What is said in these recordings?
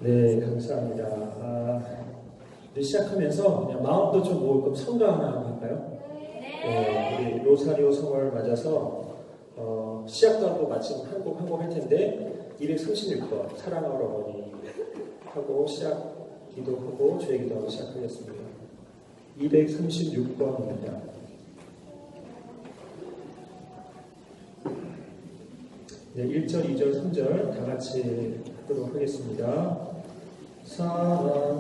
네, 감사합니다. 우리 시작하면서 그냥 마음도 좀 모을 성가 하나 할까요? 네, 우리 로사리오 성을 맞아서 시작도 하고 마침 한 곡 할 텐데 236번 사랑하러 어머니 하고 기도하고 주의 기도하고 시작하겠습니다. 236번입니다. 네, 1절, 2절, 3절 다 같이 하도록 하겠습니다. 사랑하러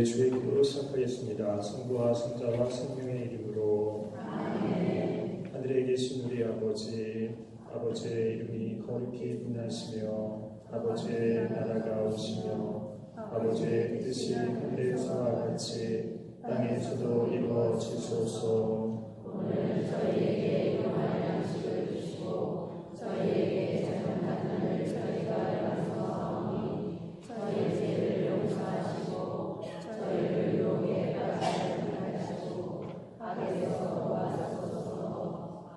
주의 기도로 시작하겠습니다. 성부와 성자와 성령의 이름으로 아멘. 하늘에 계신 우리 아버지의 이름이 거룩히 빛나시며 아버지의 나라가 오시며 아버지의 뜻이 하늘에서와 같이 땅에서도 이루어지소서. 오늘 저희에게 일용할 양식을 주시고 저희에게 잘못한 자를 저희가 용서하오니 저희의 죄를 용서하시고 저희를 유혹에 빠지지 마시고 악에서 도와주소서.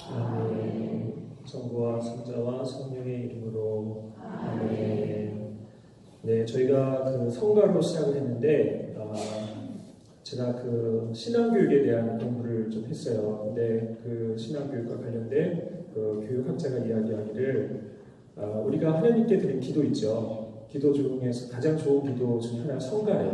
아멘. 성부와 성자와 성령의 이름으로 아멘. 네, 저희가 그 성가로 시작을 했는데 제가 그 신앙교육에 대한 공부를 좀 했어요. 근데 그 신앙교육과 관련된 그 교육학자가 이야기하기를 우리가 하나님께 드린 기도 있죠. 기도 중에서 가장 좋은 기도 중 하나가 성가예요.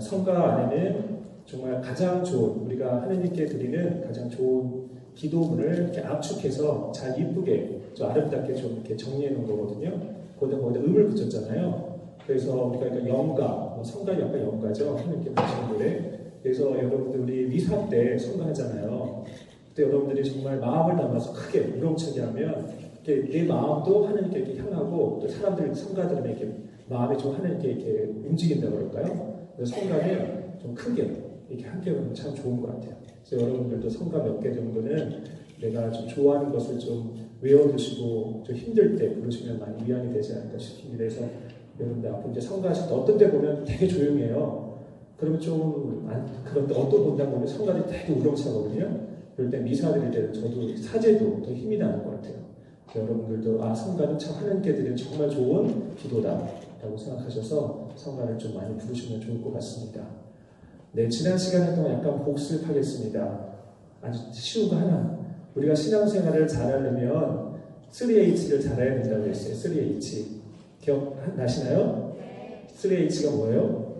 성가 안에는 정말 가장 좋은 우리가 하나님께 드리는 가장 좋은 기도문을 이렇게 압축해서 잘 이쁘게 좀 아름답게 좀 이렇게 정리해 놓은 거거든요. 거기다 음을 붙였잖아요. 그래서 우리가 그러니까 영가, 성가 약간 영가죠. 하나님께 바치는 노래. 그래서 여러분들 우리 미사 때 성가하잖아요. 그때 여러분들이 정말 마음을 담아서 크게 우렁차게 하면 내 마음도 하나님께 이렇게 향하고 또 사람들 성가들은 이렇게 마음이 좀 하나님께 이렇게 움직인다 그럴까요? 그래서 성가는 좀 크게 이렇게 함께 하면 참 좋은 것 같아요. 그래서 여러분들도 성가 몇 개 정도는 내가 좀 좋아하는 것을 좀 외워두시고 좀 힘들 때 부르시면 많이 위안이 되지 않을까 싶습니다. 그래서 여러분들 앞으로 이제 성가하실 때 어떤 때 보면 되게 조용해요. 그러면 그런데 어떤 본당 보면 성가들이 되게 우렁차거든요. 그럴 때 미사 드릴 때는 저도 사제도 더 힘이 나는 것 같아요. 여러분들도 성가는 참 하나님께 드리는 정말 좋은 기도다라고 생각하셔서 성가를 좀 많이 부르시면 좋을 것 같습니다. 네, 지난 시간에 동안 약간 복습하겠습니다. 아주 쉬운 거 하나. 우리가 신앙생활을 잘하려면 3H를 잘해야 된다고 했어요. 3H. 기억나시나요? 3H가 뭐예요?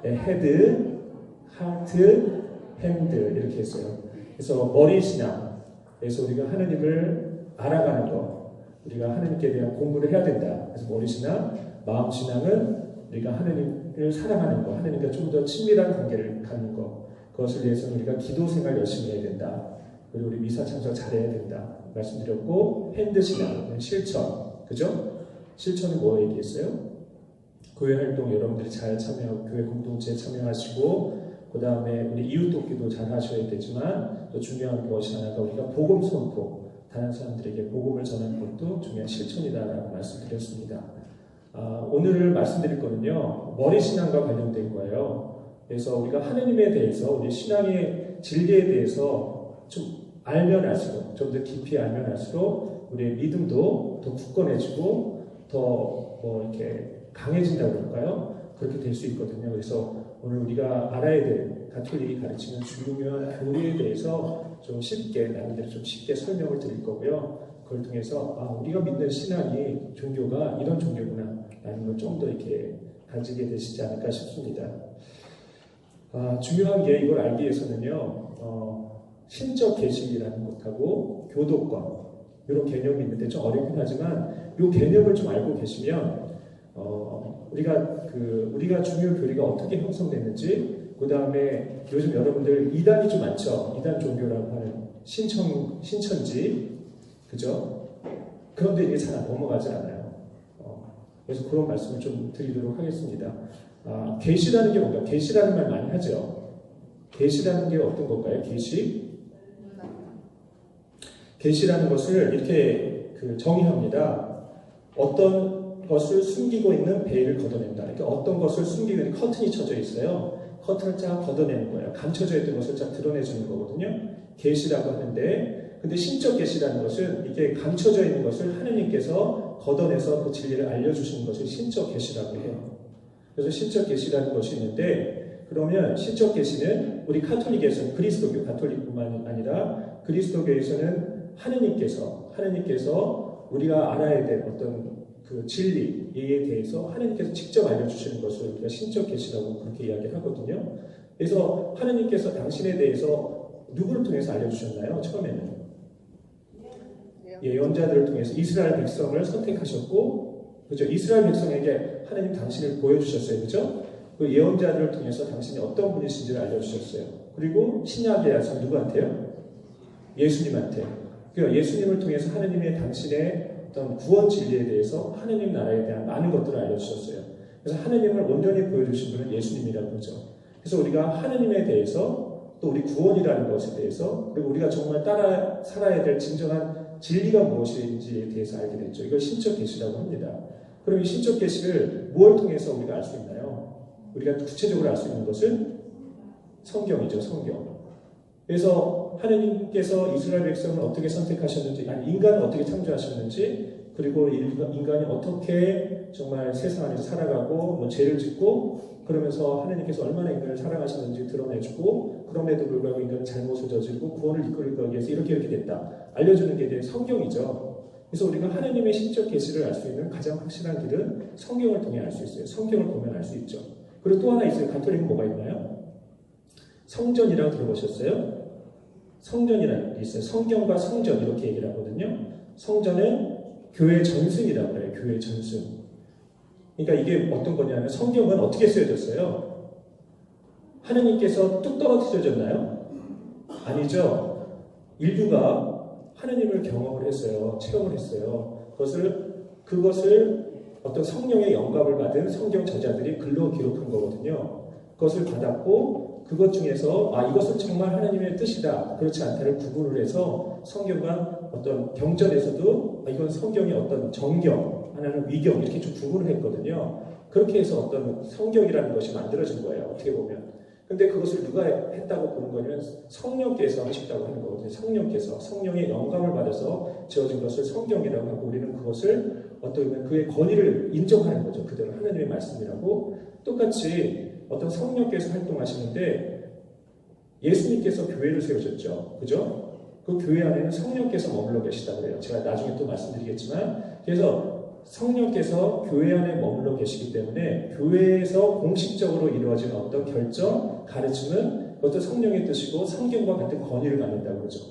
네, 헤드, 하트, 핸드 이렇게 했어요. 그래서 머리 신앙, 그래서 우리가 하느님을 알아가는 것, 우리가 하느님께 대한 공부를 해야 된다. 그래서 머리신앙, 마음신앙은 우리가 하느님을 사랑하는 것, 하느님과 좀 더 친밀한 관계를 갖는 것, 그것을 위해서는 우리가 기도 생활 열심히 해야 된다. 그리고 우리 미사 참석 잘해야 된다. 말씀드렸고, 핸드신앙, 실천, 그죠? 실천은 뭐 얘기했어요? 교회 활동 여러분들이 잘 참여하고 교회 공동체에 참여하시고 그 다음에 우리 이웃 돕기도 잘 하셔야 되지만 또 중요한 것이 하나가 우리가 복음 선포, 다른 사람들에게 복음을 전하는 것도 중요한 실천이다라고 말씀드렸습니다. 오늘 말씀드릴 거는요, 머리신앙과 관련된 거예요. 그래서 우리가 하느님에 대해서 우리 신앙의 진리에 대해서 좀 알면 알수록, 좀 더 깊이 알면 알수록 우리의 믿음도 더 굳건해지고 더 이렇게 강해진다고 그럴까요? 그렇게 될 수 있거든요. 그래서 오늘 우리가 알아야 될 가톨릭이 가르치는 중요한 교리에 대해서 좀 쉽게, 나름대로 좀 쉽게 설명을 드릴 거고요. 그걸 통해서 우리가 믿는 신앙이, 종교가 이런 종교구나 라는 걸 좀 더 이렇게 가지게 되시지 않을까 싶습니다. 중요한 게 이걸 알기 위해서는요, 신적 계시라는 것하고 교도권, 이런 개념이 있는데 좀 어렵긴 하지만 이 개념을 좀 알고 계시면 우리가 중요 교리가 어떻게 형성됐는지, 그 다음에 요즘 여러분들 이단이 좀 많죠. 이단 종교라고 하는 신천지, 그죠? 그런데 이게 잘 넘어가지 않아요. 그래서 그런 말씀을 좀 드리도록 하겠습니다. 계시라는 게 뭔가? 계시라는 말 많이 하죠. 계시라는 게 어떤 걸까요? 계시라는 것을 이렇게 정의합니다. 어떤 것을 숨기고 있는 베일을 걷어낸다. 그러니까 어떤 것을 숨기고 있는 커튼이 쳐져 있어요. 커튼을 쫙 걷어내는 거예요. 감춰져 있던 것을 쫙 드러내주는 거거든요. 계시라고 하는데, 근데 신적 계시라는 것은 이게 감춰져 있는 것을 하느님께서 걷어내서 그 진리를 알려주시는 것을 신적 계시라고 해요. 그래서 신적 계시라는 것이 있는데, 그러면 신적 계시는 우리 카톨릭에서는, 그리스도교, 가톨릭뿐만 아니라 그리스도교에서는 하느님께서 우리가 알아야 될 어떤 그 진리에 대해서 하느님께서 직접 알려주시는 것을 우리가 신적 계시라고 그렇게 이야기를 하거든요. 그래서 하느님께서 당신에 대해서 누구를 통해서 알려주셨나요? 처음에는 예언자들을 통해서 이스라엘 백성을 선택하셨고, 그죠? 이스라엘 백성에게 하느님 당신을 보여주셨어요, 그죠? 그 예언자들을 통해서 당신이 어떤 분이신지를 알려주셨어요. 그리고 신약에 와서 누구한테요? 예수님한테. 그러니까 예수님을 통해서 하느님의 당신의 어떤 구원 진리에 대해서 하느님 나라에 대한 많은 것들을 알려주셨어요. 그래서 하느님을 온전히 보여주신 분은 예수님이라고 그러죠. 그래서 우리가 하느님에 대해서, 또 우리 구원이라는 것에 대해서, 그리고 우리가 정말 따라 살아야 될 진정한 진리가 무엇인지에 대해서 알게 됐죠. 이걸 신적 계시라고 합니다. 그럼 이 신적 계시를 무엇을 통해서 우리가 알 수 있나요? 우리가 구체적으로 알 수 있는 것은 성경이죠, 성경. 그래서 하느님께서 이스라엘 백성을 어떻게 선택하셨는지, 아니 인간을 어떻게 창조하셨는지, 그리고 인간이 어떻게 정말 세상 안에서 살아가고 죄를 짓고 그러면서 하느님께서 얼마나 인간을 사랑하셨는지 드러내주고, 그럼에도 불구하고 인간은 잘못을 저지르고 구원을 이끌기 위해서 이렇게 됐다 알려주는 게 이제 성경이죠. 그래서 우리가 하느님의 신적 계시를 알 수 있는 가장 확실한 길은 성경을 통해 알 수 있어요. 성경을 보면 알 수 있죠. 그리고 또 하나 있어요. 가톨릭은 뭐가 있나요? 성전이라고 들어보셨어요? 성전이라는 게 있어요. 성경과 성전 이렇게 얘기를 하거든요. 성전은 교회 전승이라고 해요. 교회 전승. 그러니까 이게 어떤 거냐면 성경은 어떻게 쓰여졌어요? 하느님께서 뚝 떨어뜨려졌나요? 아니죠. 인류가 하느님을 경험을 했어요. 체험을 했어요. 그것을 어떤 성령의 영감을 받은 성경 저자들이 글로 기록한 거거든요. 그것을 받았고 그것 중에서 이것은 정말 하나님의 뜻이다, 그렇지 않다를 구분을 해서 성경과 어떤 경전에서도 이건 성경의 어떤 정경, 하나는 위경 이렇게 좀 구분을 했거든요. 그렇게 해서 어떤 성경이라는 것이 만들어진 거예요. 어떻게 보면. 근데 그것을 누가 했다고 보는 거냐면 성령께서 하셨다고 하는 거거든요. 성령께서 성령의 영감을 받아서 지어진 것을 성경이라고 하고, 우리는 그것을 어떻게 보면 그의 권위를 인정하는 거죠. 그대로 하나님의 말씀이라고. 똑같이 어떤 성령께서 활동하시는데 예수님께서 교회를 세우셨죠. 그죠? 그 교회 안에는 성령께서 머물러 계시다고 해요. 제가 나중에 또 말씀드리겠지만, 그래서 성령께서 교회 안에 머물러 계시기 때문에 교회에서 공식적으로 이루어지는 어떤 결정, 가르침은 그것도 성령의 뜻이고 성경과 같은 권위를 갖는다고 그러죠.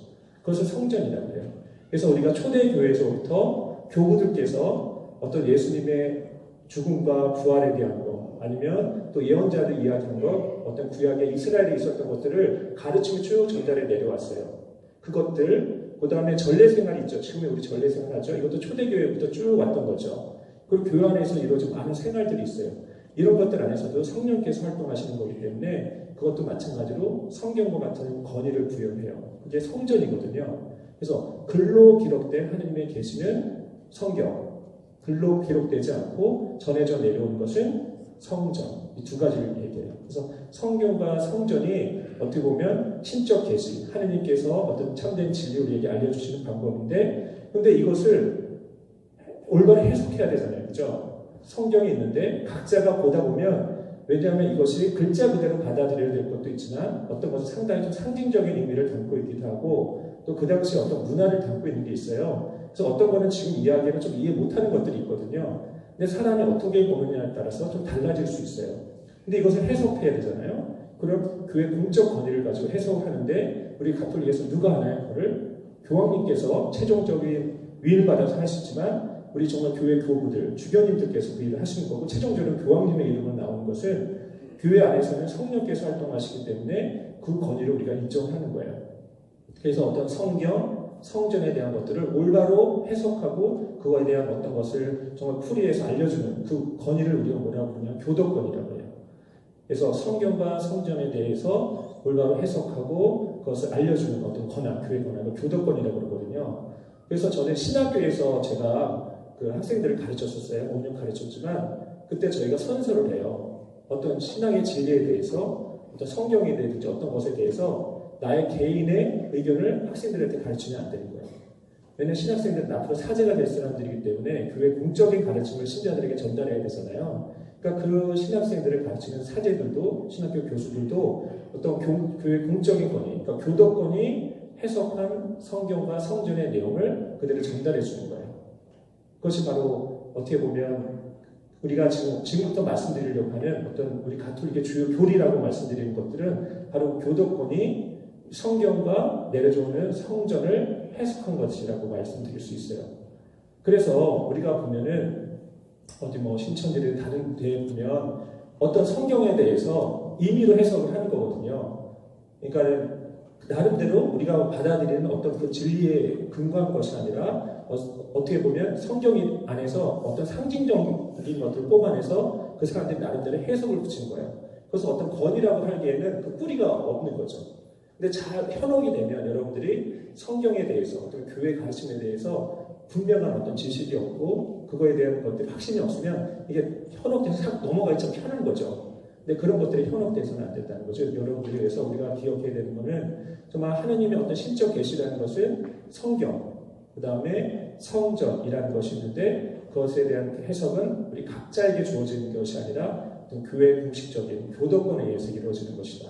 그것을 성전이라고 해요. 그래서 우리가 초대교회에서부터 교부들께서 어떤 예수님의 죽음과 부활에 대한 것, 아니면 또 예언자들 이야기한 것, 어떤 구약의 이스라엘에 있었던 것들을 가르치며 쭉 전달해 내려왔어요. 그것들, 그 다음에 전례생활이 있죠. 지금의 우리 전례생활 하죠. 이것도 초대교회부터 쭉 왔던 거죠. 그리고 교회 안에서 이루어진 많은 생활들이 있어요. 이런 것들 안에서도 성령께서 활동하시는 거기 때문에 그것도 마찬가지로 성경과 같은 권위를 부여해요. 그게 성전이거든요. 그래서 글로 기록된 하느님의 계시는 성경, 글로 기록되지 않고 전해져 내려온 것은 성전. 이 두 가지를 얘기해요. 그래서 성경과 성전이 어떻게 보면 신적 계시, 하느님께서 어떤 참된 진리를 우리에게 알려주시는 방법인데, 근데 이것을 올바로 해석해야 되잖아요. 그죠? 성경이 있는데 각자가 보다 보면, 왜냐하면 이것이 글자 그대로 받아들여야 될 것도 있지만 어떤 것은 상당히 좀 상징적인 의미를 담고 있기도 하고 또 그 당시 어떤 문화를 담고 있는 게 있어요. 그래서 어떤 거는 지금 이야기를 좀 이해 못하는 것들이 있거든요. 근데 사람이 어떻게 보느냐에 따라서 좀 달라질 수 있어요. 근데 이것을 해석해야 되잖아요. 그럼 교회 공적 권위를 가지고 해석하는데 우리 가톨릭에서 누가 하나요? 그거를 교황님께서 최종적인 위임을 받아서 하시지만 우리 정말 교회 교부들, 주교님들께서 그 일을 하시는 거고 최종적으로 교황님의 이름으로 나오는 것은 교회 안에서는 성령께서 활동하시기 때문에 그 권위를 우리가 인정하는 거예요. 그래서 어떤 성경, 성전에 대한 것들을 올바로 해석하고 그거에 대한 어떤 것을 정말 풀이해서 알려주는 그 권위를 우리가 뭐라고 부르냐면 교도권이라고 해요. 그래서 성경과 성전에 대해서 올바로 해석하고 그것을 알려주는 어떤 권한, 교회 권한을 교도권이라고 그러거든요. 그래서 저는 신학교에서 제가 그 학생들을 가르쳤었어요. 5년 가르쳤지만 그때 저희가 선서를 해요. 어떤 신앙의 진리에 대해서, 어떤 성경에 대해서, 어떤 것에 대해서 나의 개인의 의견을 학생들한테 가르치면 안 되는 거예요. 왜냐하면 신학생들은 앞으로 사제가 될 사람들이기 때문에 교회 공적인 가르침을 신자들에게 전달해야 되잖아요. 그러니까 그 신학생들을 가르치는 사제들도, 신학교 교수들도 어떤 교회 공적인 권위, 그러니까 교도권이 해석한 성경과 성전의 내용을 그대로 전달해 주는 거예요. 그것이 바로 어떻게 보면 우리가 지금부터 말씀드리려고 하는 어떤 우리 가톨릭의 주요 교리라고 말씀드리는 것들은 바로 교도권이 성경과 내려오는 성전을 해석한 것이라고 말씀드릴 수 있어요. 그래서 우리가 보면은 어디 뭐 신천지를 다른 데에 보면 어떤 성경에 대해서 임의로 해석을 하는 거거든요. 그러니까 나름대로 우리가 받아들이는 어떤 그 진리에 근거한 것이 아니라 어떻게 보면 성경 안에서 어떤 상징적인 것들을 뽑아내서 그 사람들이 나름대로 해석을 붙인 거예요. 그래서 어떤 권위라고 하기에는 그 뿌리가 없는 거죠. 근데 잘 현혹이 되면 여러분들이 성경에 대해서 어떤 교회 가르침에 대해서 분명한 어떤 지식이 없고 그거에 대한 것들이 확신이 없으면 이게 현혹돼서 싹 넘어가기처럼 편한 거죠. 근데 그런 것들이 현혹돼서는 안 된다는 거죠. 여러분들이 위해서 우리가 기억해야 되는 것은 정말 하느님의 어떤 신적 계시라는 것은 성경, 그 다음에 성전이라는 것이 있는데 그것에 대한 해석은 우리 각자에게 주어지는 것이 아니라 어떤 교회의 공식적인 교도권에 의해서 이루어지는 것이다.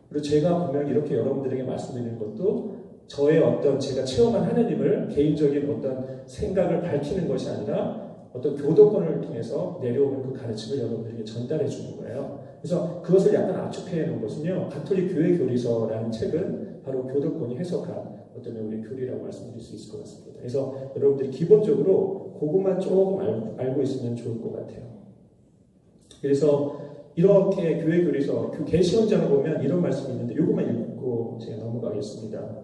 그리고 제가 분명히 이렇게 여러분들에게 말씀드리는 것도 저의 어떤 제가 체험한 하느님을 개인적인 어떤 생각을 밝히는 것이 아니라 어떤 교도권을 통해서 내려오는 그 가르침을 여러분들에게 전달해 주는 거예요. 그래서 그것을 약간 압축해 놓은 것은요. 가톨릭 교회 교리서라는 책은 바로 교도권이 해석한 어떤 우리 교리라고 말씀드릴 수 있을 것 같습니다. 그래서 여러분들이 기본적으로 그것만 조금 알고 있으면 좋을 것 같아요. 그래서 이렇게 교회 교리서, 계시헌장을 보면 이런 말씀이 있는데 이것만 읽고 제가 넘어가겠습니다.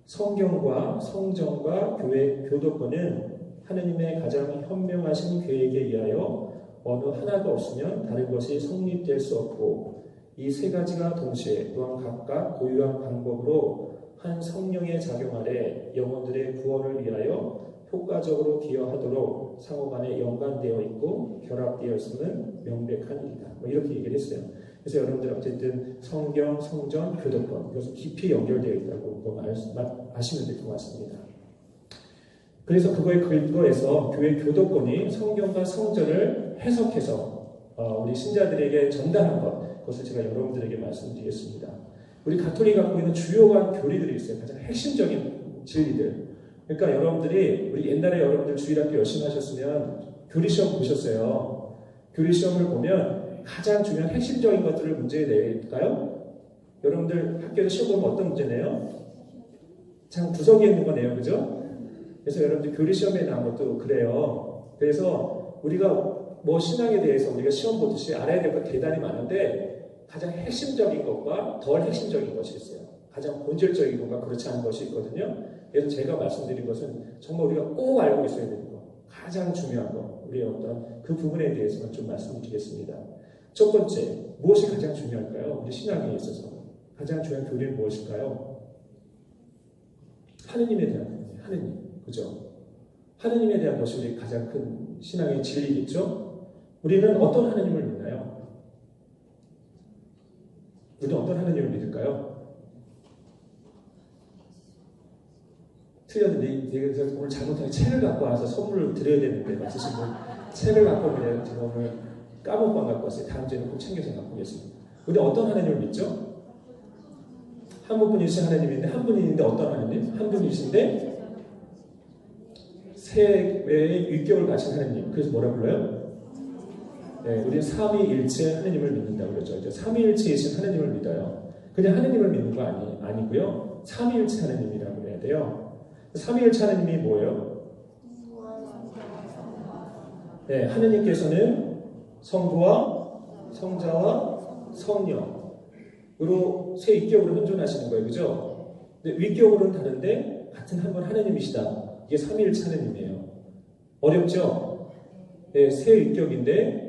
성경과 성전과 교회 교도권은 하느님의 가장 현명하신 계획에 의하여 어느 하나가 없으면 다른 것이 성립될 수 없고 이 세 가지가 동시에 또한 각각 고유한 방법으로 한 성령의 작용 아래 영혼들의 구원을 위하여 효과적으로 기여하도록 상호간에 연관되어 있고 결합되어 있음은 명백한 일이다. 뭐 이렇게 얘기를 했어요. 그래서 여러분들 어쨌든 성경, 성전, 교도권 이것은 깊이 연결되어 있다고 아시면 될 것 같습니다. 그래서 그거에 근거해서 교회 교도권이 성경과 성전을 해석해서 우리 신자들에게 전달한 것, 그것을 제가 여러분들에게 말씀드리겠습니다. 우리 가톨릭이 갖고 있는 주요한 교리들이 있어요. 가장 핵심적인 진리들. 그러니까 여러분들이 우리 옛날에 여러분들 주일학교 열심히 하셨으면 교리시험 보셨어요. 교리시험을 보면 가장 중요한 핵심적인 것들을 문제에 낼까요? 여러분들 학교에서 시험 보면 어떤 문제 내요? 장 구석에 있는 거네요. 그죠? 그래서 여러분들 교리 시험에 나온 것도 그래요. 그래서 우리가 뭐 신앙에 대해서 우리가 시험 보듯이 알아야 될 것 대단히 많은데 가장 핵심적인 것과 덜 핵심적인 것이 있어요. 가장 본질적인 것과 그렇지 않은 것이 있거든요. 그래서 제가 말씀드린 것은 정말 우리가 꼭 알고 있어야 되는 것, 가장 중요한 것, 우리의 어떤 그 부분에 대해서만 좀 말씀드리겠습니다. 첫 번째, 무엇이 가장 중요할까요? 우리 신앙에 있어서 가장 중요한 교리는 무엇일까요? 하느님에 대한 교리예요. 하느님, 그죠? 하느님에 대한 것이 우리 가장 큰 신앙의 진리겠죠? 우리는 어떤 하느님을 믿나요? 우리는 어떤 하느님을 믿을까요? 틀렸는데 내가 오늘 잘못하게 책을 갖고 와서 선물을 드려야 되는데 마치 지금 책을 갖고 오면 제가 오늘 까먹고 안 갖고 왔어요. 다음 주에는 꼭 챙겨서 갖고 오겠습니다. 우리 어떤 하나님을 믿죠? 한 분이신 하나님인데 한 분인데 어떤 하나님? 한 분이신데 세 외의 윗격을 가진 하나님. 그래서 뭐라 불러요? 네, 우리는 삼위일체 하나님을 믿는다고 그러죠. 삼위일체이신 하나님을 믿어요. 그냥 하나님을 믿는 거 아니고요. 삼위일체 하나님이라고 해야 돼요. 삼위일체 하나님이 뭐예요? 네, 하나님께서는 성부와 성자와 성령으로 세 윗격으로 현존하시는 거예요. 그죠? 근데 윗격으로는 다른데 같은 한 분 하나님이시다. 이게 삼위일체 하나님이에요. 어렵죠? 네, 세 윗격인데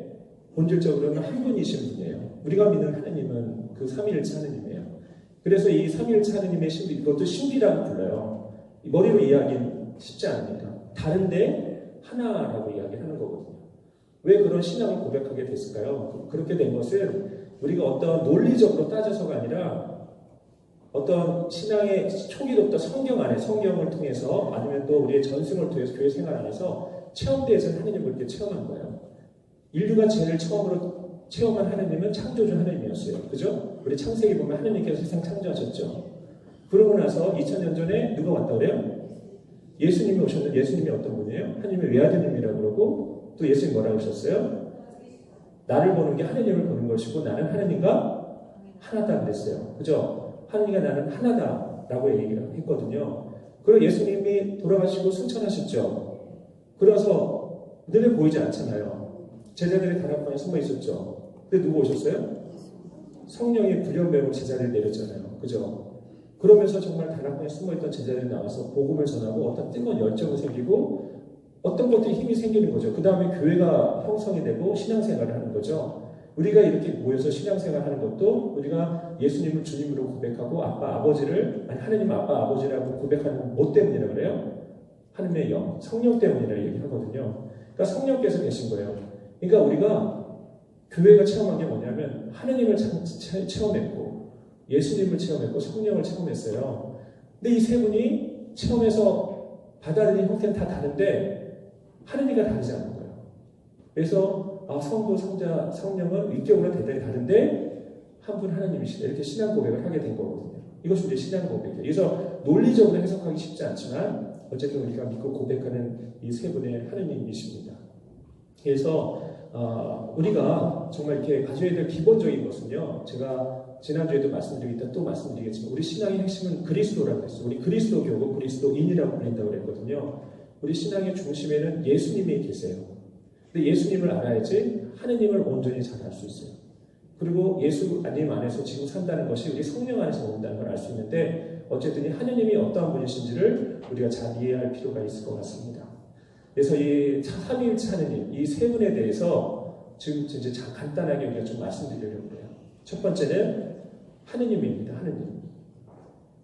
본질적으로는 한 분이신 분이에요. 우리가 믿는 하나님은 그 삼위일체 하나님이에요. 그래서 이 삼위일체 하나님의 신비, 이것도 신비라고 불러요. 머리로 이야기는 쉽지 않으니까. 다른데 하나라고 이야기하는 거거든요. 왜 그런 신앙을 고백하게 됐을까요? 그렇게 된 것은 우리가 어떤 논리적으로 따져서가 아니라 어떤 신앙의 초기부터 성경 안에 성경을 통해서 아니면 또 우리의 전승을 통해서 교회 생활 안에서 체험대에서 하나님을 이렇게 체험한 거예요. 인류가 제일 처음으로 체험한 하나님은 창조주 하나님이었어요. 그죠? 우리 창세기 보면 하나님께서 세상 창조하셨죠. 그러고 나서 2000년 전에 누가 왔다 그래요? 예수님이 오셨는데 예수님이 어떤 분이에요? 하나님의 외아드님이라고 그러고 또 예수님 뭐라고 하셨어요? 나를 보는 게 하나님을 보는 것이고 나는 하나님과 하나다 그랬어요. 그죠? 하나님과 나는 하나다라고 얘기를 했거든요. 그리고 예수님이 돌아가시고 승천하셨죠. 그래서 눈에 보이지 않잖아요. 제자들이 다락방에 숨어 있었죠. 근데 누구 오셨어요? 성령이 불현배로 제자리에 내렸잖아요. 그죠? 그러면서 정말 다락방에 숨어있던 제자들이 나와서 복음을 전하고 어떤 뜨거운 열정이 생기고 어떤 것들이 힘이 생기는 거죠. 그 다음에 교회가 형성이 되고 신앙생활을 하는 거죠. 우리가 이렇게 모여서 신앙생활을 하는 것도 우리가 예수님을 주님으로 고백하고 아빠 아버지를 아니 하나님 아빠 아버지라고 고백하는 뭐 때문이라 그래요? 하나님의 영, 성령 때문이라 얘기하거든요. 그러니까 성령께서 계신 거예요. 그러니까 우리가 교회가 체험한 게 뭐냐면 하나님을 체험했고 예수님을 체험했고 성령을 체험했어요. 근데 이 세 분이 체험해서 받아들인 형태는 다 다른데 하느님과 다르지 않은 거예요. 그래서 성부, 성자, 성령은 윗격으로 대단히 다른데 한 분 하나님이시다. 이렇게 신앙 고백을 하게 된 거거든요. 이것이 우리의 신앙 고백이에요. 그래서 논리적으로 해석하기 쉽지 않지만 어쨌든 우리가 믿고 고백하는 이 세 분의 하느님이십니다. 그래서 우리가 정말 이렇게 가져야 될 기본적인 것은요. 제가 지난주에도 말씀드리겠다 또 말씀드리겠지만 우리 신앙의 핵심은 그리스도라고 했어요. 우리 그리스도교고 그리스도인이라고 불린다고 그랬거든요. 우리 신앙의 중심에는 예수님이 계세요. 근데 예수님을 알아야지 하느님을 온전히 잘 알 수 있어요. 그리고 예수님 안에서 지금 산다는 것이 우리 성령 안에서 온다는 걸 알 수 있는데 어쨌든 하느님이 어떠한 분이신지를 우리가 잘 이해할 필요가 있을 것 같습니다. 그래서 이 삼위일체 하느님, 이 세 분에 대해서 지금 이제 간단하게 우리가 좀 말씀드리려고 해요. 첫 번째는 하느님입니다. 하느님.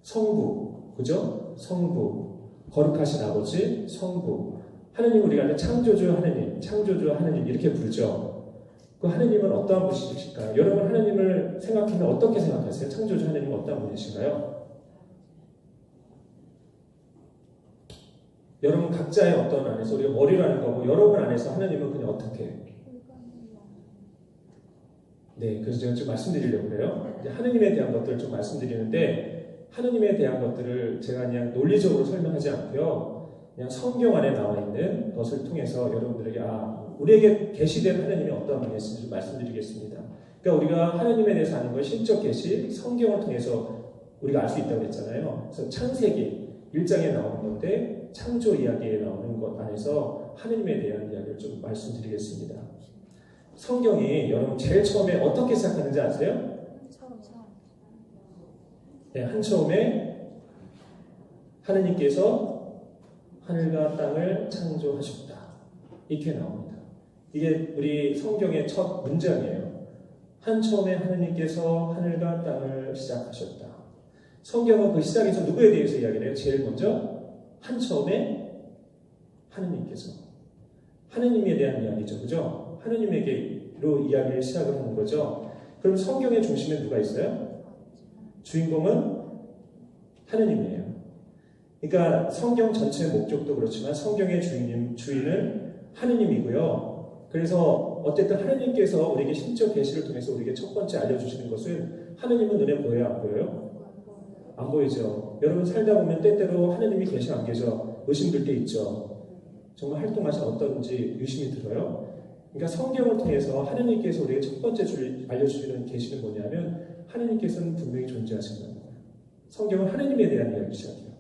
성부, 그죠? 성부. 거룩하신 아버지, 성부. 하느님 우리가 아는 창조주 하느님 이렇게 부르죠. 그 하느님은 어떠한 분이실까요? 여러분 하느님을 생각하면 어떻게 생각하세요? 창조주 하느님은 어떠한 분이신가요? 여러분 각자의 어떤 안에서 우리가 머리로 하는 거고 여러분 안에서 하느님은 그냥 어떻게 해요? 네, 그래서 제가 좀 말씀드리려고 해요. 하느님에 대한 것들을 좀 말씀드리는데 하느님에 대한 것들을 제가 그냥 논리적으로 설명하지 않고요. 그냥 성경 안에 나와 있는 것을 통해서 여러분들에게 우리에게 계시된 하느님이 어떠한 분이신지 좀 말씀드리겠습니다. 그러니까 우리가 하느님에 대해서 아는 건 신적 계시, 성경을 통해서 우리가 알 수 있다고 했잖아요. 그래서 창세기, 1장에 나오는 건데 창조 이야기에 나오는 것 안에서 하느님에 대한 이야기를 좀 말씀드리겠습니다. 성경이 여러분 제일 처음에 어떻게 시작하는지 아세요? 네, 한 처음에 하느님께서 하늘과 땅을 창조하셨다. 이렇게 나옵니다. 이게 우리 성경의 첫 문장이에요. 한 처음에 하느님께서 하늘과 땅을 시작하셨다. 성경은 그 시작에서 누구에 대해서 이야기를 해요? 제일 먼저 한 처음에 하느님께서. 하느님에 대한 이야기죠. 그죠? 하느님에게로 이야기를 시작을 하는 거죠. 그럼 성경의 중심에 누가 있어요? 주인공은 하느님이에요. 그러니까 성경 전체의 목적도 그렇지만 성경의 주인은 하느님이고요. 그래서 어쨌든 하느님께서 우리에게 신적 계시를 통해서 우리에게 첫 번째 알려주시는 것은 하느님은 눈에 보여요? 안 보여요? 안 보이죠. 여러분 살다 보면 때때로 하느님이 계셔 안 계셔 의심될 때 있죠. 정말 활동하신 어떤지 의심이 들어요. 그러니까 성경을 통해서 하느님께서 우리에게 첫 번째 알려주시는 계시는 뭐냐면 하느님께서는 분명히 존재하신다는 거예요. 성경은 하느님에 대한 이야기 시작해요.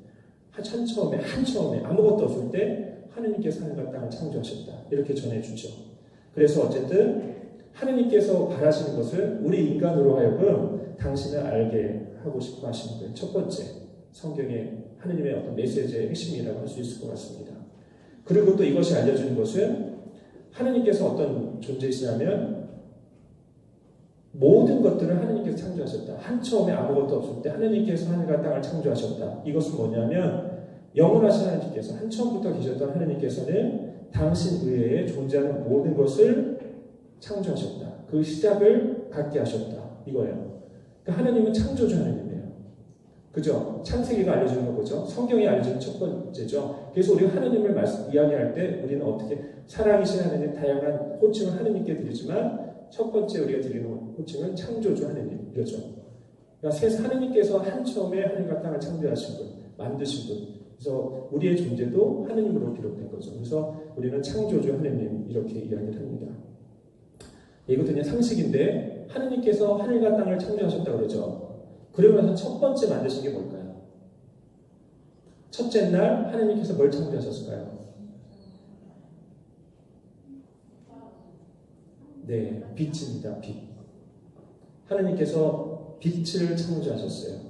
한 처음에 아무것도 없을 때 하느님께서 하늘과 땅을 창조하셨다. 이렇게 전해주죠. 그래서 어쨌든 하느님께서 바라시는 것은 우리 인간으로 하여금 당신을 알게 하고 싶어 하시는 거예요. 첫 번째, 성경의 하느님의 어떤 메시지의 핵심이라고 할 수 있을 것 같습니다. 그리고 또 이것이 알려주는 것은 하느님께서 어떤 존재이시냐면 모든 것들을 하느님께서 창조하셨다. 한 처음에 아무것도 없을 때 하느님께서 하늘과 땅을 창조하셨다. 이것은 뭐냐면 영원하신 하느님께서 한 처음부터 계셨던 하느님께서는 당신 의회에 존재하는 모든 것을 창조하셨다. 그 시작을 갖게 하셨다. 이거예요. 그러니까 하느님은 창조주 하느님이에요. 그죠? 창세기가 알려주는 거 보죠. 성경이 알려주는 첫 번째죠. 그래서 우리가 하느님을 이야기할 때 우리는 어떻게 살아계신 하느님 다양한 호칭을 하느님께 드리지만 첫 번째 우리가 드리는 호칭은 창조주 하느님 이러죠. 그러니까 하느님께서 한 처음에 하늘과 땅을 창조하신 분, 만드신 분. 그래서 우리의 존재도 하느님으로 기록된 거죠. 그래서 우리는 창조주 하느님 이렇게 이야기를 합니다. 이것도 그냥 상식인데 하느님께서 하늘과 땅을 창조하셨다고 그러죠. 그러면서 첫 번째 만드신 게 뭘까요? 첫째 날 하느님께서 뭘 창조하셨을까요? 네, 빛입니다. 빛. 하느님께서 빛을 창조하셨어요.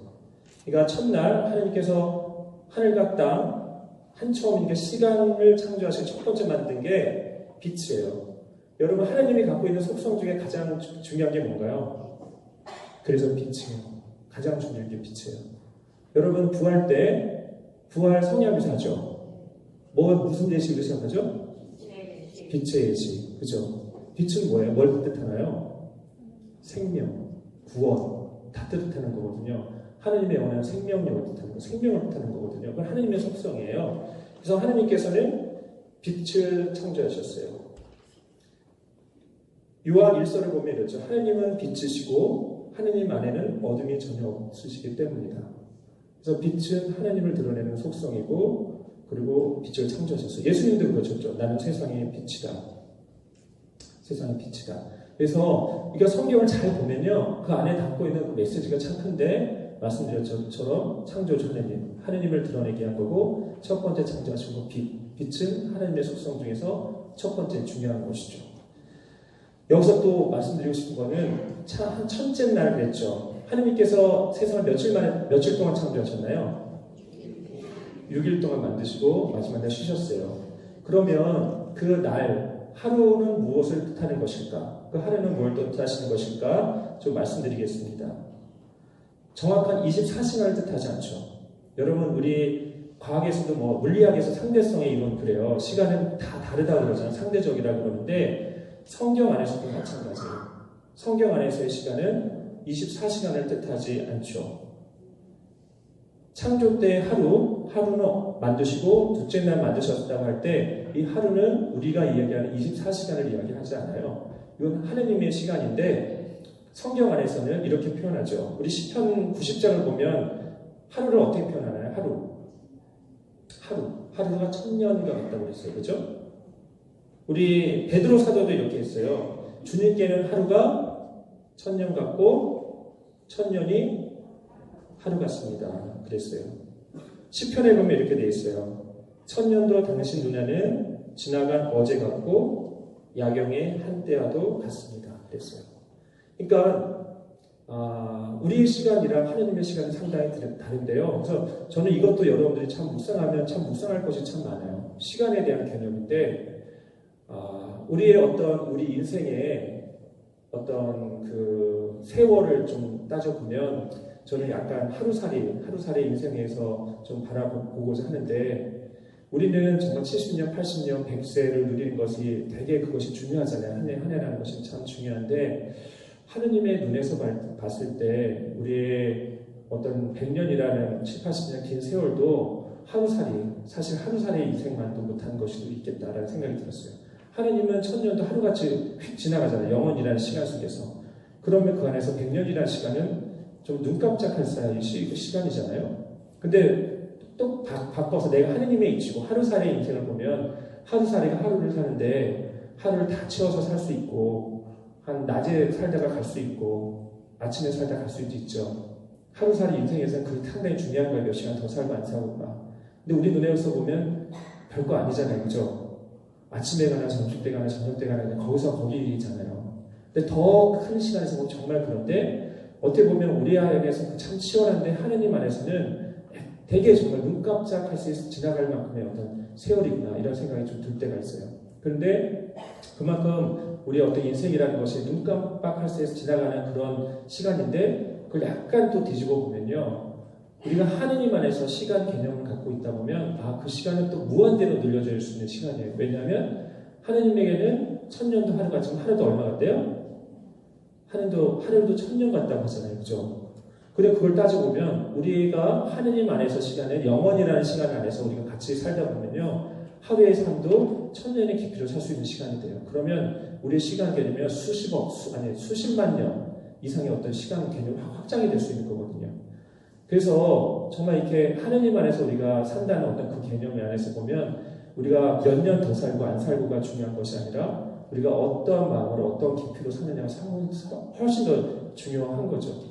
그러니까 첫날 하느님께서 하늘과 땅, 한 처음이니까 시간을 창조하신 첫 번째 만든 게 빛이에요. 여러분 하나님이 갖고 있는 속성 중에 가장 중요한 게 뭔가요? 그래서 빛이에요. 가장 중요한 게 빛이에요. 여러분 부활 때 부활 성약유사죠. 무슨 예식으로 시작하죠? 빛의 예식. 그죠? 빛은 뭐예요? 뭘 뜻하나요? 생명, 구원 다 뜻하는 거거든요. 하느님의 영원한 생명력을 뜻하는 거, 생명을 뜻하는 거거든요. 그건 하느님의 속성이에요. 그래서 하느님께서는 빛을 창조하셨어요. 요한 1서를 보면 이렇죠. 하느님은 빛이시고 하느님 안에는 어둠이 전혀 없으시기 때문이다. 그래서 빛은 하느님을 드러내는 속성이고 그리고 빛을 창조하셨어요. 예수님도 그러셨죠. 나는 세상의 빛이다. 세상의 빛이다. 그래서 이거 성경을 잘 보면요. 그 안에 담고 있는 그 메시지가 참 큰데 말씀드렸던 것처럼 창조주 하느님을 드러내게 한 거고 첫 번째 창조하신 거 빛은 하느님의 속성 중에서 첫 번째 중요한 것이죠. 여기서 또 말씀드리고 싶은 거는 한 첫째 날 그랬죠. 하느님께서 세상을 며칠 동안 창조하셨나요? 6일 동안 만드시고 마지막 날 쉬셨어요. 그러면 그 날 하루는 무엇을 뜻하는 것일까? 그 하루는 뭘 뜻하시는 것일까? 좀 말씀드리겠습니다. 정확한 24시간을 뜻하지 않죠. 여러분 우리 과학에서도 물리학에서 상대성의 이론 그래요. 시간은 다 다르다고 그러잖아요. 상대적이라고 그러는데 성경 안에서도 마찬가지예요. 성경 안에서의 시간은 24시간을 뜻하지 않죠. 창조 때 하루는 만드시고 둘째 날 만드셨다고 할 때 이 하루는 우리가 이야기하는 24시간을 이야기하지 않아요. 이건 하느님의 시간인데 성경 안에서는 이렇게 표현하죠. 우리 시편 90장을 보면 하루를 어떻게 표현하나요? 하루가 1000년과 같다고 그랬어요. 그죠? 우리 베드로 사도도 이렇게 했어요. 주님께는 하루가 1000년 같고 1000년이 하루 같습니다. 그랬어요. 시편에 보면 이렇게 돼 있어요. 천년도 당신 눈에는 지나간 어제 같고 야경의 한때와도 같습니다. 그랬어요. 그러니까 우리의 시간이랑 하느님의 시간은 상당히 다른데요. 그래서 저는 이것도 여러분들이 참 묵상하면 참 묵상할 것이 참 많아요. 시간에 대한 개념인데 우리의 우리 인생의 어떤 그 세월을 좀 따져보면 저는 약간 하루살이 인생에서 좀 바라보고자 하는데 우리는 정말 70년, 80년, 100세를 누리는 것이 되게 그것이 중요하잖아요. 한 해라는 것이 참 중요한데 하느님의 눈에서 봤을 때 우리의 어떤 100년이라는 7, 80년 긴 세월도 사실 하루살이 인생만도 못한 것이 있겠다라는 생각이 들었어요. 하느님은 천년도 하루같이 휙 지나가잖아요. 영원이라는 시간 속에서. 그러면 그 안에서 100년이라는 시간은 좀 눈 깜짝할 사이의 시간이잖아요. 근데 또 바꿔서 내가 하느님에 잊히고 하루살이의 인생을 보면 하루살이가 하루를 사는데 하루를 다 채워서 살 수 있고 한 낮에 살다가 갈 수 있고 아침에 살다가 갈 수도 있죠. 하루살이 인생에서는 그게 상당히 중요한 거예요. 몇 시간 더 살고 안 살고가. 근데 우리 눈에서 보면 별거 아니잖아요. 그죠? 아침에 가나 점심 때 가나 저녁 때 가나 거기서 거기잖아요. 근데 더 큰 시간에서 보면 정말 그런데 어떻게 보면 우리 안에서 참 치열한데 하느님 안에서는 되게 정말 눈 깜짝할 수 있어 지나갈 만큼의 어떤 세월이구나 이런 생각이 좀 들 때가 있어요. 그런데 그만큼 우리의 어떤 인생이라는 것이 눈 깜빡할 수 있어 지나가는 그런 시간인데 그걸 약간 또 뒤집어 보면요. 우리가 하느님 안에서 시간 개념을 갖고 있다 보면 그 시간은 또 무한대로 늘려질 수 있는 시간이에요. 왜냐하면 하느님에게는 천년도 하루 같지만 하루도 얼마 같대요? 하루도 천년 같다고 하잖아요. 그죠? 근데 그걸 따져보면 우리가 하느님 안에서 시간을 영원이라는 시간 안에서 우리가 같이 살다 보면요. 하루의 삶도 천년의 깊이로 살 수 있는 시간이 돼요. 그러면 우리의 시간 개념이 수십만 년 이상의 어떤 시간 개념이 확장이 될 수 있는 거거든요. 그래서 정말 이렇게 하느님 안에서 우리가 산다는 어떤 그 개념 안에서 보면 우리가 몇 년 더 살고 안 살고가 중요한 것이 아니라 우리가 어떠한 마음으로 어떤 깊이로 사느냐가 훨씬 더 중요한 거죠.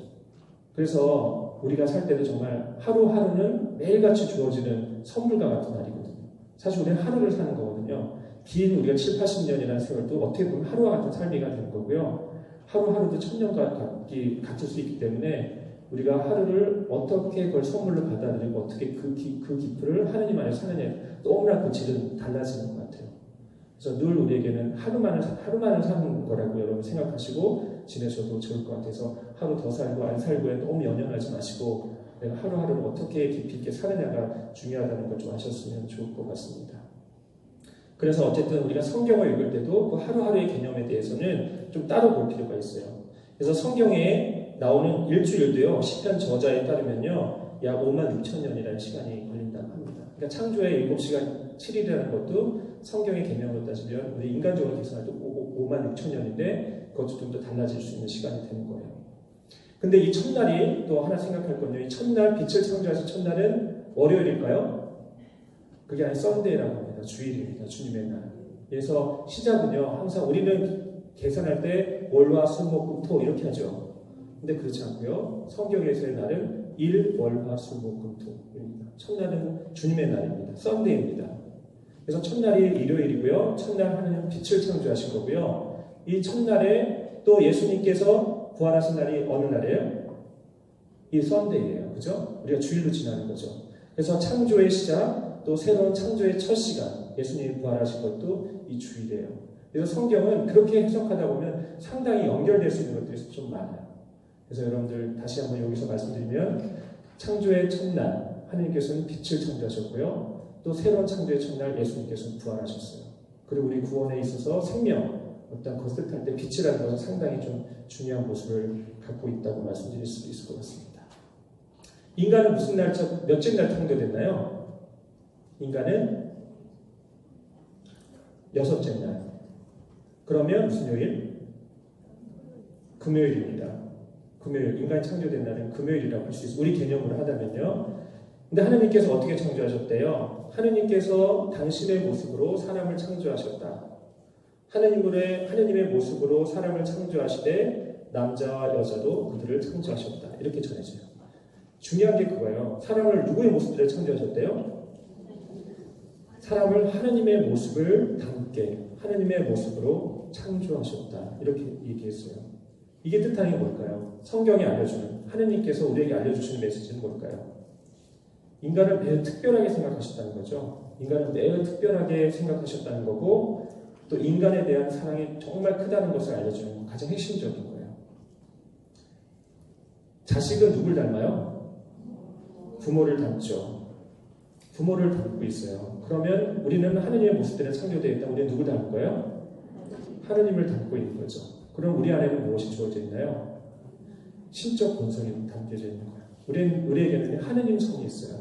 그래서 우리가 살 때도 정말 하루하루는 매일같이 주어지는 선물과 같은 날이거든요. 사실 우리는 하루를 사는 거거든요. 긴 우리가 7, 80년이라는 세월도 어떻게 보면 하루와 같은 삶이가 되는 거고요. 하루하루도 천년과 같을 수 있기 때문에 우리가 하루를 어떻게 그걸 선물로 받아들이고 어떻게 그 깊이를 하느님 안에서 사느냐 너무나 그 질은 달라지는 것 같아요. 그래서 늘 우리에게는 하루만을 사는 거라고 여러분 생각하시고 지내셔도 좋을 것 같아서 하루 더 살고 안 살고에 너무 연연하지 마시고 내가 하루하루를 어떻게 깊이 있게 사느냐가 중요하다는 걸 좀 아셨으면 좋을 것 같습니다. 그래서 어쨌든 우리가 성경을 읽을 때도 그 하루하루의 개념에 대해서는 좀 따로 볼 필요가 있어요. 그래서 성경에 나오는 일주일도요. 시편 저자에 따르면요. 약 56,000년이라는 시간이 걸린다고 합니다. 그러니까 창조의 7시간 7일이라는 것도 성경의 개념으로 따지면 우리 인간적으로 계산할 때 56,000년인데 그것도 좀 더 달라질 수 있는 시간이 되는 거예요. 근데 이 첫날이 또 하나 생각할 건요. 이 첫날 빛을 창조하신 첫날은 월요일일까요? 그게 아니라 썬데이라고 합니다. 주일입니다. 주님의 날. 그래서 시작은요. 항상 우리는 계산할 때 월화 수목금토 이렇게 하죠. 근데 그렇지 않고요. 성경에서의 날은 일, 월화, 수, 목, 금, 토입니다. 첫날은 주님의 날입니다. 썬데이입니다. 그래서 첫날이 일요일이고요. 첫날 하나님은 빛을 창조하신 거고요. 이 첫날에 또 예수님께서 부활하신 날이 어느 날이에요? 이 썬데이예요. 그죠? 우리가 주일로 지나는 거죠. 그래서 창조의 시작, 또 새로운 창조의 첫 시간, 예수님이 부활하신 것도 이 주일이에요. 그래서 성경은 그렇게 해석하다 보면 상당히 연결될 수 있는 것들이 좀 많아요. 그래서 여러분들 다시 한번 여기서 말씀드리면 창조의 첫날 하나님께서는 빛을 창조하셨고요. 또 새로운 창조의 첫날 예수님께서는 부활하셨어요. 그리고 우리 구원에 있어서 생명, 어떤 것을 탈 때 빛이라는 것은 상당히 좀 중요한 모습을 갖고 있다고 말씀드릴 수도 있을 것 같습니다. 인간은 무슨 날, 몇째 날 창조됐나요? 인간은 6째 날. 그러면 무슨 요일? 금요일입니다. 금요일, 인간이 창조된 날은 금요일이라고 할 수 있어요. 우리 개념으로 하다면요. 근데 하나님께서 어떻게 창조하셨대요? 하나님께서 당신의 모습으로 사람을 창조하셨다. 하나님의 모습으로 사람을 창조하시되 남자와 여자도 그들을 창조하셨다. 이렇게 전해져요. 중요한 게 그거예요. 사람을 누구의 모습대로 창조하셨대요? 사람을 하느님의 모습을 담게 하느님의 모습으로 창조하셨다. 이렇게 얘기했어요. 이게 뜻하는 게 뭘까요? 성경이 알려주는 하느님께서 우리에게 알려주시는 메시지는 뭘까요? 인간을 매우 특별하게 생각하셨다는 거죠. 인간을 매우 특별하게 생각하셨다는 거고 또 인간에 대한 사랑이 정말 크다는 것을 알려주는 가장 핵심적인 거예요. 자식은 누굴 닮아요? 부모를 닮죠. 부모를 닮고 있어요. 그러면 우리는 하느님의 모습대로 창조되어 있다. 우리는 누굴 닮은 거예요? 하느님을 닮고 있는 거죠. 그럼 우리 안에는 무엇이 주어져 있나요? 신적 본성이 담겨져 있는 거예요. 우리에게는 하느님 성이 있어요.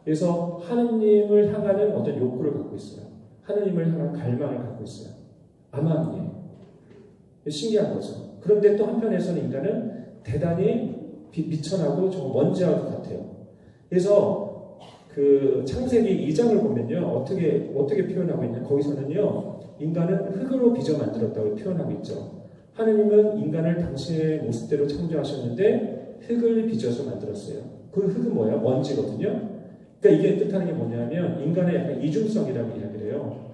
그래서 하느님을 향하는 어떤 욕구를 갖고 있어요. 하느님을 향한 갈망을 갖고 있어요. 아마미에. 신기한 거죠. 그런데 또 한편에서는 인간은 대단히 미천하고 정말 먼지와도 같아요. 그래서 그 창세기 2장을 보면요. 어떻게 표현하고 있냐. 거기서는요. 인간은 흙으로 빚어 만들었다고 표현하고 있죠. 하느님은 인간을 당신의 모습대로 창조하셨는데 흙을 빚어서 만들었어요. 그 흙은 뭐예요? 먼지거든요. 그러니까 이게 뜻하는 게 뭐냐면 인간의 약간 이중성이라고 이야기를 해요.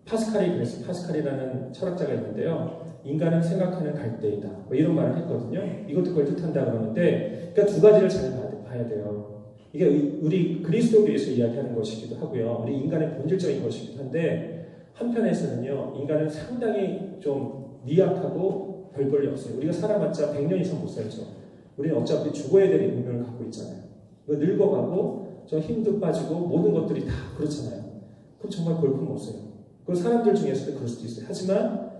파스칼이라는 철학자가 있는데요. 인간은 생각하는 갈대이다. 뭐 이런 말을 했거든요. 이것도 그걸 뜻한다 그러는데 그러니까 두 가지를 잘 봐야 돼요. 이게 우리 그리스도교에서 이야기하는 것이기도 하고요. 우리 인간의 본질적인 것이기도 한데 한편에서는요. 인간은 상당히 좀 미약하고 별 볼이 없어요. 우리가 살아봤자 100년 이상 못 살죠. 우리는 어차피 죽어야 될 운명을 갖고 있잖아요. 늙어가고 저 힘도 빠지고 모든 것들이 다 그렇잖아요. 그럼 정말 볼품 없어요. 그 사람들 중에서도 그럴 수도 있어요. 하지만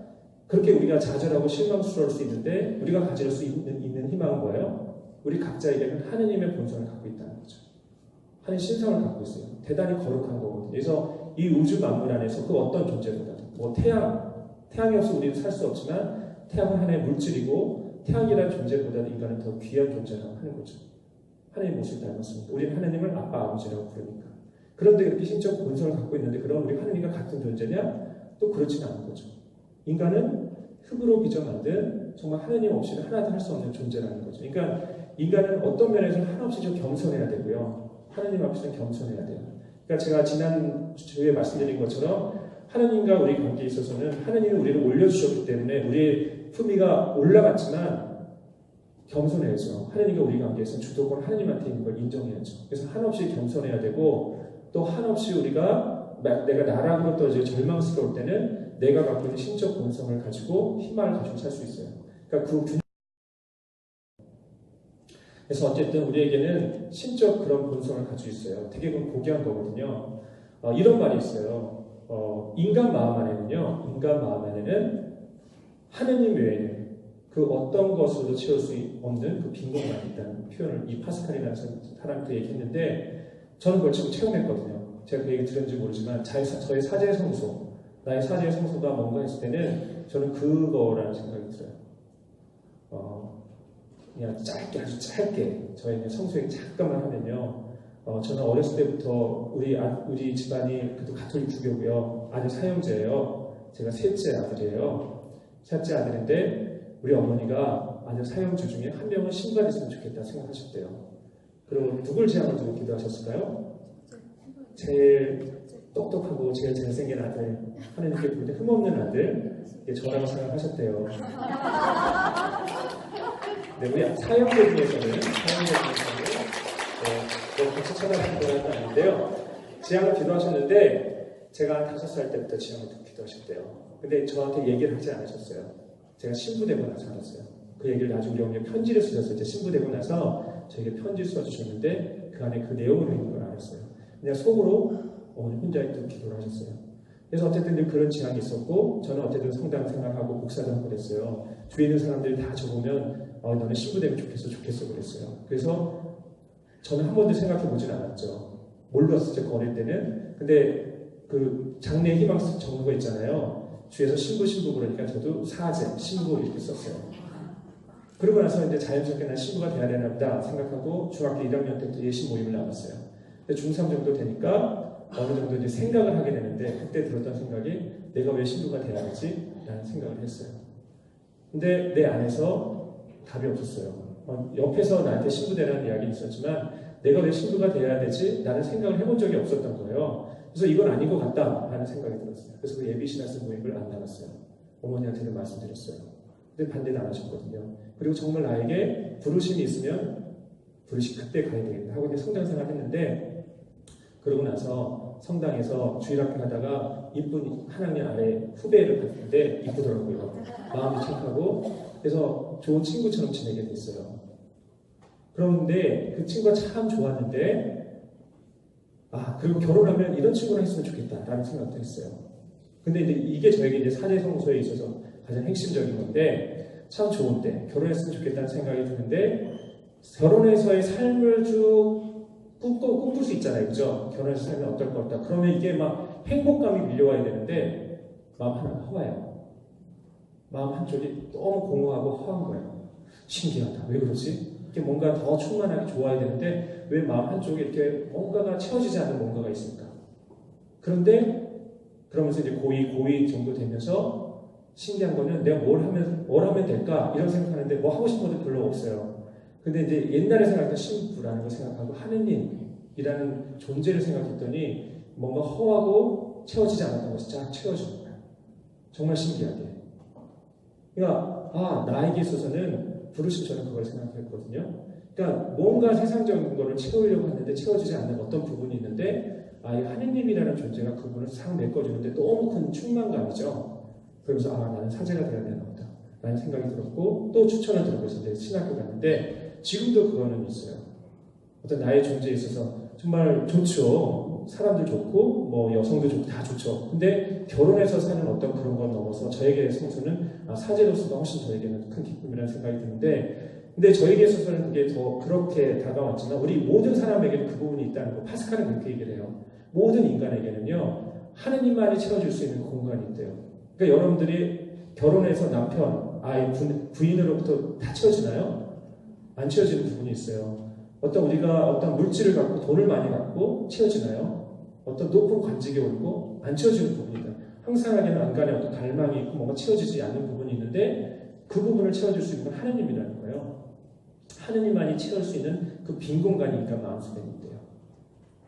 그렇게 우리가 좌절하고 실망스러울 수 있는데 우리가 가질 수 있는 희망은 뭐예요? 우리 각자에게는 하느님의 본성을 갖고 있다는 거죠. 하느님 신성을 갖고 있어요. 대단히 거룩한 거거든요. 그래서 이 우주 만물 안에서 그 어떤 존재보다도 뭐 태양이 없어 우리는 살 수 없지만 태양은 하나의 물질이고 태양이라는 존재보다도 인간은 더 귀한 존재라고 하는 거죠. 하나님의 모습을 닮았습니다. 우리는 하나님을 아빠, 아버지라고 부르니까. 그런데 이렇게 신적 본성을 갖고 있는데 그럼 우리 하나님과 같은 존재냐? 또 그렇지는 않은 거죠. 인간은 흙으로 빚어 만든 정말 하나님 없이는 하나도 할 수 없는 존재라는 거죠. 그러니까 인간은 어떤 면에서는 한없이 좀 겸손해야 되고요. 하나님 앞에서는 겸손해야 돼요. 그러니까 제가 지난 주에 말씀드린 것처럼 하나님과 우리 관계에 있어서는 하나님이 우리를 올려주셨기 때문에 우리의 품위가 올라갔지만 겸손해야죠. 하나님과 우리 관계에서는 주도권 하나님한테 있는 걸 인정해야죠. 그래서 한없이 겸손해야 되고 또 한없이 우리가 내가 나락으로 떨어져 절망스러울 때는 내가 갖고 있는 신적 본성을 가지고 희망을 가지고 살 수 있어요. 그러니까 그래서 어쨌든 우리에게는 신적 그런 본성을 가지고 있어요. 되게 고귀한 거거든요. 이런 말이 있어요. 인간 마음 안에는 하느님 외에는 그 어떤 것으로도 채울 수 없는 그 빈 공간이 있다는 표현을 이 파스칼이라는 사람도 얘기했는데 저는 그걸 지금 체험했거든요. 제가 그 얘기 들었는지 모르지만 저의 사제의 성소, 나의 사제의 성소가 뭔가 했을 때는 저는 그거라는 생각이 들어요. 그냥 짧게 아주 짧게 저희는 성소에 잠깐만 하면요. 저는 어렸을 때부터 우리 집안이 그래도 가톨릭 주교고요. 아들 사형제예요. 제가 셋째 아들이에요. 셋째 아들인데 우리 어머니가 아들 사형제 중에 한 명은 신부가 됐으면 좋겠다 생각하셨대요. 그리고 누굴 제안을 두고 기도하셨을까요? 제일 똑똑하고 제일 잘생긴 아들, 하나님께 부르되 흠없는 아들, 저라고 생각하셨대요. 네, 우리 사형제 중에서는 같이 찾아가는 건 아닌데요. 지향을 기도하셨는데 제가 한 5살 때부터 지향을 기도하셨대요. 근데 저한테 얘기를 하지 않으셨어요. 제가 신부되고 나서 알았어요. 그 얘기를 나중에 우리 어머니가 편지를 쓰셨어요. 신부되고 나서 저에게 편지를 써주셨는데 그 안에 그 내용으로 있는 걸 알았어요. 그냥 속으로 어머니 혼자 기도를 하셨어요. 그래서 어쨌든 그런 지향이 있었고 저는 어쨌든 성당 생활하고 목사도 하고 그랬어요. 주위에 있는 사람들이 다 저보면 너는 신부되면 좋겠어 그랬어요. 그래서 저는 한 번도 생각해보진 않았죠. 몰랐었죠, 어릴 때는. 근데 그 장래 희망 적는 거 있잖아요. 주위에서 신부 그러니까 저도 사제, 신부 이렇게 썼어요. 그러고 나서 이제 자연스럽게 난 신부가 돼야 되나 보다 생각하고 중학교 1학년 때부터 예신 모임을 나갔어요. 근데 중3 정도 되니까 어느 정도 이제 생각을 하게 되는데 그때 들었던 생각이 내가 왜 신부가 돼야 하지? 라는 생각을 했어요. 근데 내 안에서 답이 없었어요. 옆에서 나한테 신부되라는 이야기는 있었지만 내가 왜 신부가 돼야 되지? 라는 생각을 해본 적이 없었던 거예요. 그래서 이건 아닌 것 같다 하는 생각이 들었어요. 그래서 그 예비신앙생 모임을 안 나갔어요. 어머니한테는 말씀드렸어요. 근데 반대는 안 하셨거든요. 그리고 정말 나에게 부르심이 있으면 부르심 그때 가야 되겠다 하고 이제 성장생활 했는데, 그러고 나서 성당에서 주일학교 하다가 이쁜 하나님 아래 후배를 봤는데 이쁘더라고요. 마음이 착하고, 그래서 좋은 친구처럼 지내게 됐어요. 그런데 그 친구가 참 좋았는데, 그리고 결혼하면 이런 친구랑 했으면 좋겠다라는 생각도 했어요. 근데 이게 저에게 이제 사제 성소에 있어서 가장 핵심적인 건데, 참 좋은데 결혼했으면 좋겠다는 생각이 드는데, 결혼해서의 삶을 쭉 꿈꿀 수 있잖아요, 그죠? 결혼해서 살면 어떨 것 같다. 그러면 이게 막 행복감이 밀려와야 되는데 마음 하나가 허해요. 마음 한쪽이 너무 공허하고 허한 거예요. 신기하다. 왜 그러지? 이게 뭔가 더 충만하게 좋아야 되는데 왜 마음 한쪽에 이렇게 뭔가가 채워지지 않는 뭔가가 있을까? 그런데 그러면서 이제 고2 정도 되면서 신기한 거는 내가 뭘 하면 될까? 이런 생각하는데 뭐 하고 싶은 것도 별로 없어요. 근데 이제 옛날에 생각했던 신부라는 걸 생각하고 하느님이라는 존재를 생각했더니 뭔가 허하고 채워지지 않았던 것이 쫙 채워지는 거예요. 정말 신기하게. 그러니까 나에게 있어서는 부르심, 저는 그걸 생각했거든요. 그러니까 뭔가 세상적인 거를 채우려고 하는데 채워지지 않는 어떤 부분이 있는데, 이 하느님이라는 존재가 그 부분을 싹 메꿔주는데 너무 큰 충만감이죠. 그러면서 나는 사제가 되어야 되나 보다 라는 생각이 들었고, 또 추천을 들었고 이제 신학교 갔는데 지금도 그거는 있어요. 어떤 나의 존재에 있어서 정말 좋죠. 사람들 좋고 뭐 여성도 좋고 다 좋죠. 근데 결혼해서 사는 어떤 그런 걸 넘어서 저에게 성수는 사제로서가 훨씬 저에게는 큰 기쁨이라는 생각이 드는데, 근데 저에게 있어서는 그게 더 그렇게 다가왔지만 우리 모든 사람에게는 그 부분이 있다는 거, 파스칼은 그렇게 얘기를 해요. 모든 인간에게는요 하느님만이 채워줄 수 있는 공간이 있대요. 그러니까 여러분들이 결혼해서 남편, 부인으로부터 다 채워지나요? 안 채워지는 부분이 있어요. 우리가 어떤 물질을 갖고 돈을 많이 갖고 채워지나요? 어떤 높은 관직에 오르고 안 채워지는 부분이다. 항상에게는 안간에 어떤 갈망이 있고 뭔가 채워지지 않는 부분이 있는데 그 부분을 채워줄 수 있는 건 하느님이라는 거예요. 하느님만이 채울 수 있는 그 빈 공간이 인간 마음속에 있대요.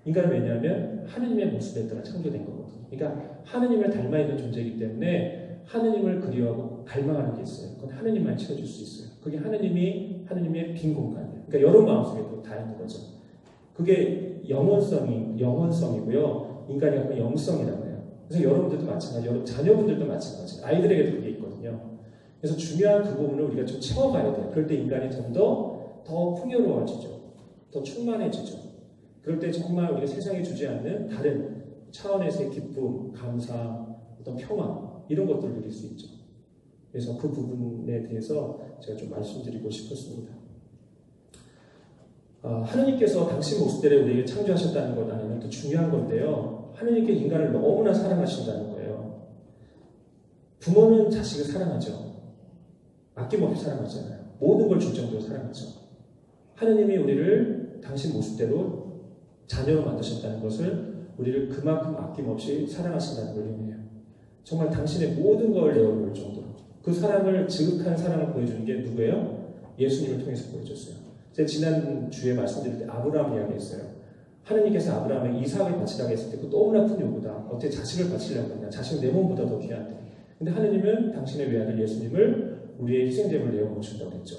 인간은 왜냐하면 하느님의 모습에 따라 창조된 거거든요. 그러니까 하느님을 닮아 있는 존재이기 때문에 하느님을 그리워하고 갈망하는 게 있어요. 그건 하느님만 채워줄 수 있어요. 그게 하느님의 빈 공간이에요. 그러니까 여러 마음속에도 다 있는 거죠. 그게 영혼성이고요. 인간이 갖고 영성이라고 해요. 그래서 여러분들도 마찬가지, 여러분 자녀분들도 마찬가지, 아이들에게도 그게 있거든요. 그래서 중요한 그 부분을 우리가 좀 채워가야 돼요. 그럴 때 인간이 좀 더 풍요로워지죠. 더 충만해지죠. 그럴 때 정말 우리가 세상에 주지 않는 다른 차원에서의 기쁨, 감사, 어떤 평화, 이런 것들을 누릴 수 있죠. 그래서 그 부분에 대해서 제가 좀 말씀드리고 싶었습니다. 하느님께서 당신 모습대로 우리에게 창조하셨다는 것 안에는 또 중요한 건데요. 하느님께 인간을 너무나 사랑하신다는 거예요. 부모는 자식을 사랑하죠. 아낌없이 사랑하잖아요. 모든 걸 줄 정도로 사랑하죠. 하느님이 우리를 당신 모습대로 자녀로 만드셨다는 것을 우리를 그만큼 아낌없이 사랑하신다는 걸 의미해요. 정말 당신의 모든 걸 내어놓을 정도로. 그 사랑을, 지극한 사랑을 보여주는 게 누구예요? 예수님을 통해서 보여줬어요. 제가 지난주에 말씀드릴 때 아브라함 이야기했어요. 하느님께서 아브라함에게 이삭을 바치라고 했을 때 그 너무나 큰 요구다. 어떻게 자식을 바치려고 하냐. 자식은 내 몸보다 더 귀한데. 근데 하느님은 당신의 외아들 예수님을 우리의 희생제물로 내어놓으신다고 했죠.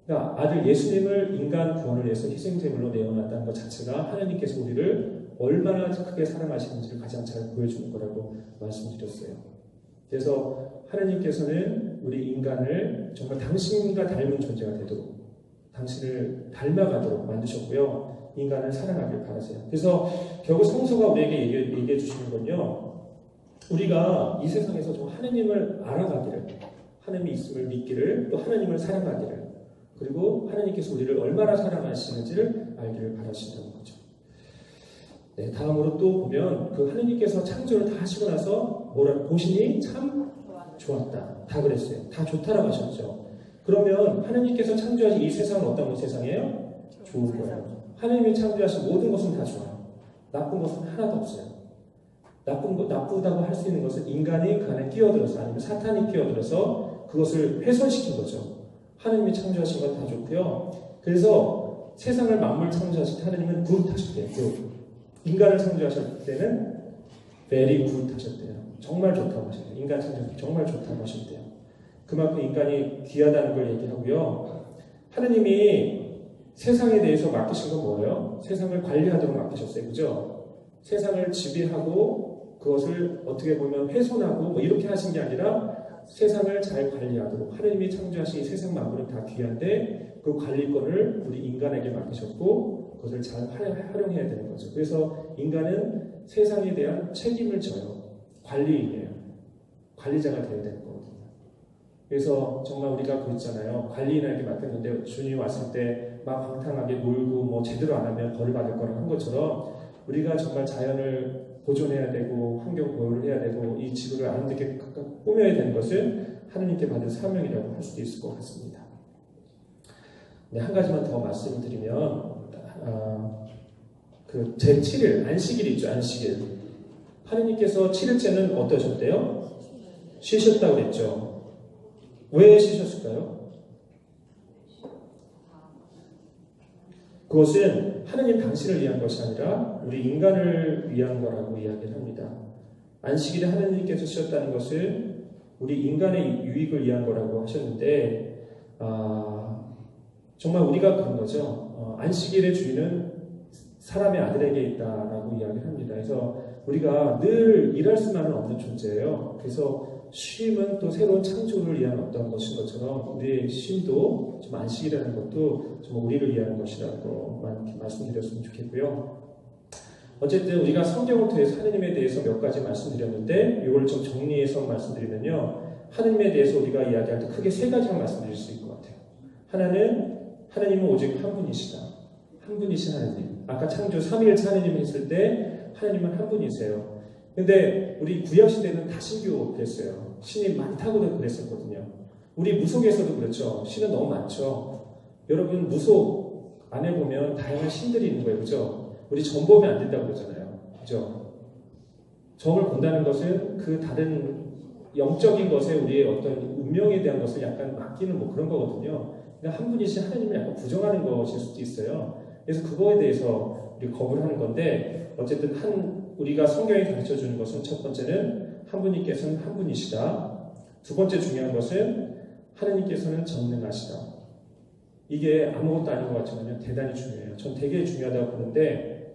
그러니까 아들 예수님을 인간 구원을 위해서 희생제물로 내어놨다는 것 자체가 하느님께서 우리를 얼마나 크게 사랑하시는지를 가장 잘 보여주는 거라고 말씀드렸어요. 그래서 하느님께서는 우리 인간을 정말 당신과 닮은 존재가 되도록, 당신을 닮아가도록 만드셨고요. 인간을 사랑하길 바라세요. 그래서 결국 성서가 우리에게 얘기해 주시는 건요. 우리가 이 세상에서 좀 하느님을 알아가기를, 하느님이 있음을 믿기를, 또 하느님을 사랑하기를, 그리고 하느님께서 우리를 얼마나 사랑하시는지를 알기를 바라신다는 거죠. 네, 다음으로 또 보면 그 하느님께서 창조를 다 하시고 나서 보시니 참 좋았다. 다 그랬어요. 다 좋다라고 하셨죠. 그러면 하느님께서 창조하신 이 세상은 어떤 세상이에요? 좋은 거예요. 하느님이 창조하신 모든 것은 다 좋아요. 나쁜 것은 하나도 없어요. 나쁘다고 할 수 있는 것은 인간이 그 안에 끼어들어서, 아니면 사탄이 끼어들어서 그것을 훼손시킨 거죠. 하느님이 창조하신 건 다 좋고요. 그래서 세상을 만물 창조하실 때 하느님은 굿 하셨대요. 굿. 인간을 창조하실 때는 very good 하셨대요. 정말 좋다고 하셨대요. 인간 창조 정말 좋다고 하셨대요. 그만큼 인간이 귀하다는 걸 얘기하고요. 하느님이 세상에 대해서 맡기신 건 뭐예요? 세상을 관리하도록 맡기셨어요. 그죠? 세상을 지배하고 그것을 어떻게 보면 훼손하고 뭐 이렇게 하신 게 아니라 세상을 잘 관리하도록 하느님이 창조하신 이 세상 만물은 다 귀한데 그 관리권을 우리 인간에게 맡기셨고 그것을 잘 활용해야 되는 거죠. 그래서 인간은 세상에 대한 책임을 져요. 관리인이에요. 관리자가 되어야 되는 거거든요. 그래서 정말 우리가 그랬잖아요. 관리인에게 맡겼는데 주님이 왔을 때 막 방탕하게 놀고 뭐 제대로 안 하면 벌을 받을 거라고 한 것처럼 우리가 정말 자연을 보존해야 되고 환경 보호를 해야 되고 이 지구를 아름답게 꾸며야 되는 것을 하느님께 받은 사명이라고 할 수도 있을 것 같습니다. 네, 한 가지만 더 말씀을 드리면 그 제7일 안식일 있죠. 안식일. 하느님께서 7일째는 어떠셨대요? 쉬셨다고 그랬죠. 왜 쉬셨을까요? 그것은 하느님 당신을 위한 것이 아니라 우리 인간을 위한 거라고 이야기를 합니다. 안식일에 하느님께서 쉬었다는 것은 우리 인간의 유익을 위한 거라고 하셨는데 정말 우리가 그런 거죠. 안식일의 주인은 사람의 아들에게 있다라고 이야기를 합니다. 그래서 우리가 늘 일할 수만은 없는 존재예요. 그래서 쉼은 또 새로운 창조를 위한 어떤 것인 것처럼 우리의 쉼도 좀 안식이라는 것도 좀 우리를 위한 것이라고만 이렇게 말씀드렸으면 좋겠고요. 어쨌든 우리가 성경을 통해서 하느님에 대해서 몇 가지 말씀드렸는데 이걸 좀 정리해서 말씀드리면요. 하느님에 대해서 우리가 이야기할 때 크게 세 가지만 말씀드릴 수 있을 것 같아요. 하나는 하느님은 오직 한 분이시다. 한 분이신 하느님. 아까 창조 3일째 하느님 했을 때 하느님은 한 분이세요. 근데 우리 구약시대는 다신교 그랬어요. 신이 많다고 그랬었거든요. 우리 무속에서도 그렇죠. 신은 너무 많죠. 여러분 무속 안에 보면 다양한 신들이 있는 거예요. 그죠? 우리 점 보면 안 된다고 그러잖아요. 그죠? 점을 본다는 것은 그 다른 영적인 것에 우리의 어떤 운명에 대한 것을 약간 맡기는 뭐 그런 거거든요. 그러니까 한 분이신 하나님을 약간 부정하는 것일 수도 있어요. 그래서 그거에 대해서 우리 거부를 하는 건데 어쨌든 우리가 성경이 가르쳐주는 것은 첫 번째는 한 분님께서는 한 분이시다. 두 번째 중요한 것은 하느님께서는 전능하시다. 이게 아무것도 아닌 것 같지만 대단히 중요해요. 전 되게 중요하다고 보는데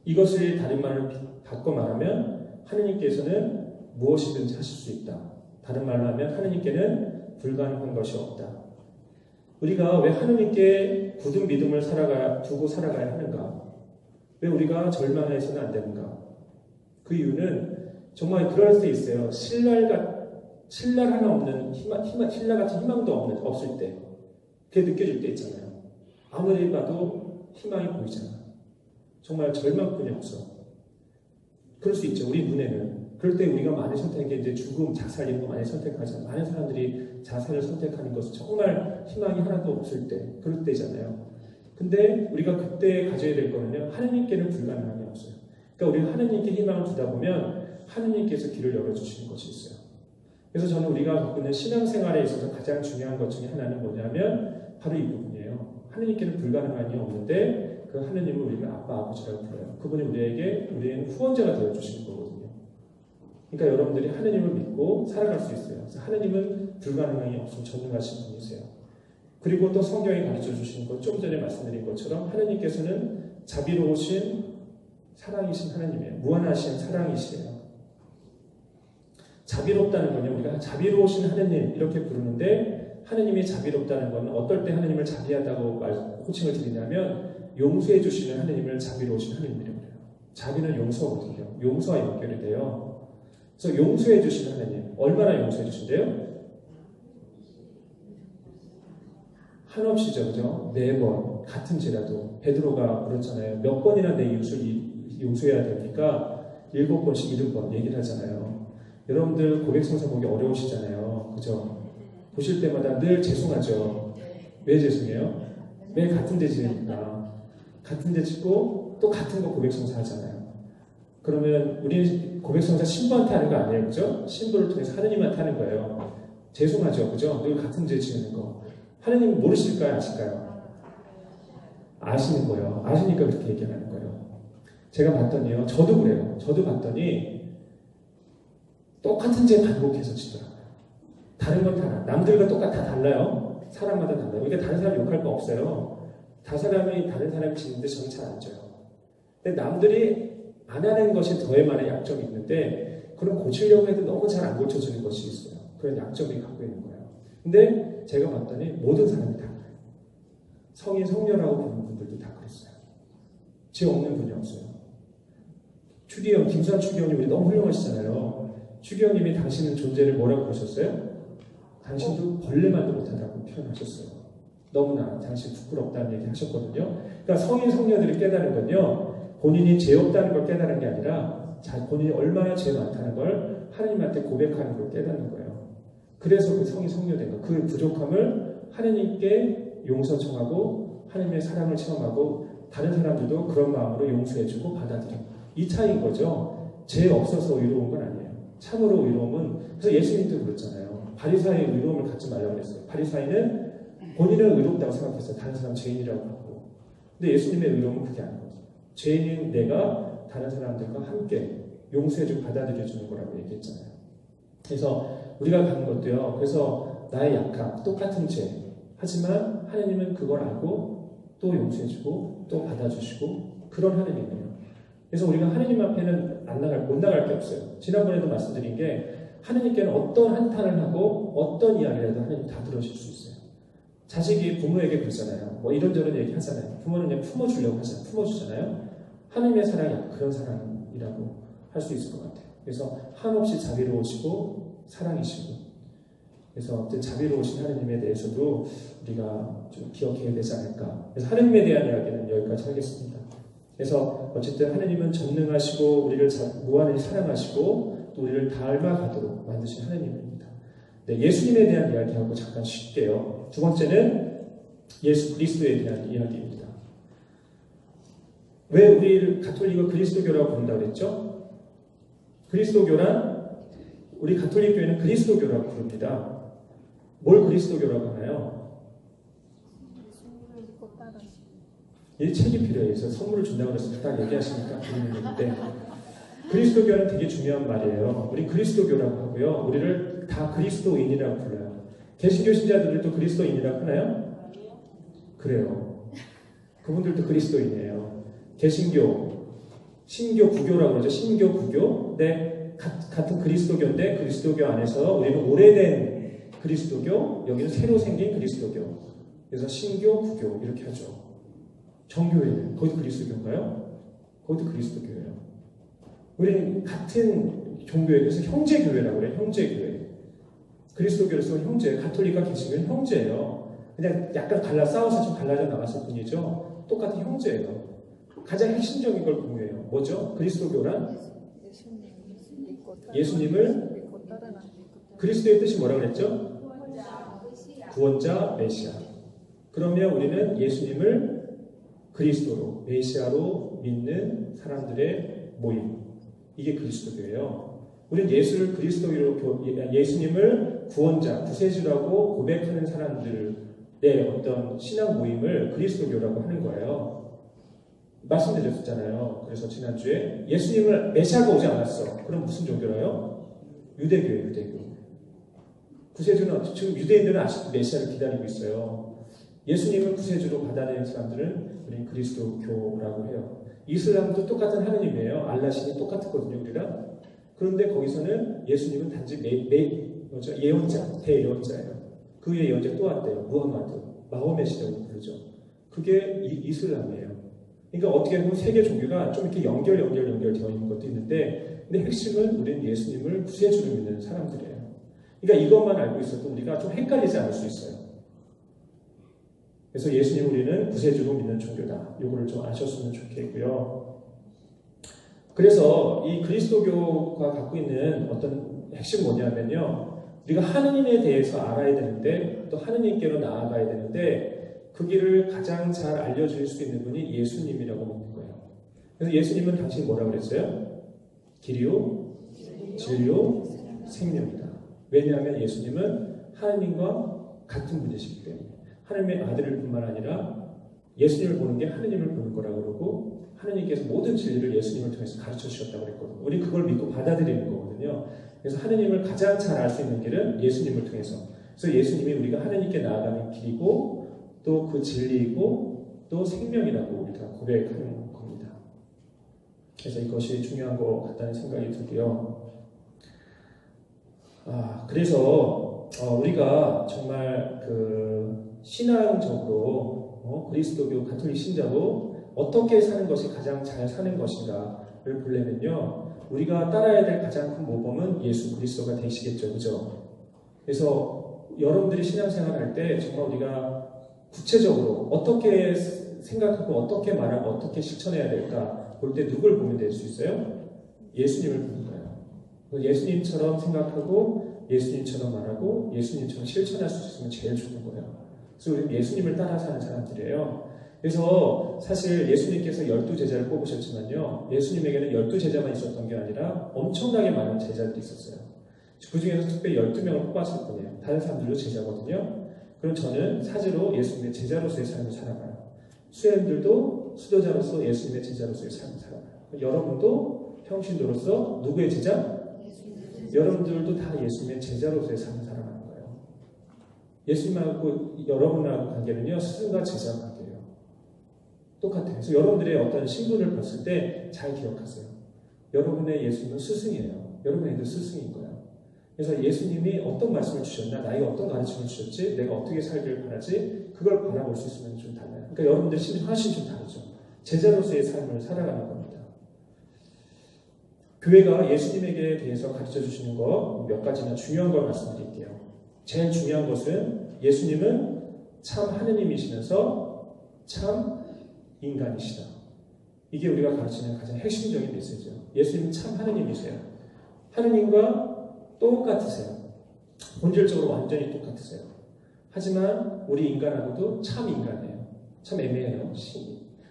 이것을 다른 말로 바꿔 말하면 하느님께서는 무엇이든지 하실 수 있다. 다른 말로 하면 하느님께는 불가능한 것이 없다. 우리가 왜 하느님께 굳은 믿음을 두고 살아가야 하는가? 왜 우리가 절망해서는 안 되는가? 그 이유는 정말 그럴 때 있어요. 신랄 하나 없는 신랄 같은 희망도 없을 때 그게 느껴질 때 있잖아요. 아무리 봐도 희망이 보이잖아. 정말 절망뿐이 없어. 그럴 수 있죠. 우리 눈에는. 그럴 때 우리가 많이 선택한 게 이제 죽음, 자살 이런 거 많이 선택하잖아요. 많은 사람들이 자살을 선택하는 것은 정말 희망이 하나도 없을 때, 그럴 때잖아요. 근데 우리가 그때 가져야 될 거는요, 하느님께는 불가능함이 없어요. 그러니까 우리가 하느님께 희망을 두다 보면 하느님께서 길을 열어주시는 것이 있어요. 그래서 저는 우리가 갖고 있는 신앙생활에 있어서 가장 중요한 것 중에 하나는 뭐냐면 바로 이 부분이에요. 하느님께는 불가능함이 없는데 그 하느님을 우리가 아빠, 아버지라고 불러요. 그분이 우리는 후원자가 되어주시는 거거든요. 그러니까 여러분들이 하느님을 믿고 살아갈 수 있어요. 그래서 하느님은 불가능함이 없음 전능하신 분이세요. 그리고 또 성경이 가르쳐 주시는 것, 좀 전에 말씀드린 것처럼 하느님께서는 자비로우신 사랑이신 하느님이에요. 무한하신 사랑이시에요. 자비롭다는 건요, 우리가 자비로우신 하느님 이렇게 부르는데 하느님이 자비롭다는 건 어떨 때 하느님을 자비하다고 호칭을 드리냐면 용서해 주시는 하느님을 자비로우신 하느님이라고 해요. 자비는 용서거든요. 용서와 연결이 돼요. 그래서 용서해 주시는 하느님, 얼마나 용서해 주신대요? 한없이죠, 그죠? 4번 같은 죄라도 베드로가 그렇잖아요. 몇 번이나 내 이웃을 용서해야 됩니까? 7번씩 7번 얘기를 하잖아요. 여러분들 고백성사 보기 어려우시잖아요, 그죠? 보실 때마다 늘 죄송하죠. 왜 죄송해요? 왜 같은 데 지내니까 같은 데 짓고 또 같은 거 고백성사 하잖아요. 그러면 우리는 고백성사 신부한테 하는 거 아니에요, 그죠? 신부를 통해서 하느님한테 하는 거예요. 죄송하죠, 그죠? 늘 같은 죄 지내는 거. 하느님 모르실까요? 아실까요? 아시는 거예요. 아시니까 그렇게 얘기하는 거예요. 제가 봤더니요. 저도 그래요. 저도 봤더니 똑같은 제 반복해서 치더라고요. 다른 건 다 남들과 다 달라요. 사람마다 달라요. 그러니까 다른 사람 욕할 거 없어요. 사람이 다른 사람이 치는데 저는 잘 안 져요. 근데 남들이 안 하는 것이 저의 말에 약점이 있는데 그럼 고치려고 해도 너무 잘 안 고쳐지는 것이 있어요. 그런 약점이 갖고 있는 거예요. 근데 제가 봤더니 모든 사람이 다 그래요. 성인, 성녀라고 부르는 분들도 다 그랬어요. 죄 없는 분이 없어요. 추기영, 김수환 추기영님 우리 너무 훌륭하시잖아요. 추기영님이 당신은 존재를 뭐라고 그러셨어요? 당신도 벌레만도 못한다고 표현하셨어요. 너무나 당신 부끄럽다는 얘기 하셨거든요. 그러니까 성인, 성녀들이 깨달은 건요. 본인이 죄 없다는 걸 깨달은 게 아니라 본인이 얼마나 죄 많다는 걸 하나님한테 고백하는 걸 깨닫는 거예요. 그래서 그 성인, 성녀된 거. 그 부족함을 하나님께 용서 청하고 하나님의 사랑을 체험하고 다른 사람들도 그런 마음으로 용서해주고 받아들여. 이 차이인 거죠. 죄 없어서 의로운 건 아니에요. 참으로 의로움은 그래서 예수님도 그랬잖아요. 바리사이의 의로움을 갖지 말라고 그랬어요. 바리사이는 본인은 의롭다고 생각했어요. 다른 사람 죄인이라고 하고. 근데 예수님의 의로움은 그게 아닌 거죠. 죄인인 내가 다른 사람들과 함께 용서해주고 받아들여주는 거라고 얘기했잖아요. 그래서 우리가 가는 것도요. 그래서 나의 약함, 똑같은 죄. 하지만 하나님은 그걸 알고 또 용서해주고 또 받아주시고 그런 하나님이에요. 그래서 우리가 하나님 앞에는 못 나갈 게 없어요. 지난번에도 말씀드린 게 하나님께는 어떤 한탄을 하고 어떤 이야기라도 하나님 다 들으실 수 있어요. 자식이 부모에게 그러잖아요. 뭐 이런저런 얘기 하잖아요. 부모는 그냥 품어주려고 하잖아요. 품어주잖아요. 하나님의 사랑이 그런 사랑이라고 할 수 있을 것 같아요. 그래서 한없이 자비로우시고 사랑이시고 그래서 자비로우신 하나님에 대해서도 우리가 좀 기억해야 되지 않을까. 그래서 하나님에 대한 이야기는 여기까지 하겠습니다. 그래서 어쨌든 하나님은 전능하시고 우리를 무한히 사랑하시고 또 우리를 닮아가도록 만드신 하나님입니다. 네, 예수님에 대한 이야기하고 잠깐 쉴게요. 두 번째는 예수 그리스도에 대한 이야기입니다. 왜 우리를 가톨릭을 그리스도교라고 부른다고 그랬죠? 그리스도교란 우리 가톨릭 교회는 그리스도교라고 부릅니다. 뭘 그리스도교라고 하나요? 이 책이 필요해요. 그래서 선물을 준다고 해서 딱 얘기하시니까 드리는 얘기인데 그리스도교는 되게 중요한 말이에요. 우리 그리스도교라고 하고요. 우리를 다 그리스도인이라고 불러요. 개신교 신자들도 그리스도인이라고 하나요? 그래요. 그분들도 그리스도인이에요. 개신교, 신교, 구교라고 그러죠. 신교, 구교. 네, 같은 그리스도교인데 그리스도교 안에서 우리는 오래된 그리스도교, 여기는 새로 생긴 그리스도교. 그래서 신교, 구교 이렇게 하죠. 정교회는 거기도 그리스도교인가요? 거기도 그리스도교예요. 우리는 같은 종교에 그래서 형제교회라고 그래요. 형제교회. 그리스도교로서 형제, 가톨릭과 개신교는 형제예요. 그냥 약간 싸워서 좀 갈라져 나갔을 뿐이죠. 똑같은 형제예요. 가장 핵심적인 걸 공유해요. 뭐죠? 그리스도교란 예수님을 그리스도의 뜻이 뭐라고 그랬죠? 구원자, 메시아. 그러면 우리는 예수님을 그리스도로, 메시아로 믿는 사람들의 모임. 이게 그리스도교예요. 우리는 예수를 그리스도로, 예수님을 구원자, 구세주라고 고백하는 사람들의 어떤 신앙 모임을 그리스도교라고 하는 거예요. 말씀드렸잖아요. 그래서 지난주에 예수님을 메시아가 오지 않았어. 그럼 무슨 종교라요? 유대교예요, 유대교. 구세주는 지금 유대인들은 아직도 메시아를 기다리고 있어요. 예수님을 구세주로 받아들이는 사람들은 우리는 그리스도교라고 해요. 이슬람도 똑같은 하느님이에요. 알라신이 똑같거든요, 우리랑. 그런데 거기서는 예수님은 단지 예언자, 대예언자예요. 그 위에 예언자 또 왔대요. 무함마드, 마호메시라고 부르죠. 그게 이슬람이에요. 그러니까 어떻게 보면 세계 종교가 좀 이렇게 연결되어 있는 것도 있는데, 근데 핵심은 우리는 예수님을 구세주로 믿는 사람들이에요. 그러니까 이것만 알고 있어도 우리가 좀 헷갈리지 않을 수 있어요. 그래서 예수님 우리는 구세주로 믿는 종교다. 이거를 좀 아셨으면 좋겠고요. 그래서 이 그리스도교가 갖고 있는 어떤 핵심 뭐냐면요. 우리가 하느님에 대해서 알아야 되는데 또 하느님께로 나아가야 되는데 그 길을 가장 잘 알려줄 수 있는 분이 예수님이라고 믿는 거예요. 그래서 예수님은 당신이 뭐라고 그랬어요? 길이요, 진리요, 생명이다. 왜냐하면 예수님은 하느님과 같은 분이시기 때문에 하나님의 아들일 뿐만 아니라 예수님을 보는 게 하느님을 보는 거라고 그러고 하느님께서 모든 진리를 예수님을 통해서 가르쳐 주셨다고 그랬거든요. 우리 그걸 믿고 받아들이는 거거든요. 그래서 하느님을 가장 잘 알 수 있는 길은 예수님을 통해서. 그래서 예수님이 우리가 하느님께 나아가는 길이고 또 그 진리이고 또 생명이라고 우리가 고백하는 겁니다. 그래서 이것이 중요한 것 같다는 생각이 들고요. 그래서 우리가 정말 그 신앙적으로 그리스도교 가톨릭 신자로 어떻게 사는 것이 가장 잘 사는 것인가를 보려면요, 우리가 따라야 될 가장 큰 모범은 예수 그리스도가 되시겠죠, 그죠? 그래서 여러분들이 신앙생활 할 때 정말 우리가 구체적으로 어떻게 생각하고 어떻게 말하고 어떻게 실천해야 될까 볼 때 누굴 보면 될 수 있어요? 예수님을 보는 거예요. 예수님처럼 생각하고 예수님처럼 말하고 예수님처럼 실천할 수 있으면 제일 좋은 거예요. 그래서 우리 예수님을 따라 사는 사람들이에요. 그래서 사실 예수님께서 12제자를 뽑으셨지만요, 예수님에게는 12제자만 있었던 게 아니라 엄청나게 많은 제자들이 있었어요. 그 중에서 특별히 12명을 뽑았을 뿐이에요. 다른 사람들도 제자거든요. 그럼 저는 사제로 예수님의 제자로서의 삶을 살아가요. 수행들도 수도자로서 예수님의 제자로서의 삶을 살아가요. 여러분도 평신도로서 누구의 제자? 여러분들도 다 예수님의 제자로서의 삶을 살아가는 거예요. 예수님하고 여러분하고 관계는요, 스승과 제자 관계예요. 똑같아요. 그래서 여러분들의 어떤 신분을 봤을 때 잘 기억하세요. 여러분의 예수님은 스승이에요. 여러분의 스승인 거예요. 그래서 예수님이 어떤 말씀을 주셨나, 나에게 어떤 가르침을 주셨지, 내가 어떻게 살기를 바라지, 그걸 바라볼 수 있으면 좀 달라요. 그러니까 여러분들 신분 훨씬 좀 다르죠. 제자로서의 삶을 살아가는 겁니다. 교회가 예수님에게 대해서 가르쳐 주시는 거 몇 가지나 중요한 걸 말씀드릴게요. 제일 중요한 것은 예수님은 참 하느님이시면서 참 인간이시다. 이게 우리가 가르치는 가장 핵심적인 메시지예요. 예수님은 참 하느님이세요. 하느님과 똑같으세요. 본질적으로 완전히 똑같으세요. 하지만 우리 인간하고도 참 인간이에요. 참 애매해요.